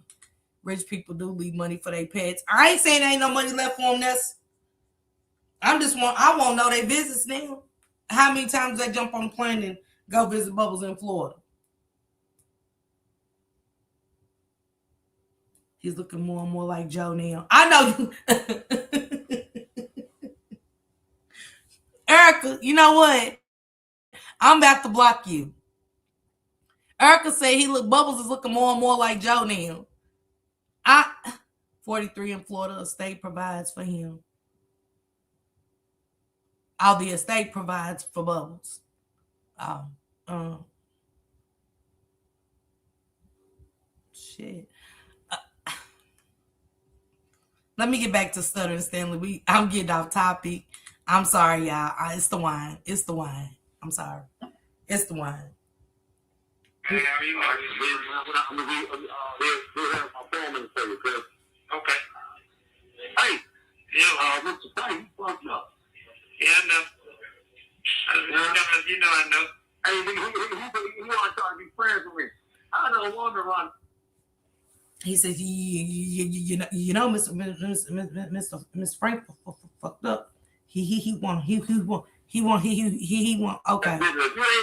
Rich people do leave money for their pets. I ain't saying there ain't no money left for them. I want to know their business now. How many times they jump on a plane and go visit Bubbles in Florida? He's looking more and more like Joe now. I know you. Erica, you know what? I'm about to block you. Erica said Bubbles is looking more and more like Joe now. 43 in Florida, estate provides for him. All the estate provides for Bubbles. Shit. Let me get back to Stutter and Stanley. I'm getting off topic. I'm sorry, y'all. It's the wine. It's the wine. I'm sorry. It's the wine. Hey, how are you? I'm going to have my phone in the table, Chris. Okay. Hey. Yeah. Mr. Frank, you fucked up. Yeah, I know. I know. Hey, he want to try to be friends with me. I don't want to run. He says, you know, Mr. Frank fucked up. He want. Okay. You ain't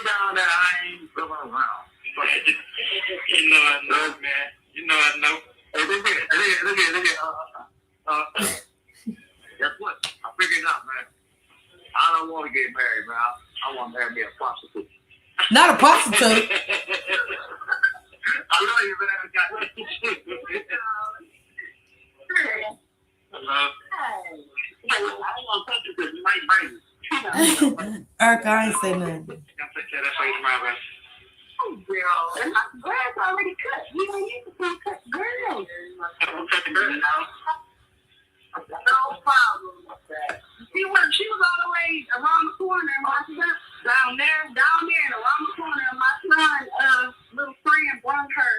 down there. I ain't coming around. You know I know, man. You know I know. Hey, look at. Guess what? I figured it out, man. I don't want to get married, man. I want to marry me a prostitute. Not a prostitute. I know you, man. I got hello. I don't want to touch you because you might bring it. Erica, I ain't say nothing. Oh, girl. And my grass already cut. You don't need to cut girls. I'm cutting girls now. No problem with that. She was all the way around the corner and my son down there and around the corner and my son little friend brung her.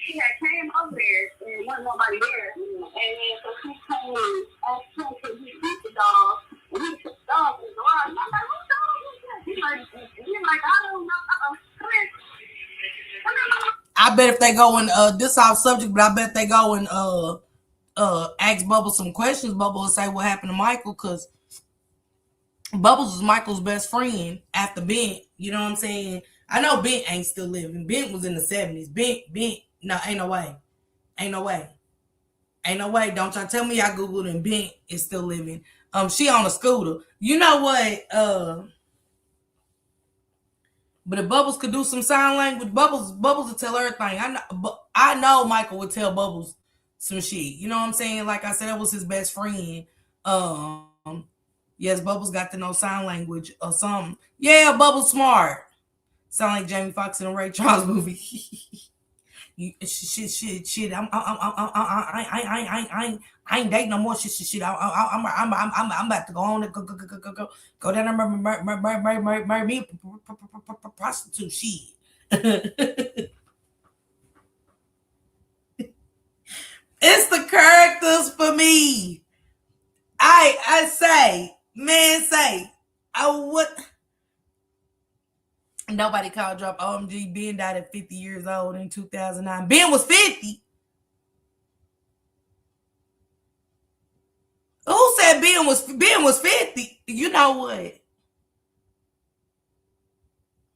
She had came over there and wasn't nobody there. And then so she came and asked him to beat the dog. And he took the dog in the garage. And I'm like, what dog is that? He's like, I don't know. Come here. I bet if they go in this off subject, but I bet they go and ask Bubbles some questions, Bubbles will say what happened to Michael, because Bubbles is Michael's best friend after Bent. You know what I'm saying? I know Bent ain't still living. Bent was in the 70s. Bent, no, ain't no way. Ain't no way. Don't y'all tell me I Googled and Bent is still living. She on a scooter. You know what? But if Bubbles could do some sign language, Bubbles would tell everything. I know Michael would tell Bubbles some shit. You know what I'm saying? Like I said, that was his best friend. Yes, Bubbles got to know sign language or something. Yeah, Bubbles smart. Sound like Jamie Foxx in a Ray Charles movie. Shit. I ain't dating no more. Shit. I'm about to go on and go down and marry me prostitute. Shit. It's the characters for me. I say, man, say, what? Nobody called drop OMG. Ben died at 50 years old in 2009. Ben was 50. Who said Ben was 50? You know what?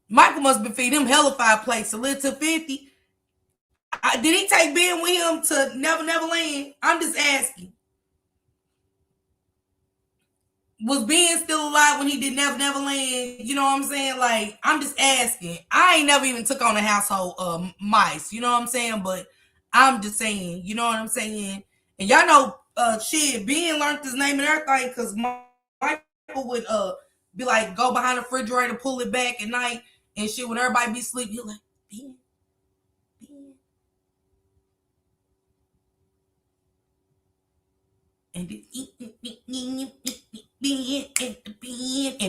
Michael must be feeding him hellified plates to live to 50. Did he take Ben with him to Never Land? I'm just asking. Was Ben still alive when he did Never Land? You know what I'm saying? Like, I'm just asking. I ain't never even took on a household mice. You know what I'm saying? But I'm just saying. You know what I'm saying? And y'all know, shit, Ben learned his name and everything because Michael would be like, go behind the refrigerator, pull it back at night and shit. When everybody be asleep, he'll like, Ben. And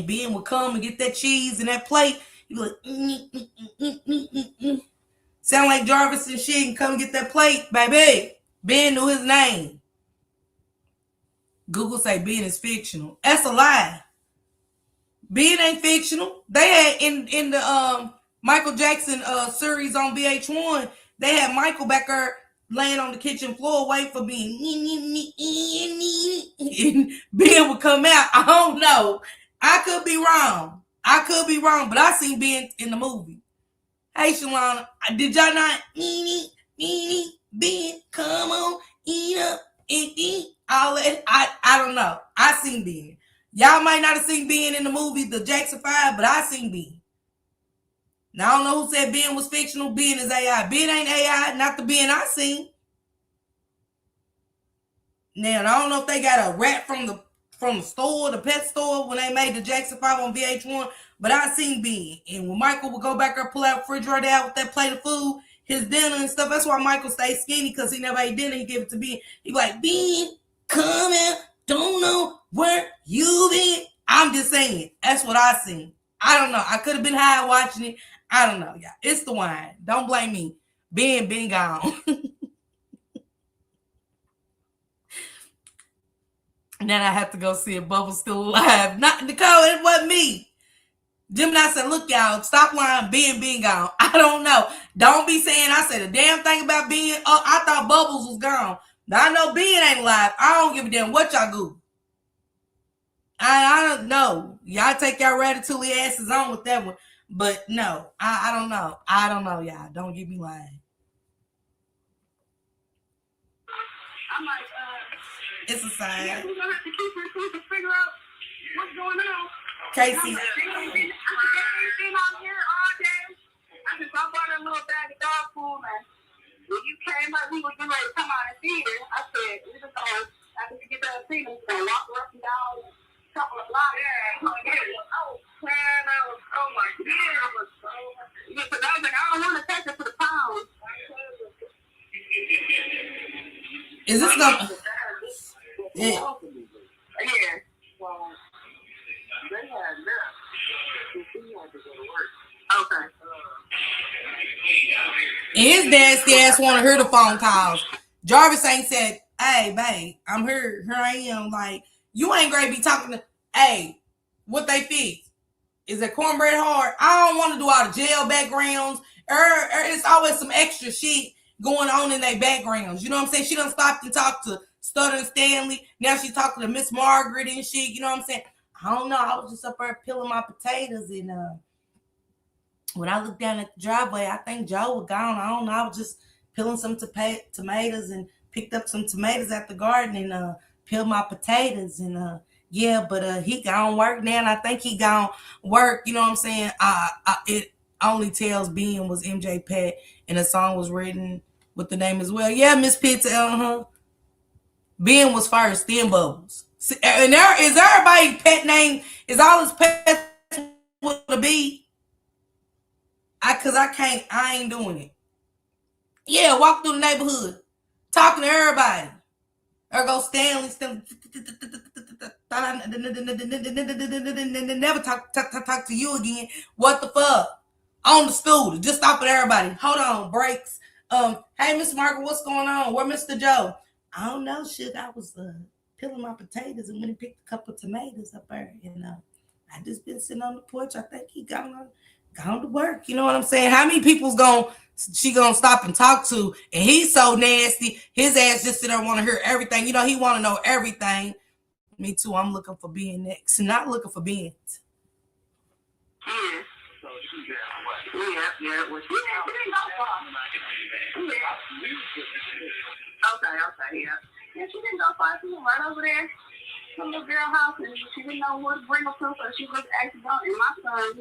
Ben would come and get that cheese and that plate. He'd be like, sound like Jarvis and shit, and come and get that plate, baby. Ben knew his name. Google say Ben is fictional. That's a lie. Ben ain't fictional. They had in the Michael Jackson series on VH1, they had Michael back there laying on the kitchen floor waiting for Ben. And Ben would come out. I don't know. I could be wrong, but I seen Ben in the movie. Hey, Shalana, did y'all not? Ben, come on, eat up and eat. All that. I don't know. I seen Ben. Y'all might not have seen Ben in the movie, The Jackson 5, but I seen Ben. Now, I don't know who said Ben was fictional. Ben is AI. Ben ain't AI, not the Ben I seen. Now, I don't know if they got a rat from the store, the pet store, when they made the Jackson 5 on VH1, but I seen Ben. And when Michael would go back there, pull out the refrigerator out with that plate of food, his dinner and stuff, that's why Michael stayed skinny, because he never ate dinner. He give it to Ben. He be like, Ben, come out. Don't know where you been. I'm just saying. That's what I seen. I don't know. I could have been high watching it. I don't know, y'all. It's the wine. Don't blame me. Ben been gone. And then I have to go see if Bubba's still alive. Not Nicole, it wasn't me. Gemini said, look, y'all, stop lying. Ben gone. I don't know. Don't be saying I said a damn thing about Ben. Oh, I thought Bubbles was gone. Now I know Ben ain't alive. I don't give a damn what y'all do. I don't know. Y'all take y'all ratatouille asses on with that one. But no, I don't know. I don't know, y'all. Don't get me lying. I'm like, it's a sign. Yeah, we're gonna have to keep her to figure out what's going on. Casey. I've been out here all day. I bought a little bag of dog food, and when you came up, we were getting ready to come out and feed her. I said, we're just gonna, after we get done feeding her, we're gonna walk her up and down a couple of blocks. Yeah. Oh, man, I was so much. Yeah, I was so much. Yeah, because I was like, I don't want to take her to the pound. Is this gonna? Yeah. Well, they had left. He had to go to work. Okay. His nasty ass want to hear the phone calls. Jarvis ain't said, hey, babe, I'm here. Here I am. Like, you ain't going to be talking to, hey, what they fix? Is it cornbread hard? I don't want to do all the jail backgrounds. It's always some extra shit going on in their backgrounds. You know what I'm saying? She done stopped and talked to Stutter and Stanley. Now she's talking to Miss Margaret and shit. You know what I'm saying? I don't know. I was just up there peeling my potatoes, and when I looked down at the driveway, I think Joe was gone. I don't know. I was just peeling some tomatoes and picked up some tomatoes at the garden and peeled my potatoes. And yeah, but he gone work now, and I think he gone work. You know what I'm saying? It only tells Ben was MJ Pet, and the song was written with the name as well. Yeah, Miss Pitts. Ben was first, then Bubbles. And there is everybody's pet name. Is all his pets with a B? I ain't doing it. Yeah, walk through the neighborhood, talking to everybody. There goes Stanley. Never talk to you again. What the fuck? On the scooter, just stopping everybody. Hold on, brakes. Hey, Miss Margaret, what's going on? Where Mr. Joe? I don't know, shit. I was peeling my potatoes and when he picked a couple of tomatoes up there, I just been sitting on the porch. I think he gone to work. You know what I'm saying? How many people's she gonna stop and talk to? And he's so nasty. His ass just sit there and want to hear everything. He want to know everything. Me too. I'm looking for being next, not looking for being. Yeah. Yeah. Well, she didn't go far. Okay, yeah. Yeah, she didn't go far. She went right over there to the little girl house, and she didn't know what to bring her to, so she was actually going. And my son,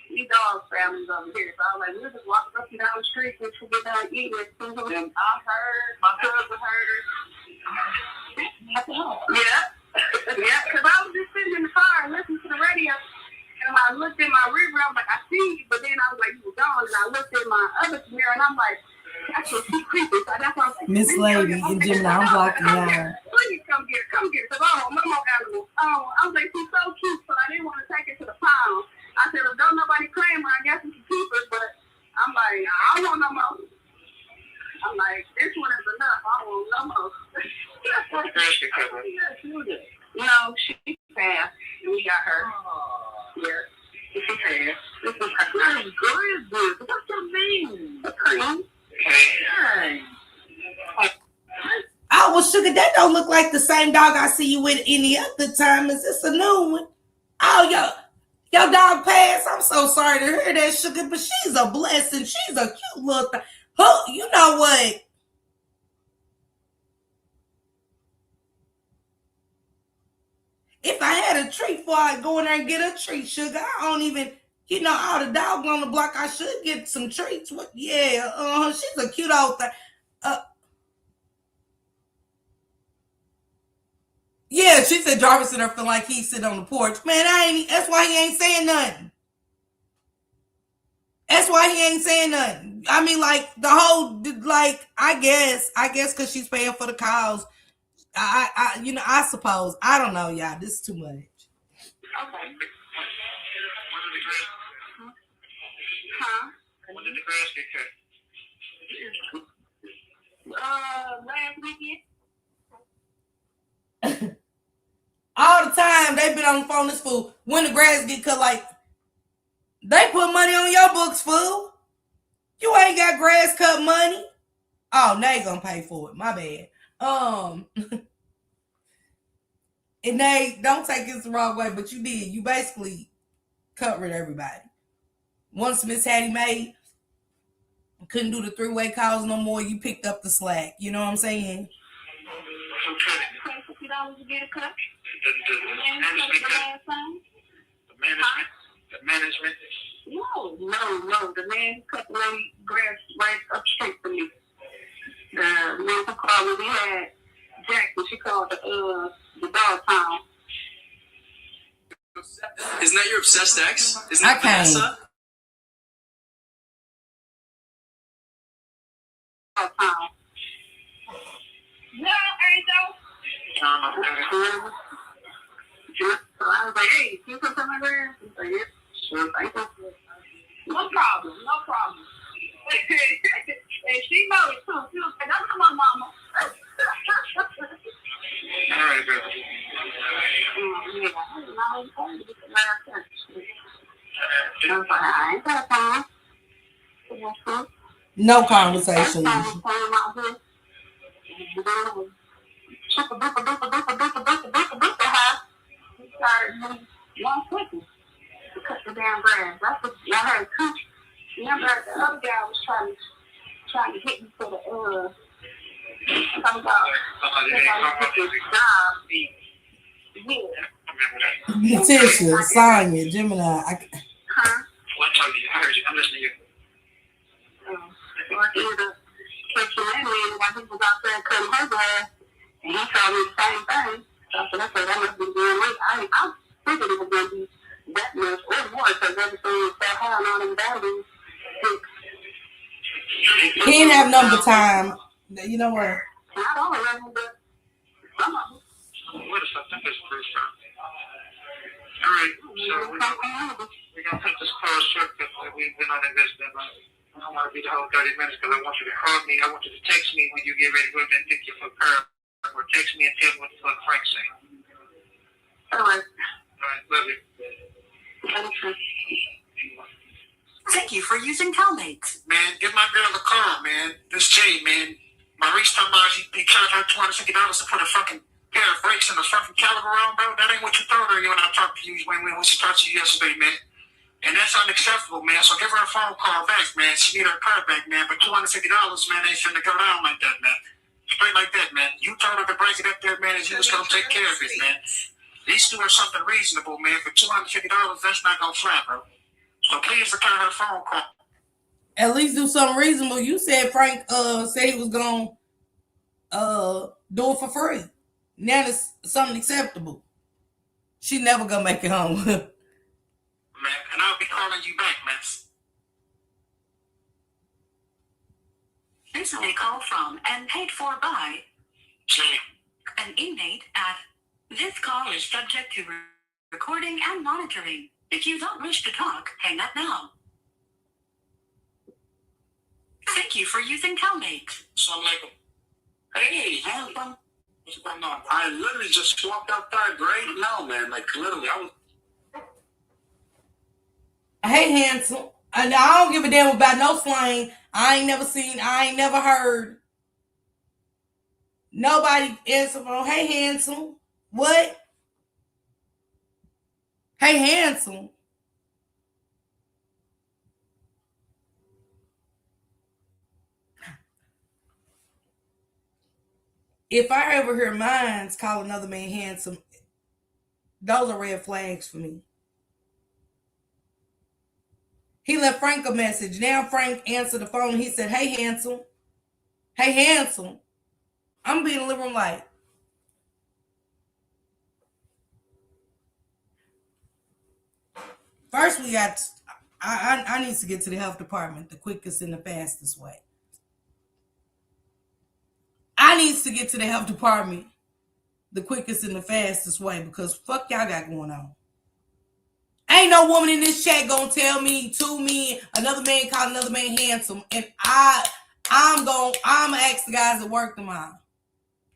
these dogs families over here. So I was like, we'll just walk up and down the street and she'll get done eating it. And I heard, my cousin heard her. Yeah. Yeah, because I was just sitting in the car and listening to the radio. And I looked in my rear view, I was like, I see you. But then I was like, you were gone. And I looked in my other mirror and I'm like, that's just too creepy. So that's why I'm like, Miss Lady and Gemini, I'm blocking her. Please come get her. Because I don't want no more animals. I was like, she's so cute, but I didn't want to take it to the pound. I said, well, don't nobody claim her. I guess we can keep her. But I'm like, I don't want no more. I'm like, this one is enough. I don't want no more. No, she passed. And we got her. Yeah. She passed. This is her. That's good. What's your name? Cream. Oh, well, Sugar, that don't look like the same dog I see you with any other time. Is this a new one? Oh, your dog passed. I'm so sorry to hear that, Sugar, but she's a blessing. She's a cute little thing. You know what? If I had a treat for I go in there and get a treat, Sugar, I don't even, all the dogs on the block, I should get some treats. Yeah, she's a cute old thing. Yeah, she said Jarvis in her feel like he sit on the porch. Man, that's why he ain't saying nothing. That's why he ain't saying nothing. I mean, like, the whole, like, I guess because she's paying for the cows. I suppose. I don't know, y'all. This is too much. Okay. Huh? When did the grass get cut? Last weekend. All the time they've been on the phone this fool. When the grass get cut, like, they put money on your books, fool. You ain't got grass cut money. Oh, now you gonna pay for it. My bad. And they don't take this the wrong way, but you did. You basically covered everybody. Once Miss Hattie Mae couldn't do the three-way calls no more, you picked up the slack. You know what I'm saying? $50 to get a cut. The management. No. The man cut the lady grass right up straight for me. The man who called when we had Jackson, she called the dog pound. Isn't that your obsessed ex? Isn't that Vanessa? Dog pound. No, ain't no. So I was like, hey, can you come to my grass? He's like, yeah, sure, thank you. No problem. And she knows it too. She was like, that's my mama. All right, brother. No conversation. One cookie to cut the damn grass. That's what I heard. Remember, the other guy was trying to hit me for the talking about Letitia, Sonya, Gemini. Huh? Well, I'm talking to you. I heard you. I'm listening to you. So I ended up catching that man while he was out there cutting her grass, and he told me the same thing. So I said, that must be doing late. I figured it was going to be that much or more because everything was so high on them batteries. He didn't have number time. You know what? Not all of them, but some of them. What is that? That's pretty strong. All right, so we're gonna put this closed circuit that we've been on in this deadline. I don't want to be the whole 30 minutes because I want you to call me. I want you to text me when you get ready to go and pick your foot curb, or text me and tell me what the fuck Frank's saying. All right. All right, love you. Thank you for using Calmate. Man, give my girl a call, man. This Jay, man. Maurice talking about he charged her $250 to put a fucking pair of brakes in the fucking caliber on, bro. That ain't what you told her when I talked to you when she talked to you yesterday, man. And that's unacceptable, man. So give her a phone call back, man. She need her car back, man. But $250, man, ain't finna go down like that, man. Straight like that, man. You told her to break it up there, man, and you was gonna take care of it, man. At least do her something reasonable, man. For $250, that's not gonna fly, bro. So please return her phone call. At least do something reasonable. You said Frank said he was gonna do it for free. Now it's something acceptable. She never gonna make it home. Man, and I'll be calling you back, man. This is a call from and paid for by Jay. an inmate at this call is subject to recording and monitoring. If you don't wish to talk, hang up now. Thank you for using Calmate. Assalamualaikum. Hey, handsome. What's going on? I literally just walked outside right now, man. Like, literally, I was... Hey, handsome. I don't give a damn about no slang. I ain't never seen, I ain't never heard nobody answer phone. Hey, handsome. What? Hey, handsome. If I ever hear mines call another man handsome, those are red flags for me. He left Frank a message. Now Frank answered the phone. He said, hey, handsome. Hey, handsome. I'm being a living room like, first we got, I need to get to the health department the quickest and the fastest way. I need to get to the health department the quickest and the fastest way because fuck y'all got going on. Ain't no woman in this chat gonna tell me, to me, another man call another man handsome, and I'm gonna ask the guys at work tomorrow.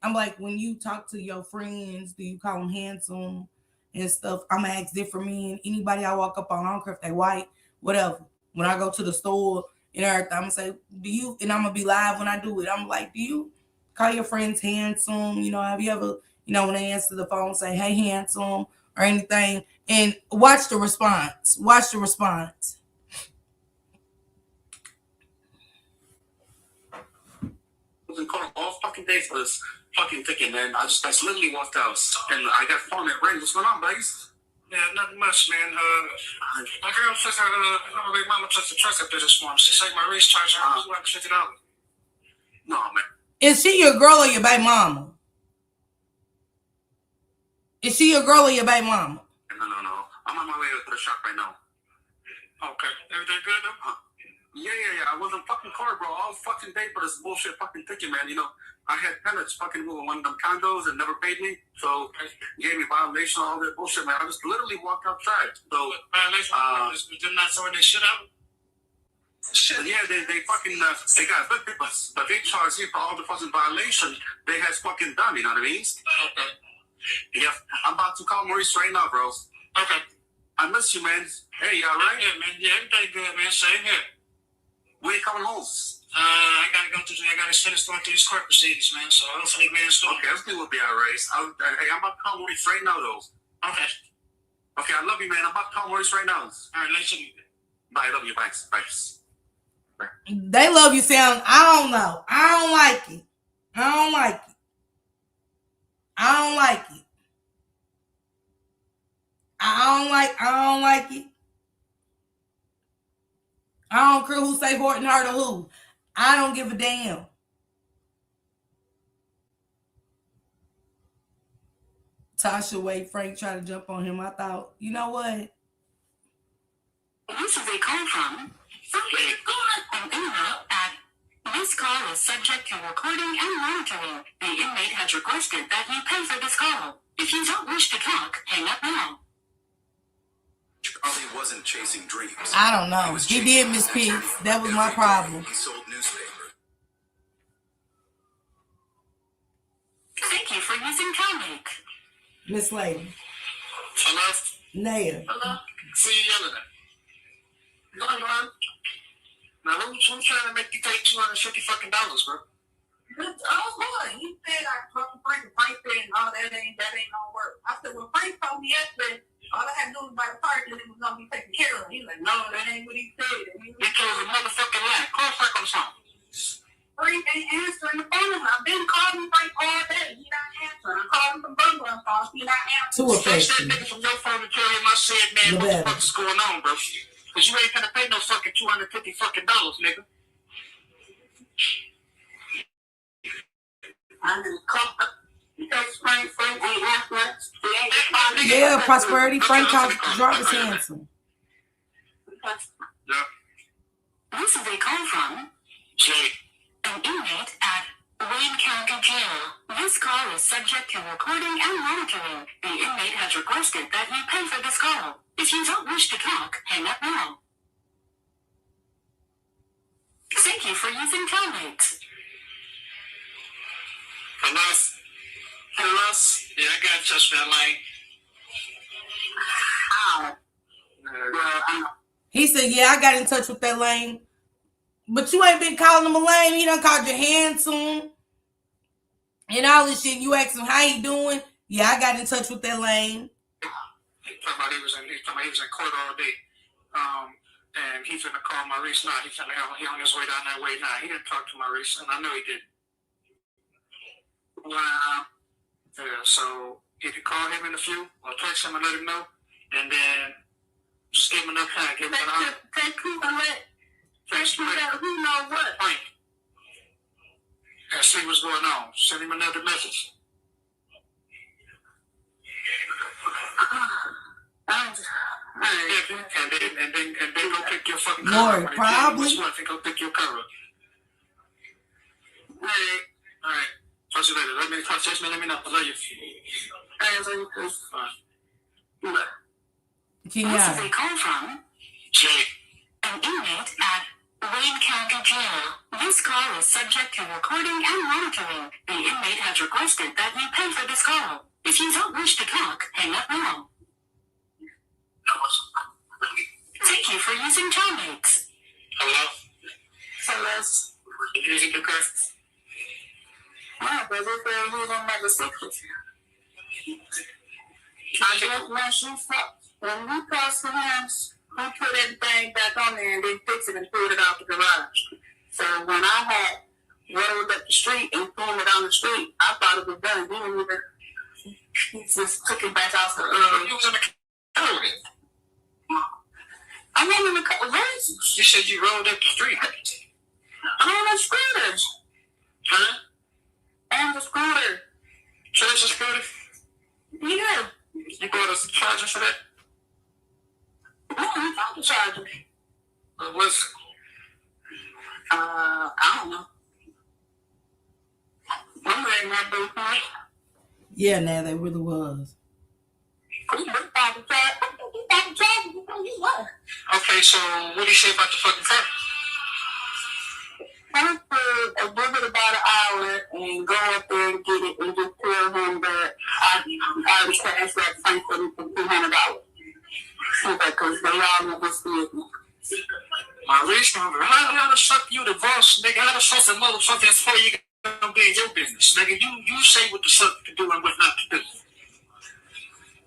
I'm like, when you talk to your friends, do you call them handsome and stuff? I'm gonna ask different men. Anybody I walk up on, I don't care if they white, whatever. When I go to the store and everything, I'm gonna say, do you? And I'm gonna be live when I do it. I'm like, do you call your friends handsome? You know, have you ever, you know, when they answer the phone, say, hey, handsome, or anything? And watch the response. Watch the response. I was calling all fucking day for this fucking ticket, man. I literally walked out and I got phone that rang. What's going on, buddies? Yeah, nothing much, man. My girl says her mama touched the truck up there this morning. She said my race charge her $250. No, man. Is she your girl or your baby mama? Is she your girl or your baby mama? No. I'm on my way to the shop right now. Okay. Everything good, though? Huh? Yeah. I was in fucking car, bro, all fucking day for this bullshit fucking ticket, man. You know, I had tenants fucking moving one of them condos and never paid me, so gave me violation, all that bullshit, man. I just literally walked outside. So violation? They're not sorting their shit out? Shit. Yeah, they fucking they got but they charged me for all the fucking violation they has fucking done. You know what I mean? Okay. Yeah, I'm about to call Maurice right now, bro. Okay. I miss you, man. Hey, you all right? Yeah, man. Yeah, everything good, man. Same here. When you coming home? I gotta finish going through these court proceedings, man. So hopefully, man, okay, everything will be all right. Hey, I'm about to call Maurice right now, though. Okay. Okay, I love you, man. I'm about to call Maurice right now. All right, let's see. Bye, I love you. Bye. They love you sound, I don't know. I don't like it. I don't like it. I don't like it. I don't care who say Horton Heart or who. I don't give a damn. Tasha Wade Frank tried to jump on him. I thought, you know what? This is a call from an inmate at This call is subject to recording and monitoring. The inmate has requested that you pay for this call. If you don't wish to talk, hang up now. Charlie wasn't chasing dreams. I don't know. He did Miss Pigs. That was my problem. He sold newspapers. Thank you for using CalMake. Miss Lady. Hello? Naya. Hello? See you yelling at me. Going on? Now, who's trying to make you take $250 fucking dollars, bro? Oh, boy, he said I told Frank said and all that ain't gonna work. I said, well, Frank told me yesterday, all I had to do was buy the part and it was gonna be taken care of. He's like, no, that ain't what he said. He told a motherfucking lie. Call Frank on the phone. Frank ain't answering the phone. I've been calling Frank all day. He not answering. I called him from Bungalow calls. He not answering. Too affectionate. That nigga from your phone and tell him I said, man, what the fuck is going on, bro? Cause you ain't gonna pay no fucking $250 fucking dollars, nigga. I'm gonna call because Frank ain't answering. Yeah, Prosperity. Frank called Jarvis handsome. Yeah. This is a call from Jay. an inmate at Wayne County Jail. This call is subject to recording and monitoring. The inmate has requested that you pay for this call. If you don't wish to talk, hang up now. Thank you for using CalMake. Hello? Yeah, I got to touch that line. How? He said, yeah, I got in touch with that lame. But you ain't been calling him a lame. He done called you handsome and all this shit. You asked him how he doing. Yeah, I got in touch with that lame. He talking about he was in court all day. And he's gonna call Maurice now. He's on his way down that way now. He didn't talk to Maurice, and I know he did. Wow. Yeah, so if you call him in a few, or text him and let him know, and then just give him enough time. Give him an text him who knows what? Frank. And see what's going on. Send him another message. And then go pick your fucking car up. Probably. Go pick your car up. All right. Talk to you later. Let me know. I love you. This is a call from Jay. an inmate at Wayne County Jail. This call is subject to recording and monitoring. The inmate has requested that you pay for this call. If you don't wish to talk, hang up now. Thank you for using CalMake. Hello? Did you get the car? Yeah, but if you don't make a secret. I just mentioned when we crossed the house, we put everything back on there and then fixed it and pulled it out the garage. So when I had rolled up the street and pulled it on the street, I thought it was done. He didn't even, he just took it back out the You was in the car with it. I went in the car. You said you rolled up the street. I'm on the scooter. Huh? On the scooter. Church is scooter? Yeah. You bought us a charger for that? No, I got the charger. What was it? I don't know. I'm ready to my big point. Yeah, now they really was. Okay, so what do you say about the fucking car? I could give it about an hour and go up there and get it and just tell him that I was transferred that Frank for $200. Because they all know this business. Maurice, how the fuck you the boss, nigga? How the fuck the motherfucking for you gonna be in your business, nigga? You say what the fuck to do and what not to do.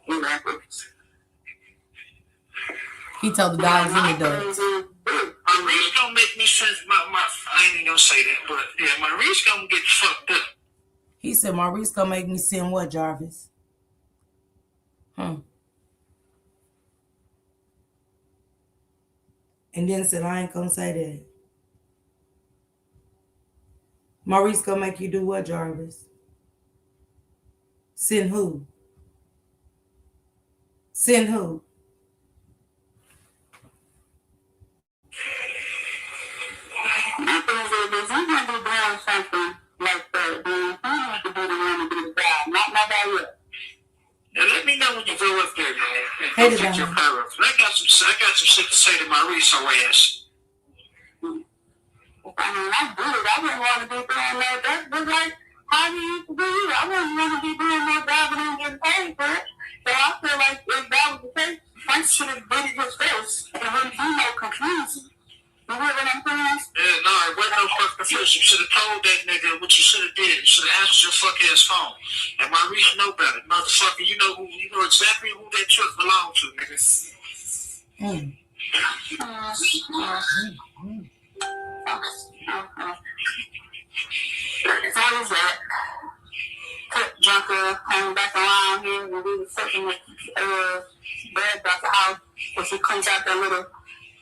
Exactly. He told the dogs in the dogs. Maurice gonna make me sense. I ain't even gonna say that, but yeah, Maurice gonna get fucked up. He said Maurice gonna make me send what, Jarvis? And then said, I ain't gonna say that. Maurice gonna make you do what, Jarvis? Send who? Send who? I or something like that, then he needs to be the one to do the job, not nobody else. Now let me know when you go up there, man. Hey, And get your paragraph. I got some shit to say to my resource ass. I mean, I do it. I wouldn't want to be doing that. That's just like how you used to do it. I wouldn't want to be doing no job and then getting paid for it. So I feel like if that was the case, Frank should have been in his face and wouldn't be no confusion. You hear what I'm saying? Yeah, no, it wasn't no fucking confusion. You should have told that nigga what you should have did. You should have answered your fuck ass phone. And my reach know better. Motherfucker, you know exactly who that truck belonged to, nigga. It's always that. Cut Junker came back around here when we were taking the bag out the house, because he cleans out the little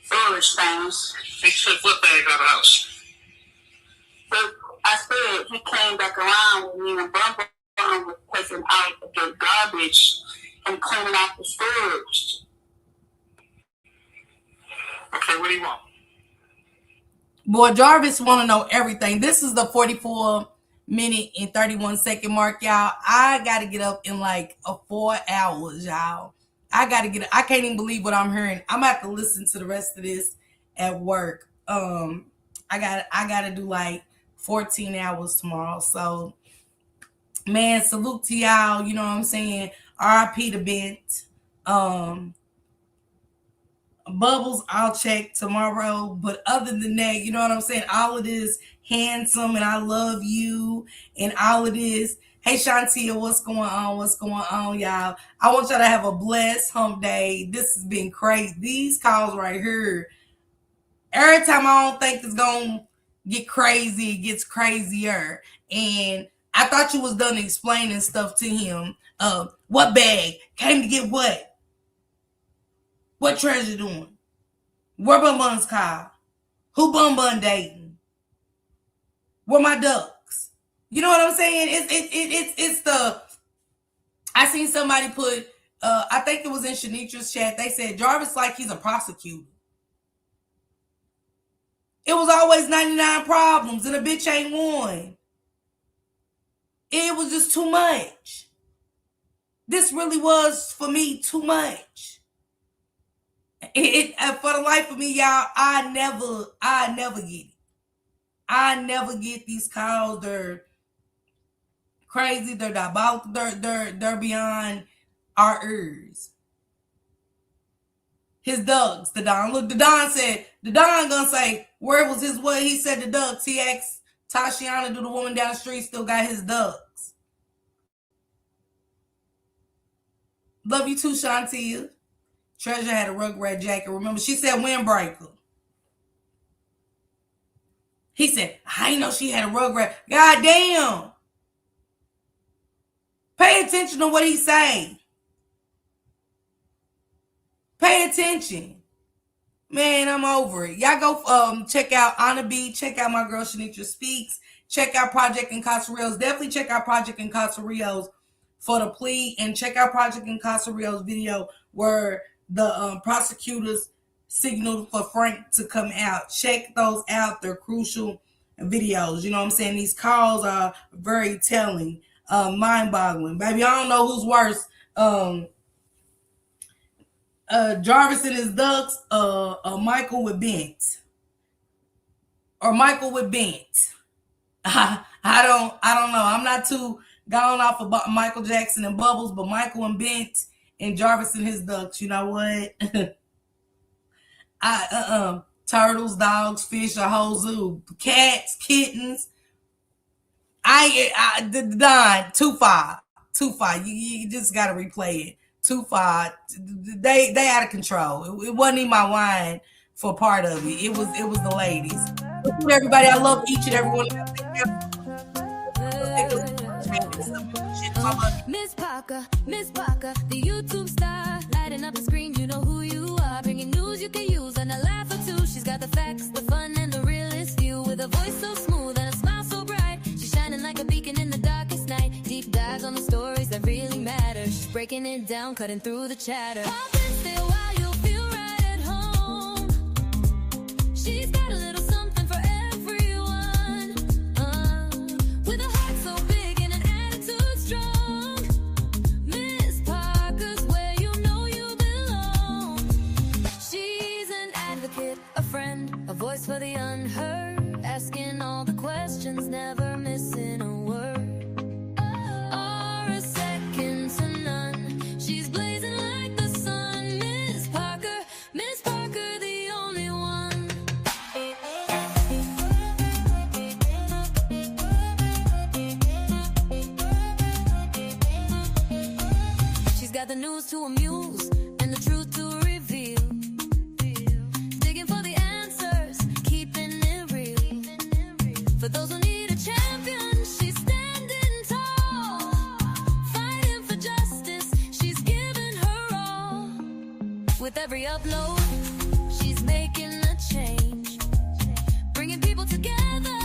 storage things. He took what bag out of the house? So I said he came back around with me and Bumble was taking out the garbage and cleaning out the storage. Okay, what do you want? Boy, Jarvis want to know everything. This is the 44-minute and 31-second mark, y'all. I got to get up in like 4 hours, y'all. I can't even believe what I'm hearing. I'm going to have to listen to the rest of this at work. I got to do like 14 hours tomorrow. So, man, salute to y'all. You know what I'm saying? RIP to Bent. Bubbles, I'll check tomorrow. But other than that, you know what I'm saying? All of this handsome and I love you and all of this. Hey, Shantia, what's going on? What's going on, y'all? I want y'all to have a blessed hump day. This has been crazy. These calls right here, every time I don't think it's going to get crazy, it gets crazier. And I thought you was done explaining stuff to him. What bag? Came to get what? What Treasure doing? Where Bun Bun's car? Who Bun Bun dating? Where my ducks? You know what I'm saying? It's the. I seen somebody put. I think it was in Shanitra's chat. They said Jarvis like he's a prosecutor. It was always 99 problems and a bitch ain't won. It was just too much. This really was for me too much. For the life of me, y'all, I never get it. I never get these calls. They're crazy. They're diabolical. They're beyond our ears. His ducks, the Don. Look, the Don gonna say, where was his what? He said the ducks. He asked Tashiana, do the woman down the street still got his ducks? Love you too, Shantia. Treasure had a Rugrat jacket. Remember, she said windbreaker. He said, I didn't know she had a Rugrat. God damn. Pay attention to what he say. Pay attention. Man, I'm over it. Y'all go check out Anna B. Check out my girl Shanitra Speaks. Check out Project Incarcerados. Definitely check out Project Incarcerados for the plea. And check out Project Incarcerados video where the prosecutors signaled for Frank to come out. Check those out. They're crucial videos. You know what I'm saying? These calls are very telling, mind-boggling. Baby, I don't know who's worse. Jarvis and his ducks, Michael with Bent. Or Michael with Bent. I don't know. I'm not too gone off about Michael Jackson and Bubbles, but Michael and Bent and Jarvis and his ducks, you know what? Turtles, dogs, fish, a whole zoo. Cats, kittens. Don, too far. You just gotta replay it. Too far. They out of control. It wasn't even my wine for part of it. It was the ladies. Everybody, I love each and every one of them. Miss Parker, the YouTube star, lighting up the screen, you know who you are, bringing news you can use and a laugh or two. She's got the facts, the fun, and the realest view, with a voice so smooth and a smile so bright. She's shining like a beacon in the darkest night. Deep dives on the stories that really matter. She's breaking it down, cutting through the chatter. Pop and stay a while, you'll feel right at home. She's got a little something for everyone. the news to amuse and the truth to reveal. Digging for the answers, keeping it real. For those who need a champion, she's standing tall. Fighting for justice, she's giving her all. With every upload, she's making a change. Bringing people together.